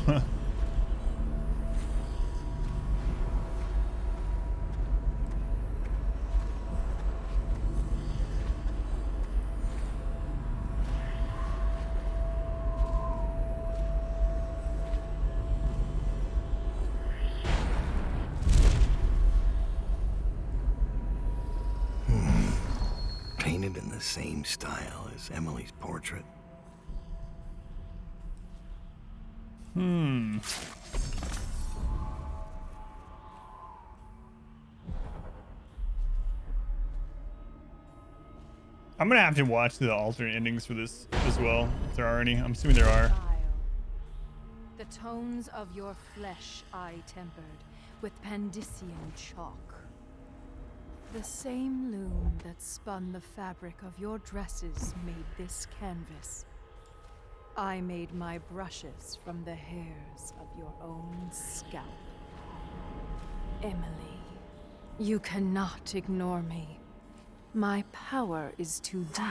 Painted in the same style as Emily's portrait. I'm gonna have to watch the alternate endings for this as well, if there are any. I'm assuming there are. The tones of your flesh I tempered with Pandician chalk. The same loom that spun the fabric of your dresses made this canvas. I made my brushes from the hairs of your own scalp. Emily, you cannot ignore me. My power is too deep.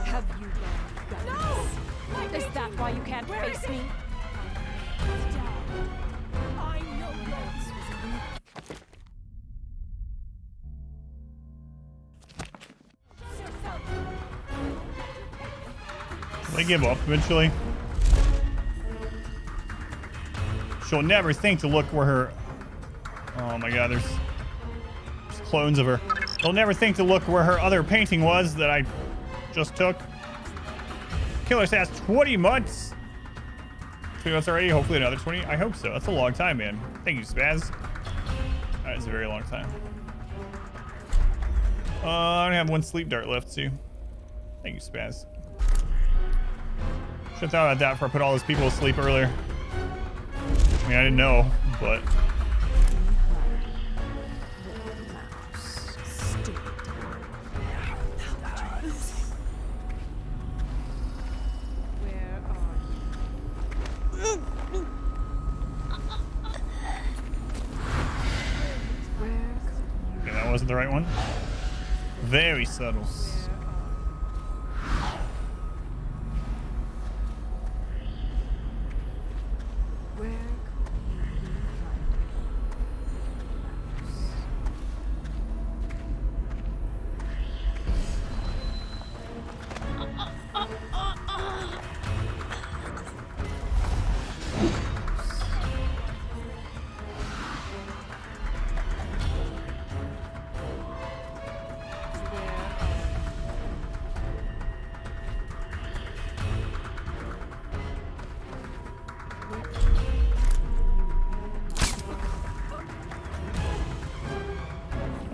Have you done? No! Is that why you can't face me? I know this was Will they give up eventually? She'll never think to look where her... Oh my god, there's clones of her. She'll never think to look where her other painting was that I just took. Killer says 20 months. 20 months already, hopefully another 20. I hope so. That's a long time, man. Thank you, Spaz. That is a very long time. I only have one sleep dart left too. Thank you, Spaz. Should have thought about that before I put all those people to sleep earlier. I mean, I didn't know, but... Okay, that wasn't the right one. Very subtle.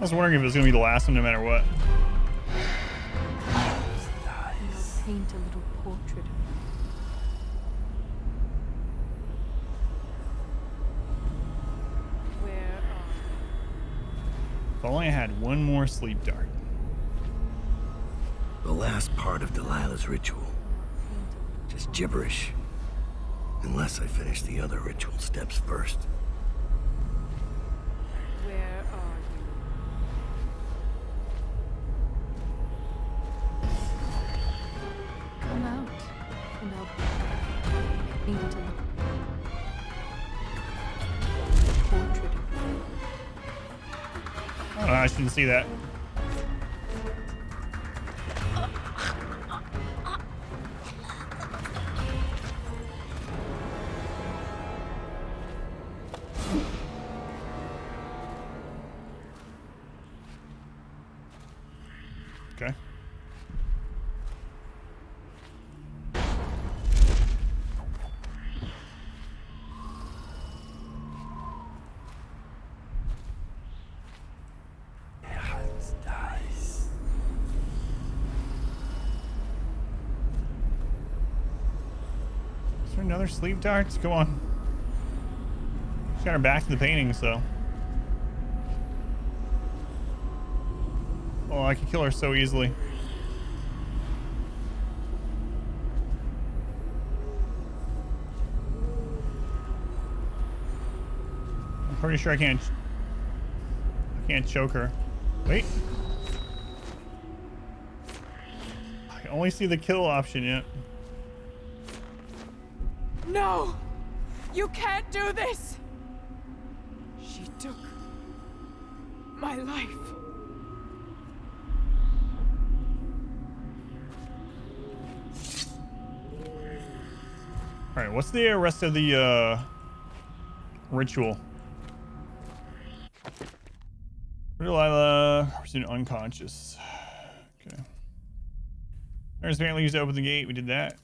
was wondering if it was gonna be the last one no matter what. And I'll paint a little portrait of you. Where If only I had one more sleep dart. The last part of Delilah's ritual. Just gibberish. Unless I finish the other ritual steps first. Where are you? Come out, and I'll paint a little portrait of you. Oh, I shouldn't see that. Okay. Is there another sleep darts? Come on. She's got her back to the painting, so. Oh, I could kill her so easily. I'm pretty sure I can't choke her. Wait. I can only see the kill option yet. No! You can't do this! She took my life. Alright, what's the rest of the ritual? Delilah, pursued unconscious. Okay. There's apparently used to open the gate. We did that.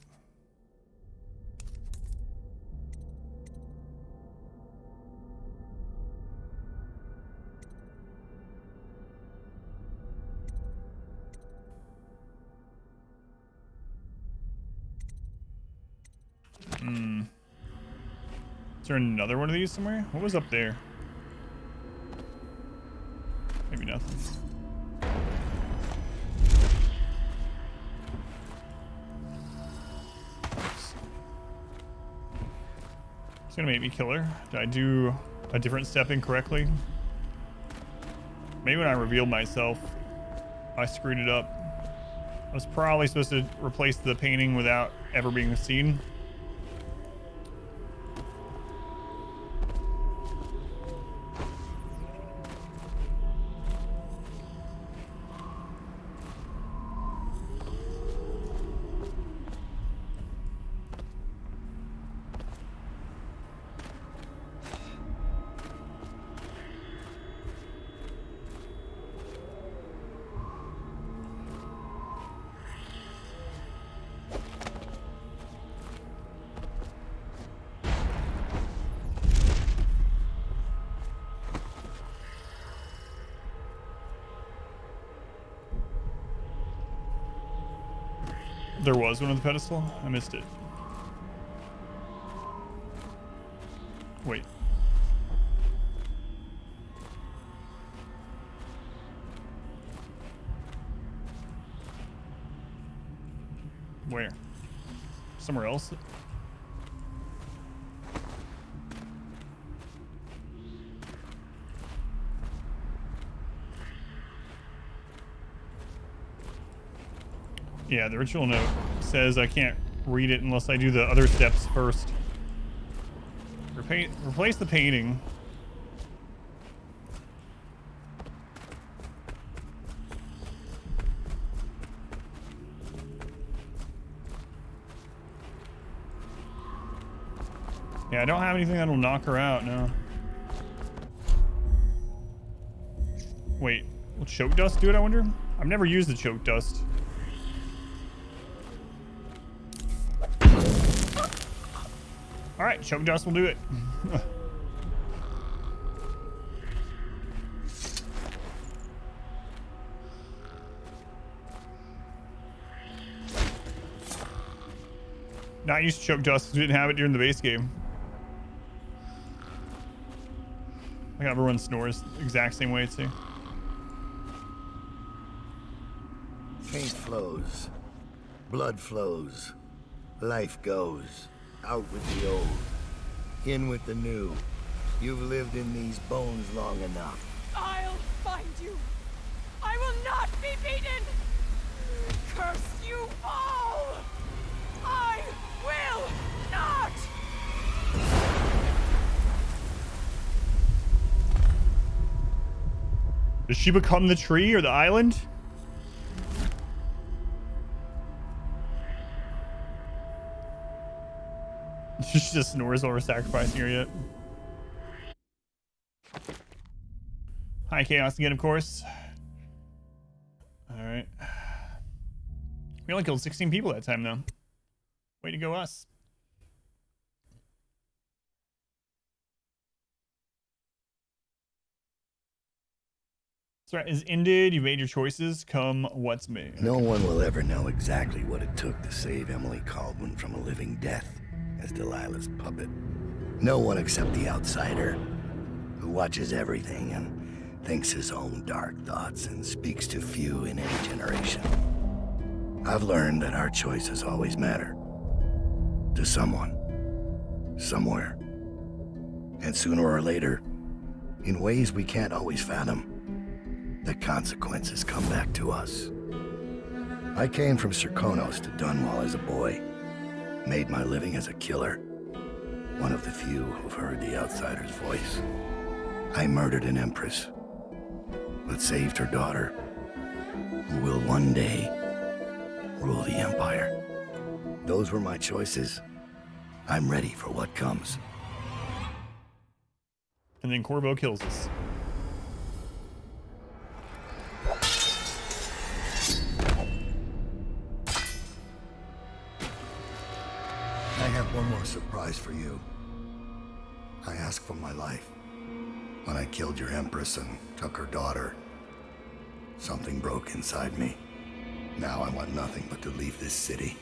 Is there another one of these somewhere? What was up there? Maybe nothing. It's gonna make me kill her. Did I do a different step incorrectly? Maybe when I revealed myself, I screwed it up. I was probably supposed to replace the painting without ever being seen. There was one on the pedestal? I missed it. Wait. Where? Somewhere else? Yeah, the ritual note says I can't read it unless I do the other steps first. Replace the painting. Yeah, I don't have anything that'll knock her out, no. Wait, will choke dust do it, I wonder? I've never used the choke dust. Alright, choke dust will do it. Not used to choke dust because we didn't have it during the base game. Like everyone snores the exact same way too. Paint flows. Blood flows. Life goes. Out with the old. In with the new. You've lived in these bones long enough. I'll find you. I will not be beaten. Curse you all. I will not. Does she become the tree or the island? She just snores while we're sacrificing her yet. Hi, Chaos again, of course. Alright. We only killed 16 people that time, though. Way to go, us. Threat is ended. You made your choices. Come what's may. No one will ever know exactly what it took to save Emily Caldwin from a living death as Delilah's puppet. No one except the outsider, who watches everything and thinks his own dark thoughts and speaks to few in any generation. I've learned that our choices always matter. To someone. Somewhere. And sooner or later, in ways we can't always fathom, the consequences come back to us. I came from Serkonos to Dunwall as a boy. Made my living as a killer. One of the few who've heard the outsider's voice. I murdered an empress, but saved her daughter, who will one day rule the Empire. Those were my choices. I'm ready for what comes. And then Corvo kills us. I have one more surprise for you. I asked for my life. When I killed your empress and took her daughter, something broke inside me. Now I want nothing but to leave this city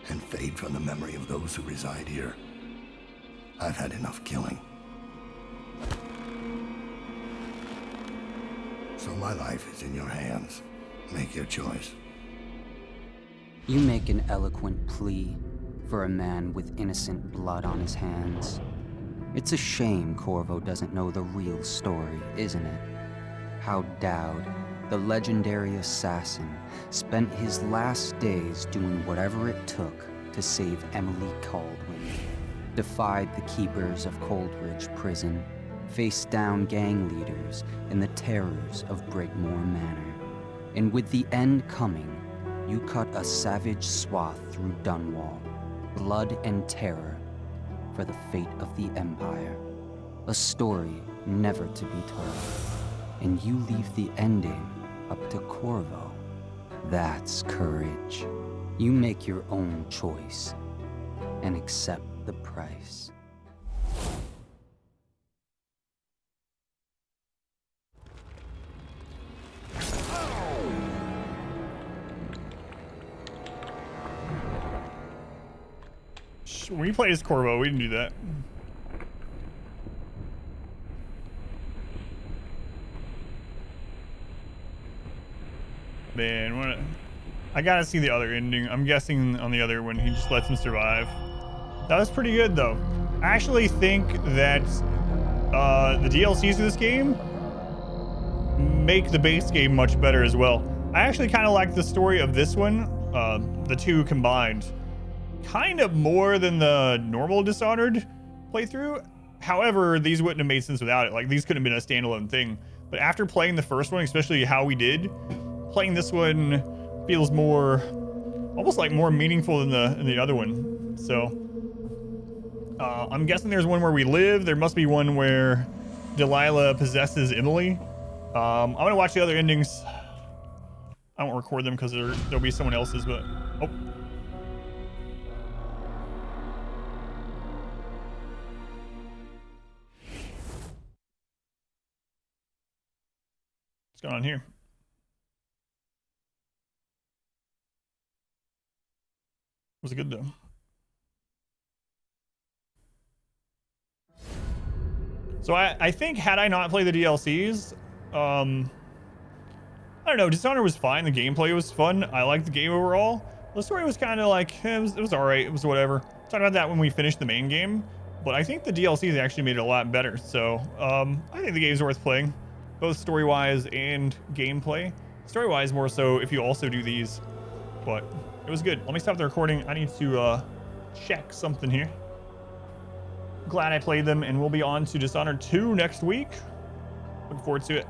and fade from the memory of those who reside here. I've had enough killing. So my life is in your hands. Make your choice. You make an eloquent plea for a man with innocent blood on his hands. It's a shame Corvo doesn't know the real story, isn't it? How Dowd, the legendary assassin, spent his last days doing whatever it took to save Emily Caldwin, defied the keepers of Coldridge Prison, faced down gang leaders and the terrors of Brigmore Manor. And with the end coming, you cut a savage swath through Dunwall, blood and terror, for the fate of the Empire. A story never to be told. And you leave the ending up to Corvo. That's courage. You make your own choice and accept the price. When we played as Corvo, we didn't do that. Man, I gotta see the other ending. I'm guessing on the other one, he just lets him survive. That was pretty good, though. I actually think that the DLCs of this game make the base game much better as well. I actually kind of like the story of this one, the two combined, kind of more than the normal Dishonored playthrough. However, these wouldn't have made sense without it. Like, these could have been a standalone thing. But after playing the first one, especially how we did, playing this one feels more, almost like more meaningful than the other one. So, I'm guessing there's one where we live. There must be one where Delilah possesses Emily. I'm gonna watch the other endings. I won't record them because there'll be someone else's, but, oh. What's going on here? Was it good though? So I think had I not played the DLCs, I don't know, Dishonored was fine. The gameplay was fun. I liked the game overall. The story was kind of like, it was all right. It was whatever. Talked about that when we finished the main game, but I think the DLCs actually made it a lot better. So I think the game's worth playing, both story-wise and gameplay. Story-wise more so if you also do these, but it was good. Let me stop the recording. I need to check something here. Glad I played them, and we'll be on to Dishonored 2 next week. Looking forward to it.